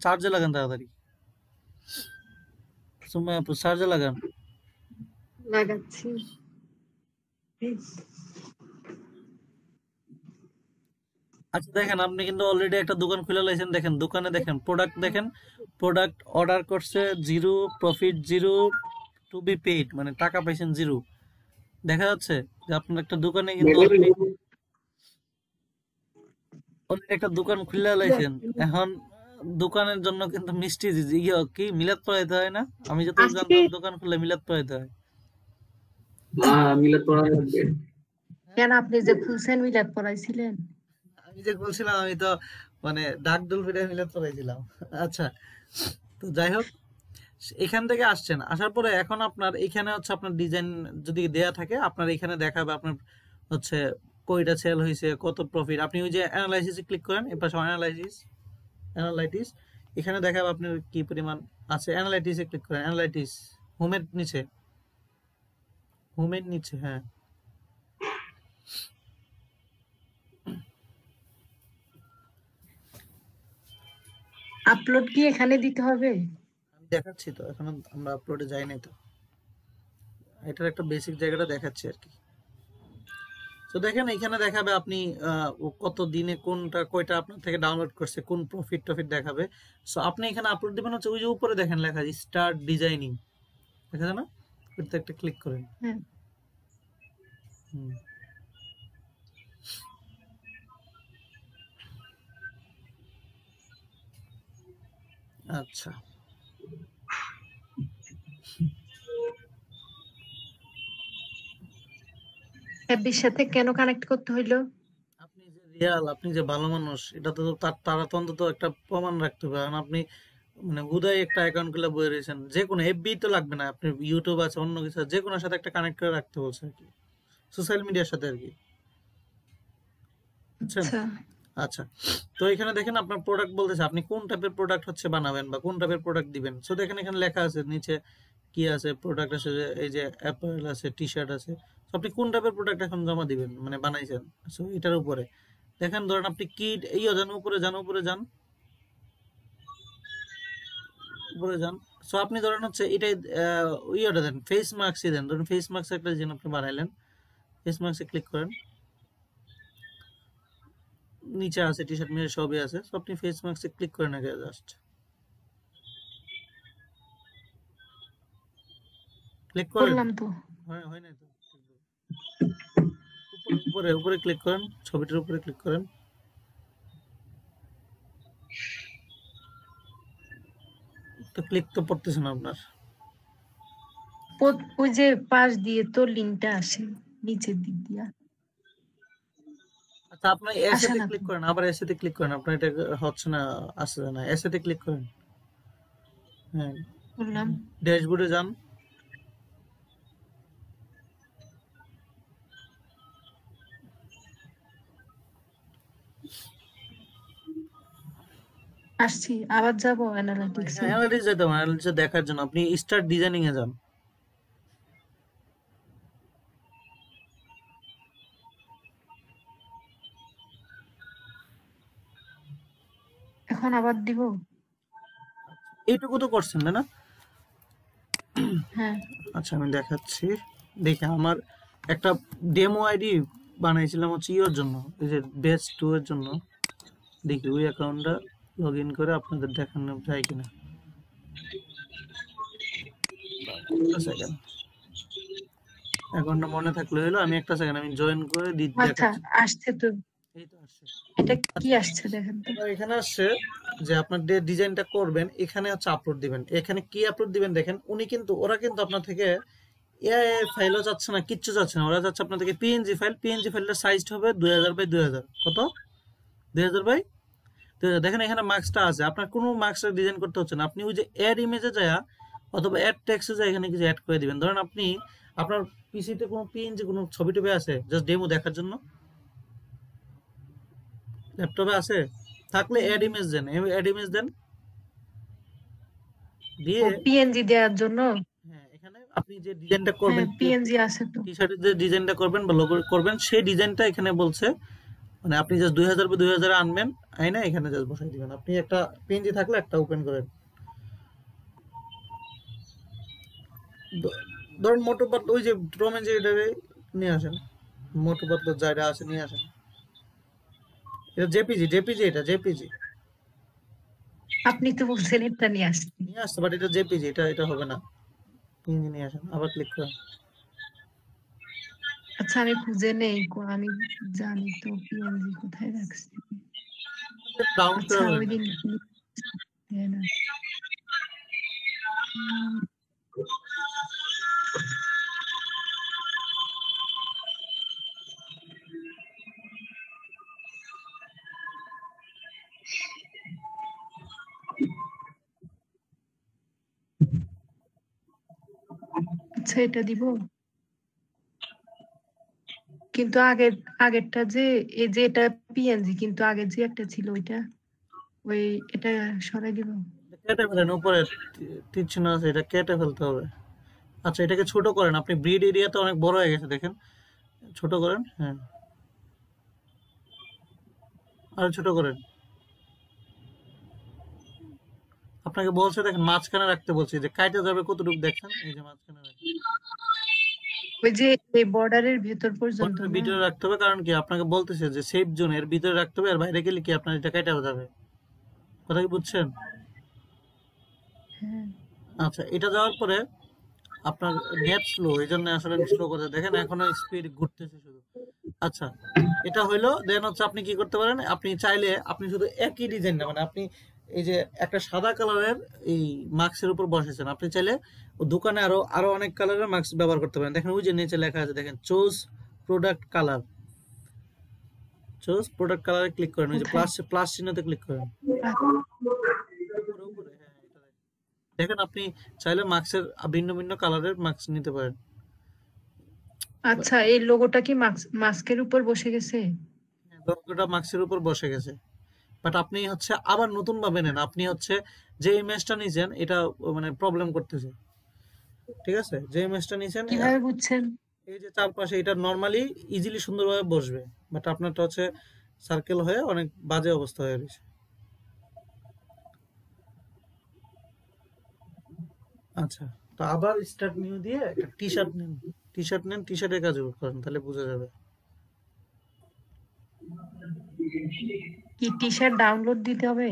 চার্জে লাগান তাড়াতাড়ি, সময় আপু চার্জে লাগান।
লাগাচ্ছি।
আচ্ছা দেখেন, আপনি কিন্তু অলরেডি একটা দোকান খুলে লাইছেন, দেখেন দোকানে দেখেন প্রোডাক্ট, দেখেন প্রোডাক্ট অর্ডার করছে 0, প্রফিট 0, টু বি পেইড, মানে টাকা পাইছেন 0। দেখা যাচ্ছে যে আপনার একটা দোকানে কিন্তু অলরেডি একটা দোকান খুলে লাইছেন। এখন দোকানের জন্য কিন্তু মিষ্টি কি মিলাদ পড়াইতে হয় না, আমি যতটুকু
আজকে
জানতাম দোকান খুললে মিলাদ পড়াইতে হয়।
মিলাদ পড়া লাগবে।
কেন আপনি যে খুলছেন মিলাদ পড়াইছিলেন?
আমি যে বলছিলাম, আমি তো মানে ডাক ডোল পিঠে মিলাদ পড়াইছিলাম। আচ্ছা, তো যাই হোক, এখান থেকে আসছেন, আসার পরে এখন আপনার এখানে হচ্ছে আপনার ডিজাইন যদি দেয়া থাকে, আপনার এখানে দেখাবে আপনার হচ্ছে কয়টা সেল হয়েছে, কত প্রফিট। আপনি ওই যে অ্যানালাইসিসে ক্লিক করেন, এর পাশে অ্যানালাইটিস, এখানে দেখাবে আপনার কি পরিমাণ আছে। অ্যানালাইটিসে ক্লিক করেন, অ্যানালাইটিস, হোমের নিচে, হ্যাঁ
আপলোড কি এখানে দিতে হবে?
আমি দেখাচ্ছি তো, এখন আমরা আপলোডে যাই নাই তো, এটার একটা বেসিক জায়গাটা দেখাচ্ছি আর কি। তো দেখেন এখানে দেখাবে আপনি কত দিনে কোনটা কয়টা আপনার থেকে ডাউনলোড করছে, কোন প্রফিট টফিট দেখাবে। সো আপনি এখানে আপলোড দিবেন হচ্ছে ওই যে উপরে দেখেন লেখা আছে স্টার্ট ডিজাইনিং, দেখা যায় না, ওইটাতে একটা ক্লিক করেন।
হ্যাঁ।
হুম। আচ্ছা,
অ্যাপের সাথে কেন কানেক্ট করতে হইলো?
আপনি যে রিয়াল, আপনি যে ভালো মানুষ, এটা তো তারা তো অন্তত একটা প্রমাণ রাখতে হবে। কারণ আপনি মানে হুদাই একটা অ্যাকাউন্ট খুলে বয়ে রয়েছেন, যে কোনো এফবি তো লাগবে না, আপনি ইউটিউব আছে, অন্য কিছু আছে, যে কোনো সাথে একটা কানেক্ট করে রাখতে বলছে আর কি, সোশ্যাল মিডিয়ার সাথে আর কি, বুঝছেন।
আচ্ছা,
আচ্ছা, তো এখানে দেখেন আপনার প্রোডাক্ট বলতেছে আপনি কোন টাইপের প্রোডাক্ট হচ্ছে বানাবেন বা কোন টাইপের প্রোডাক্ট দিবেন। সো দেখেন এখানে লেখা আছে নিচে কি আছে, প্রোডাক্ট আছে, এই যে অ্যাপারেল আছে, টি শার্ট আছে। তো আপনি কোন টাইপের প্রোডাক্ট এখন জমা দিবেন, মানে বানাইছেন। সো এটার উপরে দেখেন, ধরেন আপনি কি যান, উপরে যান, উপরে যান, উপরে যান। সো আপনি ধরেন হচ্ছে এটাই ইয়েটা দেন, ফেস মাস্কই দেন, ধরেন ফেস মাস্ক একটা জিনিস আপনি বানাইলেন, ফেস মাস্কে ক্লিক করেন, নিচে আছে টি শার্ট মিরর সবই আছে, তো আপনি ফেস মাস্কে ক্লিক করেন আগে জাস্ট ক্লিক করেন।
করলাম তো।
হয় নাই তো, উপরে উপরে ক্লিক করেন, ছবিটার উপরে ক্লিক করেন, তো ক্লিক তো পড়তেছে না আপনার।
ওই যে পাশ দিয়ে তো লিঙ্কটা আসে নিচের দিক দিয়া,
আচ্ছা আপনি
আসে
এসেতে
না
ক্লিক
তো।
করেন, আবার এসেতে ক্লিক করেন, আপনার এটা হচ্ছে না, আসছে না, এসেতে ক্লিক করেন। হ্যাঁ,
করলাম।
ড্যাশবোর্ডে যান,
আসছি, আবার যাবো অ্যানালিটিক্সে।
অ্যানালিটিক্স যেতে হবে, অ্যানালিটিক্স দেখার জন্য আপনি স্টার্ট ডিজাইনিং এ যান।
এখন আবার দিব।
এইটুকু তো করছেন না?
হ্যাঁ,
আচ্ছা আমি দেখাচ্ছি, দেখে আমার একটা ডেমো আইডি বানাইছিলাম হচ্ছে ইওর জন্য, এই যে বেস 2 এর জন্য। দেখি ওই অ্যাকাউন্টটা লগ ইন করে আপনাদের দেখানো যায় কিনা। একটা সেকেন্ড, অ্যাকাউন্টটা মনে থাকলে হলো, আমি একটা সেকেন্ড আমি জয়েন করে
আচ্ছা
দেখাচ্ছি।
আসছে তো।
এই তো আসছে।
এটা কি আসছে দেখেন তো।
এবার এখানে আসছে যে আপনার যে ডিজাইনটা করবেন এখানে হচ্ছে আপলোড দিবেন। এখানে কি আপলোড দিবেন দেখেন, ওরা কিন্তু আপনার থেকে এআই ফাইলও যাচ্ছে না, কিচ্ছু যাচ্ছে না, ওরা যাচ্ছে আপনার থেকে পিএনজি ফাইল। পিএনজি ফাইলটা সাইজ হবে 2000 বাই 2000, কত 2000 বাই 2000। দেখেন এখানে মার্কসটা আছে, আপনার কোনো মার্কসের ডিজাইন করতে হচ্ছে না, আপনি ওই যে অ্যাড ইমেজে যায় অথবা অ্যাড টেক্সটে যায় এখানে কিছু অ্যাড করে দিবেন। ধরেন আপনি আপনার পিসিতে কোনো পিএনজি কোনো ছবি টবি আছে জাস্ট ডেমো দেখার জন্য, ল্যাপটপে আছে থাকলে অ্যাড ইমেজ দেন, অ্যাড ইমেজ দেন দিয়ে
ও পিএনজি দেওয়ার জন্য।
হ্যাঁ এখানে আপনি যে ডিজাইনটা
হ্যাঁ
করবেন,
পিএনজি আছে তো।
টি শার্টের যে ডিজাইনটা করবেন বা লোগো করবেন সেই ডিজাইনটা এখানে বলছে, মানে আপনি জাস্ট 2000 বাই 2000 আনবেন, আইনা এখানে জাস্ট বসাই দিবেন। আপনি একটা পিএনজি থাকলে একটা ওপেন করেন, ধরুন মোটু পাতলু ওই যে টম এন্ড জেরি নিয়ে আসেন, মোটু পাতলু যাইরা আছে নিয়ে আসেন। এটা জেপিজি এটা জেপিজি
আপনি তো বলছেন এটা নিয়ে আসছি।
নিয়ে আসতে, বাট এটা জেপিজি, এটা হবে না। পিএনজি নিয়ে আসেন, আবার ক্লিক করেন।
আচ্ছা আমি খুঁজে নেই, আমি জানি তো পিএনজি কোথায় রাখছি।
ডাউন
আচ্ছা
করে
ওই
নেন।
দিন না। আচ্ছা এটা দিব, কিন্তু আগেরটা যে এই যে এটা পিএনজি, কিন্তু আগে যে একটা ছিল ওইটা, ওই এটা সরাই দিব।
কেটে ফেলেন, উপরে তীর চিহ্ন আছে, এটা কেটে ফেলতে হবে। আচ্ছা এটাকে ছোট করেন, আপনি ব্রিড এরিয়াতে অনেক বড় হয়ে গেছে দেখেন, ছোট করেন। হ্যাঁ আরো ছোট করেন। আপনাকে বলছে দেখেন মাঝখানে রাখতে বলছি, যে কাইটা যাবে কতটুকু দেখছেন, এই যে মাঝখানে রাখেন।
ওই যে এই বর্ডারের ভেতর পর্যন্ত
বর্ডারের
না।
ভিতরে রাখতে হবে, কারণ কি আপনাকে বলতেছে যে সেফ জোনের ভিতরে রাখতে হবে, আর বাইরে গেলে কি আপনার এটা কাইটা যাবে। কথা কি বুঝছেন?
হ্যাঁ
আচ্ছা এটা যাওয়ার পরে আপনার নেট স্লো, এই জন্য আসলে স্লো করে দেখেন, এখনো স্পিড ঘুরতেছে শুধু। আচ্ছা এটা হইলো, দেন হচ্ছে আপনি কি করতে পারেন, আপনি চাইলে আপনি শুধু একই ডিজাইন না, মানে আপনি এই যে একটা সাদা কালারের এই মাস্কের উপর বসেছেন, আপনি চাইলে দোকানে আরো আরো অনেক কালারের মাস্ক ব্যবহার করতে পারেন। দেখেন ওই যে নিচে লেখা আছে, দেখেন choose product colour, choose product কালারে ক্লিক করেন, ওই যে
কোথায়?
প্লাস চিহ্নতে ক্লিক করেন। উপরে, হ্যাঁ, এটা দেখেন আপনি চাইলে মাস্কের ভিন্ন ভিন্ন কালারের মাস্ক নিতে পারেন।
আচ্ছা এই লোগোটা কি মাস্কের উপর বসে গেছে?
লোগোটা মাস্কের উপর বসে গেছে, বাট আপনি হচ্ছে আবার নতুন ভাবে নেন, আপনি হচ্ছে যে ইমেজটা নিছেন এটা মানে প্রবলেম করতেছে, ঠিক আছে? যে ইমেজটা নিছেন
কিভাবে বুঝছেন?
এই যে চারপাশে এটা নরমালি ইজিলি সুন্দরভাবে বসবে, বাট আপনারটা হচ্ছে সার্কেল হয়ে অনেক বাজে অবস্থা হয়ে গেছে। আচ্ছা তো আবার স্টার্ট নিউ দিয়ে একটা টি শার্ট নিন, টি শার্ট নেন, টি শার্টের কাজ করেন, তাহলে বোঝা যাবে।
কি টি শার্ট ডাউনলোড দিতে হবে?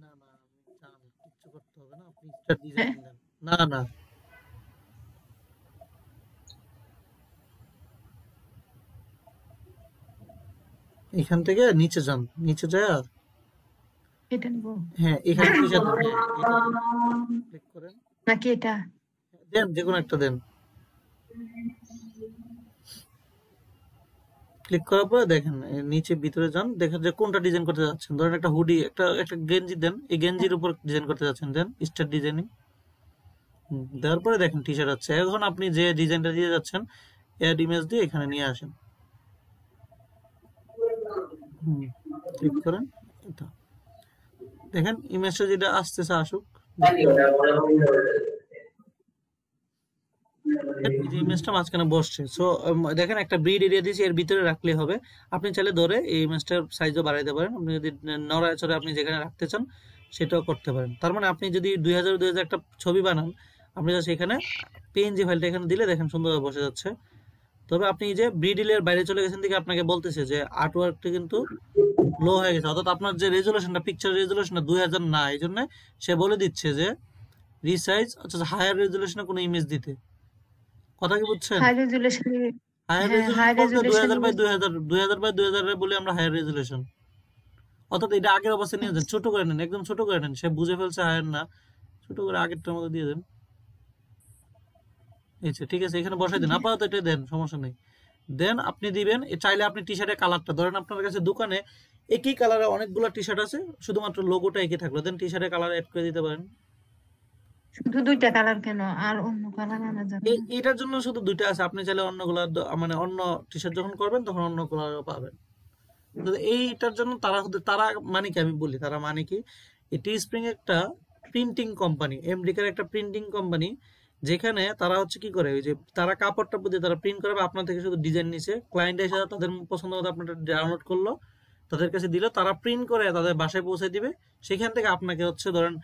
না না, আপনি চান কিচ্ছু করতে হবে না, আপনি স্টার
হ্যাঁ,
ডিজাইন দেন। না না, এখান থেকে নিচে যান, নিচে যায়,
এটা নিব
হ্যাঁ এখানে টি শার্ট দেন, এটা ক্লিক করেন,
নাকি এটা?
দেন যে কোনো একটা দেন। ক্লিক করার পরে দেখেন নিচে ভিতরে যান, দেখেন যে কোনটা ডিজাইন করতে যাচ্ছেন। ধরেন একটা হুডি, একটা একটা গেঞ্জি দেন, এই গেঞ্জির উপর ডিজাইন করতে যাচ্ছেন, দেন স্টার ডিজাইনিং। দেওয়ার পরে দেখেন টি শার্ট হচ্ছে। এখন আপনি যে ডিজাইনটা দিয়ে যাচ্ছেন অ্যাড ইমেজ দিয়ে এখানে নিয়ে আসেন, ক্লিক করেন, এটা দেখেন ইমেজটা যেটা আসতেছে আসুক, ইমেজটা মাঝখানে বসছে। সো দেখেন একটা ব্রিড এরিয়া দিয়েছি, এর ভিতরে রাখলে হবে। আপনি চাইলে ধরে এই ইমেজটার সাইজও বাড়াইতে পারেন, আপনি যদি নড়াচড়ে আপনি যেখানে রাখতে চান সেটাও করতে পারেন। তার মানে আপনি যদি 2000 একটা ছবি বানান, আপনি জাস্ট এখানে পিএনজি ফাইলটা এখানে দিলে দেখেন সুন্দরভাবে বসে যাচ্ছে। তবে আপনি যে ব্রিডিলের বাইরে চলে গেছেন দিকে আপনাকে বলতেছে যে আর্টওয়ার্কটা কিন্তু লো হয়ে গেছে, অর্থাৎ আপনার যে রেজুলেশনটা, পিকচার রেজুলেশনটা 2000 না, এই জন্য সে বলে দিচ্ছে যে রিসাইজ অর্থাৎ হায়ার রেজুলেশনে কোনো ইমেজ দিতে। কথা কি বুঝছেন?
High resolution.
হায়ার
হ্যাঁ,
রেজুলেশন
হাই
বলতে
রেজুলেশন
2000 বাই 2000, 2000 বাই 2000 বলে আমরা হায়ার রেজুলেশন। অর্থাৎ এটা আগের অবস্থায় নিয়ে যান, ছোট করে নেন, একদম ছোট করে নেন। সে বুঝে ফেলছে হায়ার না, ছোট করে আগেরটার মধ্যে দিয়ে দেন। এই যে ঠিক আছে, এখানে বসাই দেন, আপাতত এটা দেন, সমস্যা নেই। দেন আপনি দিবেন, চাইলে আপনি টি শার্টের কালারটা ধরেন আপনার কাছে দোকানে একই কালারে অনেকগুলো টি শার্ট আছে, শুধুমাত্র লোগোটা একই থাকলো, দেন টি শার্টের কালার অ্যাড করে দিতে পারেন।
শুধু দুইটা কালার কেন, আর অন্য কালার আনা যাবে না?
এটার জন্য শুধু দুইটা আছে, আপনি চাইলে অন্যগুলো মানে অন্য টি শার্ট যখন করবেন তখন অন্য কালারও পাবেন। তো এইটার জন্য তারা মানে কি আমি বলি, তারা মানে কি, টি স্প্রিং একটা প্রিন্টিং কোম্পানি, আমেরিকার একটা প্রিন্টিং কোম্পানি, যেখানে তারা হচ্ছে কি করে, ওই যে তারা কাপড়টা দিয়ে তারা প্রিন্ট করবে, আপনার থেকে শুধু ডিজাইন নিছে, ক্লায়েন্ট এসে তাদের পছন্দ মতো আপনার ডাউনলোড করলো, তাদের কাছে দিল, তারা প্রিন্ট করে তাদের বাসায় পৌঁছে দিবে। সেখান থেকে আপনাকে হচ্ছে ধরেন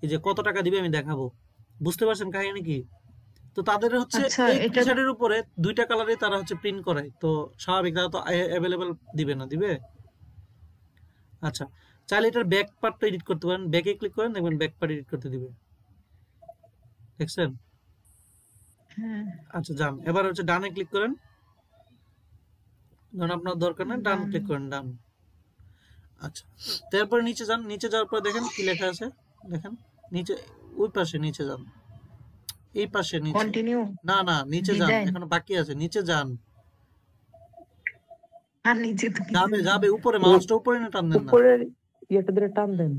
এই যে কত টাকা দিবে আমি দেখাবো, বুঝতে পারছেন কাহিনী কি? তো তাদের হচ্ছে
আচ্ছা,
এই টি
এটা
শার্টের উপরে দুইটা কালারে তারা হচ্ছে প্রিন্ট করায়, তো স্বাভাবিক তারা তো অ্যাভেলেবেল দিবে না, দিবে? আচ্ছা, চাইলে এটার ব্যাক পার্টটা এডিট করতে পারেন, ব্যাকে ক্লিক করেন, দেখবেন ব্যাক পার্ট এডিট করতে দিবে, দেখছেন?
হ্যাঁ,
আচ্ছা যান, এবার হচ্ছে ডানে ক্লিক করেন, ধরুন আপনার দরকার নেই, ডান
ডান।
ক্লিক করেন, ডান। আচ্ছা, তারপরে নিচে যান, নিচে যাওয়ার পর দেখেন কি লেখা আছে, দেখেন নিচে, ওই পাশে নিচে যান, এই পাশে নিচে,
কন্টিনিউ
না না নিচে যান,
ডিজাইন।
এখনো বাকি আছে, নিচে যান,
আর নিচে তো কিছু
যাবে
নেই।
যাবে উপরে, মাউসটা উপরে না টান দেন না।
উপরের ইয়েটা দিয়ে টান দেন,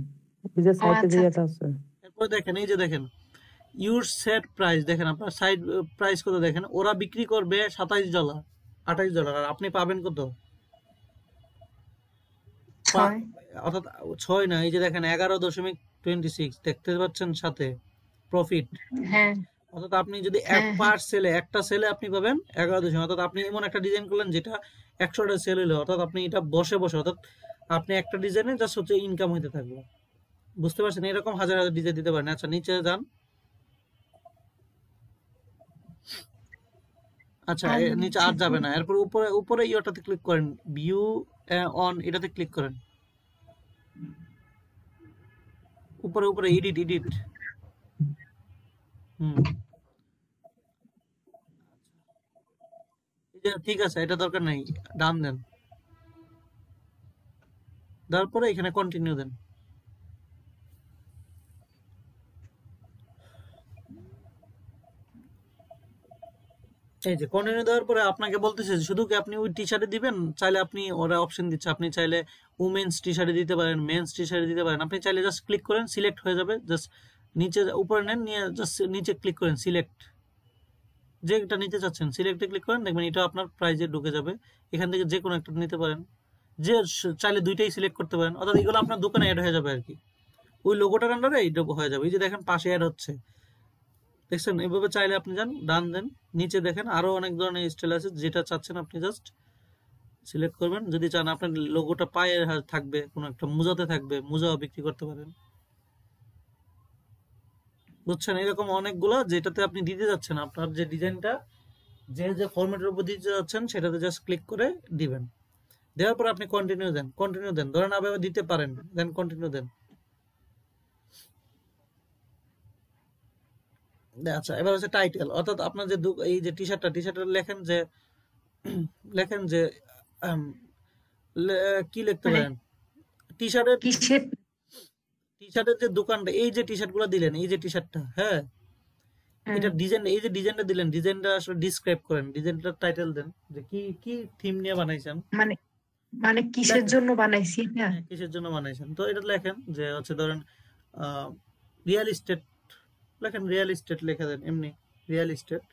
ওই যে
ও
সাইডে যে
আচ্ছা,
ইয়েটা আছে।
এরপর দেখেন এই যে দেখেন ইউর সেট প্রাইস, দেখেন আপনার সাইড প্রাইস কত, দেখেন ওরা বিক্রি করবে $27, $28, আর আপনি পাবেন কত?
6।
অর্থাৎ 6 না, এই যে দেখেন 11.26 দেখতে পাচ্ছেন সাথে প্রফিট।
হ্যাঁ,
অর্থাৎ আপনি যদি এক
হ্যাঁ, হ্যাঁ।
পার সেলে, একটা সেলে আপনি পাবেন 11, অর্থাৎ আপনি এমন একটা ডিজাইন করলেন যেটা 100টা সেল হলো, অর্থাৎ আপনি এটা বসে বসে, অর্থাৎ আপনি একটা ডিজাইনে জাস্ট হচ্ছে ইনকাম হইতে থাকবে, বুঝতে পারছেন? এরকম হাজার হাজার ডিজাইন দিতে পারেন। আচ্ছা নিচে যান, আচ্ছা
আর
নিচে আর যাবে না, এরপর উপরে উপরে ইয়েটাতে ক্লিক করেন, ভিউ অন, এটাতে ক্লিক করেন, উপরে উপরে এডিট এডিট, ঠিক আছে, এটা দরকার নেই, ডান দেন, তারপরে এখানে কন্টিনিউ দেন। এই যে কন্টিনিউ দেওয়ার পরে আপনাকে বলতেছে যে শুধু কি আপনি ওই টি শার্টে দিবেন, চাইলে আপনি ওরা অপশন দিচ্ছে, আপনি চাইলে উমেন্স টি শার্টে দিতে পারেন, মেন্স টি শার্টে দিতে পারেন। আপনি চাইলে জাস্ট ক্লিক করেন, সিলেক্ট হয়ে যাবে, জাস্ট নিচে উপরে নেন, নিয়ে জাস্ট নিচে ক্লিক করেন, সিলেক্ট, যেটা নিতে চাচ্ছেন সিলেক্টে ক্লিক করেন, দেখবেন এটা আপনার প্রাইজে ঢুকে যাবে। এখান থেকে যে কোনো একটা নিতে পারেন, যে চাইলে দুইটাই সিলেক্ট করতে পারেন, অর্থাৎ এগুলো আপনার দোকানে অ্যাড হয়ে যাবে আর কি, ওই লোগোটার আন্ডারে এইটা হয়ে যাবে। এই যে দেখেন পাশে অ্যাড হচ্ছে, দেখছেন? এইভাবে চাইলে আপনি যান, ডান দেন, নিচে দেখেন আরো অনেক ধরনের স্টাইল আছে, যেটা চাচ্ছেন আপনি জাস্ট সিলেক্ট করবেন। যদি চান আপনার লোগোটা পায়ে থাকবে, কোনো একটা মোজাতে থাকবে, মোজাও বিক্রি করতে পারেন, বুঝছেন? এরকম অনেকগুলো যেটাতে আপনি দিতে যাচ্ছেন আপনার যে ডিজাইনটা যে যে ফরম্যাটের উপর দিতে যাচ্ছেন সেটাতে জাস্ট ক্লিক করে দিবেন। দেওয়ার পর আপনি কন্টিনিউ দেন, ধরেন আবার দিতে পারেন, দেন কন্টিনিউ দেন। আচ্ছা, এবার হচ্ছে টাইটেল, অর্থাৎ আপনার যে এই যে টি শার্টটা লেখেন যে আম, কি লিখতে
মানে
পারেন, টি শার্টের
কিসের
যে দোকানটা, এই যে টি শার্ট গুলো দিলেন, এই যে টি শার্টটা, হ্যাঁ, এটা ডিজাইন, এই যে ডিজাইনটা দিলেন, ডিজাইনটা আসলে ডিসক্রাইব করেন, ডিজাইনটার টাইটেল দেন যে কি কি থিম নিয়ে বানাইছেন,
মানে মানে কিসের
লেখেন
জন্য বানাইছি এটা?
হ্যাঁ, কিসের জন্য বানাইছেন। তো এটা লেখেন যে হচ্ছে ধরেন রিয়েল এস্টেট, লেখেন রিয়েল এস্টেট, লিখে দেন এমনি রিয়েল এস্টেট।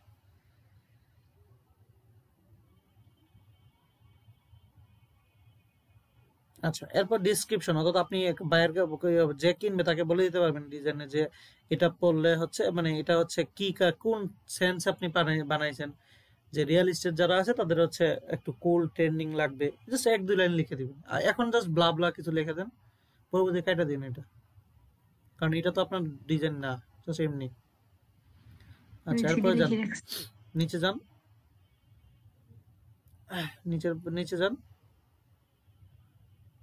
আচ্ছা, এরপর ডিসক্রিপশন, অর্থাৎ আপনি বায়ারকে, যে কিনবে তাকে বলে দিতে পারবেন ডিজাইনে যে এটা পড়লে হচ্ছে, মানে এটা হচ্ছে কি কোন সেন্স আপনি বানাইছেন, যে রিয়েল এস্টেট যারা আছে তাদের হচ্ছে একটু কুল ট্রেন্ডিং লাগবে, জাস্ট 1-2 লাইন লিখে দিবেন। আর এখন জাস্ট ব্লা ব্লা কিছু লিখে দেন, পরবর্তী কাটা দিন এটা, কারণ এটা তো আপনার ডিজাইন না, জাস্ট এমনি। আচ্ছা, এরপরে যান, নিচে যান, নিচে যান।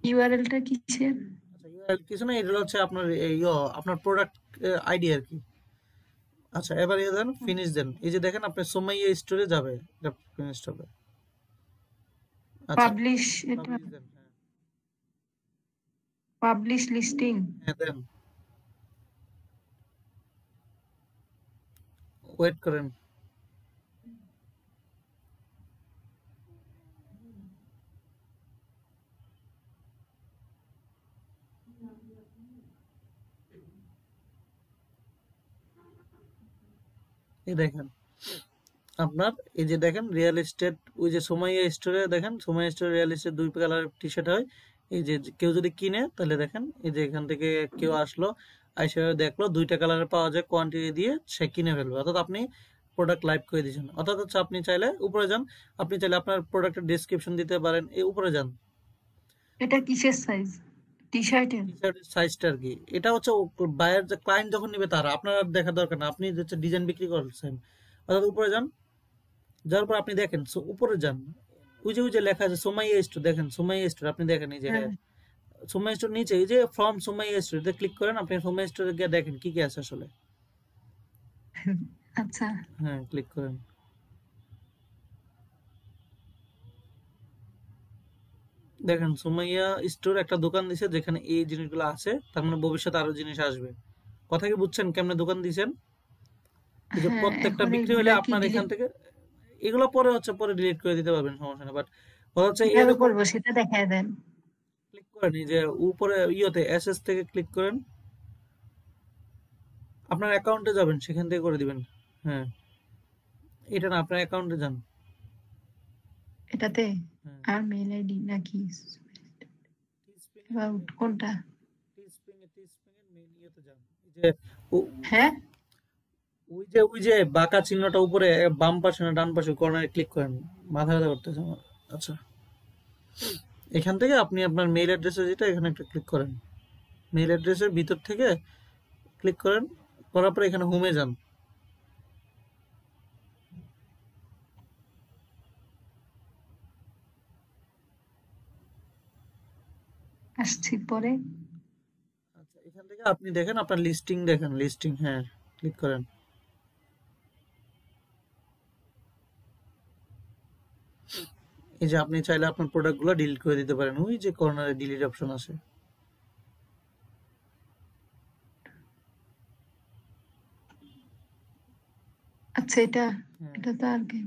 ইউআরএলটা কিসের?
আচ্ছা, URL কিছু না, এটা হচ্ছে আপনার আপনার প্রোডাক্ট আইডি আর কি। আচ্ছা, এবার দেন ফিনিশ দেন। এই যে দেখেন আপনার সোমাইয়া স্টোরে যাবে, এটা ফিনিশ হবে। আচ্ছা,
পাবলিশ, এটা
পাবলিশ দেন, হ্যাঁ
পাবলিশ লিস্টিং।
হ্যাঁ দেন, ওয়েট করেন। এই দেখেন আপনার, এই যে দেখেন রিয়েল এস্টেট, ওই যে সোমাইয়া স্টোরে দেখেন, সোমাইয়া স্টোরে রিয়েল এস্টেট 2 কালারের টি শার্ট হয়। এই যে কেউ যদি কিনে তাহলে দেখেন, এই যে এখান থেকে কেউ আসলো, আইসা দেখলো 2টা কালারের পাওয়া যায়, কোয়ান্টিটি দিয়ে সে কিনে ফেলবে, অর্থাৎ আপনি প্রোডাক্ট লাইভ করে দিয়েছেন। অর্থাৎ হচ্ছে আপনি চাইলে উপরে যান, আপনি চাইলে আপনার প্রোডাক্টের ডেসক্রিপশন দিতে পারেন, এই উপরে যান।
এটা কিসের সাইজ? টি শার্টের?
টি শার্টের সাইজটা আর কি, এটা হচ্ছে বায়ার, যে ক্লায়েন্ট যখন নিবে তারা, আপনার আর দেখা দরকার না, আপনি হচ্ছে ডিজাইন বিক্রি করছেন। অর্থাৎ উপরে যান, যাওয়ার পর আপনি দেখেন, উপরে যান, ওই যে লেখা আছে সোমাইয়া স্টোর, দেখেন সোমাইয়া স্টোর, আপনি দেখেন এই যে
হ্যাঁ,
সোমাইয়া স্টোর নিচে এই যে ফ্রম সোমাইয়া স্টোর, এতে ক্লিক করেন, আপনি সোমাইয়া স্টোরে গিয়ে দেখেন কি কি আছে আসলে।
আচ্ছা।
হ্যাঁ, ক্লিক করেন। দেখেন সুমাইয়া স্টোর একটা দোকান দিছে যেখানে এই জিনিসগুলো আছে, তার মানে ভবিষ্যতে আরো জিনিস আসবে। কথা কি বুঝছেন কেমনে দোকান দিছেন? এই যে
হ্যাঁ,
প্রত্যেকটা
এখন
বিক্রি হলে
এগুলা কি
আপনার এখান
ডিলিট
থেকে এগুলো পরে ডিলিট করে দিতে পারবেন, সমস্যা নেই। বাট কথা হচ্ছে
কিভাবে
এরকম
করবো সেটা দেখায় দেন।
ক্লিক করেন, এই যে উপরে ইয়েতে এসএস থেকে ক্লিক করেন, আপনার অ্যাকাউন্টে যাবেন, সেখান থেকে করে দিবেন। হ্যাঁ, এটা না, আপনার অ্যাকাউন্টে যান।
এটাতে
হ্যাঁ,
আর মেল আইডি নাকি অ্যাবাউট কোনটা?
টিস্পিং এর মেইন ইয়েতে যান। এই যে ও-
হ্যাঁ,
ওই যে বাঁকা চিহ্নটা উপরে বাম পাশে না ডান পাশে কর্নারে ক্লিক করেন, মাথা ব্যথা করতেছে আমার। আচ্ছা, এখান থেকে আপনি আপনার মেইল অ্যাড্রেসে, যেটা এখানে একটা ক্লিক করেন, মেইল অ্যাড্রেসের ভিতর থেকে ক্লিক করেন, করার পরে এখানে হোমে যান।
আসছি পরে।
আচ্ছা, এখান থেকে আপনি দেখেন আপনার লিস্টিং, দেখেন লিস্টিং, হ্যাঁ ক্লিক করেন। এই যে আপনি চাইলে আপনার প্রোডাক্টগুলো ডিলিট করে দিতে পারেন, ওই যে কর্নারে ডিলিট অপশন আছে।
আচ্ছা, এটা
হ্যাঁ,
এটা তো আর কি।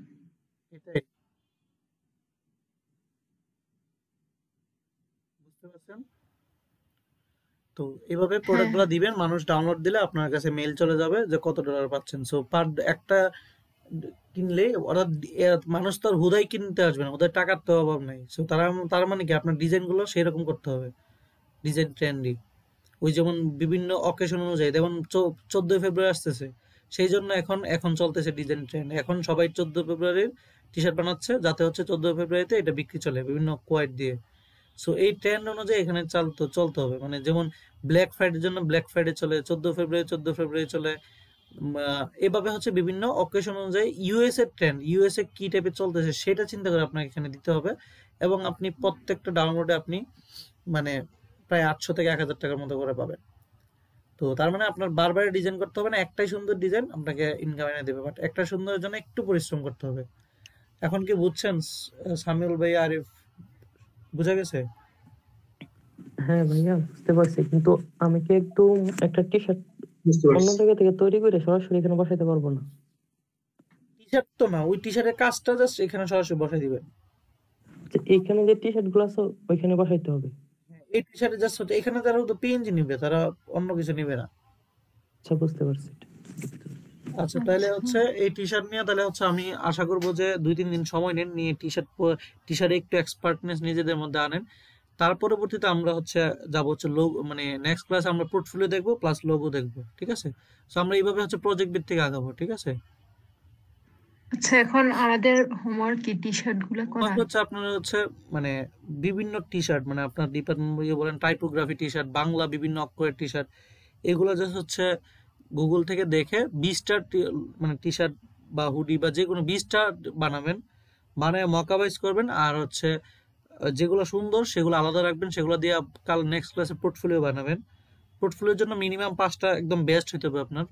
এটাই, বুঝতে পারছেন? তো এভাবে
হ্যাঁ,
প্রোডাক্টগুলো দিবেন, মানুষ ডাউনলোড দিলে আপনার কাছে মেইল চলে যাবে যে কত ডলার পাচ্ছেন। সো পার একটা কিনলে ওরা মানুষ তো আর হুদাই কিনতে আসবে না, ওদের টাকার তো অভাব নাই। সো তার মানে কি আপনার ডিজাইন গুলো সেই রকম করতে হবে, ডিজাইন ট্রেন্ডি। ওই যেমন বিভিন্ন অকেশন অনুযায়ী, যেমন 14 ফেব্রুয়ারি আসতেছে, সেই জন্য এখন চলতেছে ডিজাইন ট্রেন্ড, এখন সবাই 14 ফেব্রুয়ারির টি শার্ট বানাচ্ছে, যাতে হচ্ছে 14 ফেব্রুয়ারিতে এটা বিক্রি চলে বিভিন্ন কোয়াইট দিয়ে। সো এই ট্রেন্ড অনুযায়ী এখানে চলতে হবে, মানে যেমন ব্ল্যাক ফ্রাইডের জন্য ব্ল্যাক ফ্রাইডে চলে, 14 ফেব্রুয়ারি চলে, এভাবে হচ্ছে বিভিন্ন অকেশন অনুযায়ী ইউএস এর ট্রেন্ড, ইউএস এ কি টাইপের চলতেছে সেটা চিন্তা করে আপনাকে এখানে দিতে হবে। এবং আপনি প্রত্যেকটা ডাউনলোডে আপনি মানে প্রায় 800 থেকে 1000 টাকার মতো করে পাবেন। তো তার মানে আপনার বারবার ডিজাইন করতে হবে না, একটাই সুন্দর ডিজাইন আপনাকে ইনকাম এনে দেবে, বাট একটা সুন্দরের জন্য একটু পরিশ্রম করতে হবে। এখন কি বুঝছেন সামিউল ভাই, আরিফ? বুঝা গেছে?
হ্যাঁ ভাইয়া বুঝতে পারছি, কিন্তু আমি কি একটু একটা টি শার্ট
বুঝতে
অন্য
পারছি।
জায়গা থেকে তৈরি করে সরাসরি এখানে বসাইতে পারবো না?
টি শার্ট তো না, ওই টি শার্টের কাজটা জাস্ট এখানে সরাসরি বসাই দিবেন।
যে এইখানে যে টি শার্ট গুলো আছে ওইখানে বসাইতে হবে?
এই টি শার্টে জাস্ট হচ্ছে এখানে তারা তো পিএনজি নিবে, তারা অন্য কিছু নিবে না।
আচ্ছা বুঝতে পারছি।
আচ্ছা তাহলে হচ্ছে এই টি শার্ট নিয়ে তাহলে হচ্ছে আমি আশা করবো যে 2-3 দিন সময় নেন, নিয়ে টি শার্টে একটু এক্সপার্টনেস নিজেদের মধ্যে আনেন। তার পরবর্তীতে আমরা হচ্ছে যাব হচ্ছে লোগো, মানে নেক্সট ক্লাসে আমরা পোর্টফোলিও দেখবো প্লাস লোগো দেখবো, ঠিক আছে? তো আমরা এইভাবে হচ্ছে প্রজেক্ট ভিত্তিক আগাবো, ঠিক আছে?
আচ্ছা, এখন আমাদের হোমওয়ার্ক কি টি শার্ট গুলা
হোমওয়ার্ক
করার?
হচ্ছে আপনারা হচ্ছে মানে বিভিন্ন টি শার্ট, মানে আপনার ডিপার্টমেন্ট বলেন টাইপোগ্রাফি টি শার্ট, বাংলা বিভিন্ন অক্ষরের টি শার্ট, এগুলো জাস্ট হচ্ছে গুগল থেকে দেখে 20টা মানে টি শার্ট বা হুডি বা যে কোনো 20টা বানাবেন, বানায় মকাবাইজ করবেন। আর হচ্ছে যেগুলো সুন্দর সেগুলো আলাদা রাখবেন, সেগুলো দিয়ে কাল নেক্সট ক্লাসে পোর্টফোলিও বানাবেন। পোর্টফোলিওর জন্য মিনিমাম 5টা একদম বেস্ট হইতে হবে আপনার।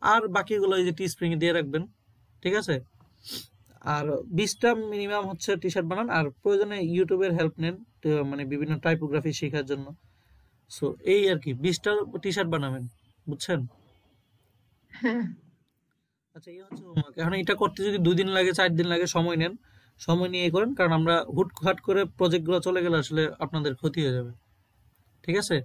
আর বাকিগুলো এই যে টি স্প্রিং দিয়ে রাখবেন, ঠিক আছে? আর 20টা মিনিমাম হচ্ছে টি শার্ট বানান, আর প্রয়োজনে ইউটিউবের হেল্প নেন, তো মানে বিভিন্ন টাইপোগ্রাফি শেখার জন্য। সো এই আর কি, 20টা টি শার্ট বানাবেন, বুঝছেন?
হ্যাঁ,
আচ্ছা এই হচ্ছে হোমওয়ার্ক। এখন এটা করতে যদি 2 দিন লাগে 4 দিন লাগে সময় নেন, সময় নিয়ে করেন, কারণ আমরা হুটহাট করে প্রজেক্টগুলো চলে গেলে আসলে আপনাদের ক্ষতি হয়ে যাবে, ঠিক আছে?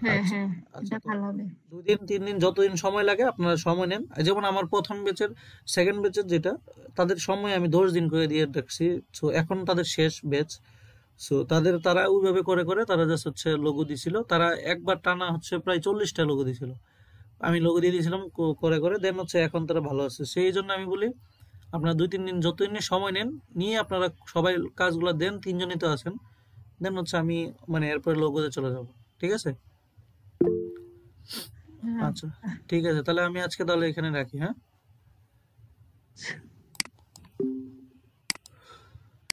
হ্যাঁ,
আচ্ছা
হ্যাঁ,
আচ্ছা,
এটা
তো
ভালো হবে।
2 দিন 3 দিন যতদিন সময় লাগে আপনারা সময় নেন। যেমন আমার প্রথম ব্যাচের, সেকেন্ড ব্যাচের যেটা, তাদের সময় আমি 10 দিন করে দিয়ে রাখছি। সো এখন তাদের শেষ ব্যাচ। সো তারা ওইভাবে করে করে তারা জাস্ট হচ্ছে লোগো দিছিল, তারা একবার টানা হচ্ছে প্রায় 40টা লোগো দিছিল, আমি লোগো দিয়ে দিয়েছিলাম করে করে, দেন হচ্ছে এখন তারা ভালো আছে। সেই জন্য আমি বলি আপনারা 2-3 দিন যতদিন সময় নেন, নিয়ে আপনারা সবাই কাজগুলো দেন, 3জনই তো আছেন, দেন হচ্ছে আমি মানে এরপরে লোগোতে চলে যাব, ঠিক আছে?
হ্যাঁ,
আচ্ছা ঠিক আছে, তাহলে আমি আজকে তাহলে এখানে রাখি, হ্যাঁ?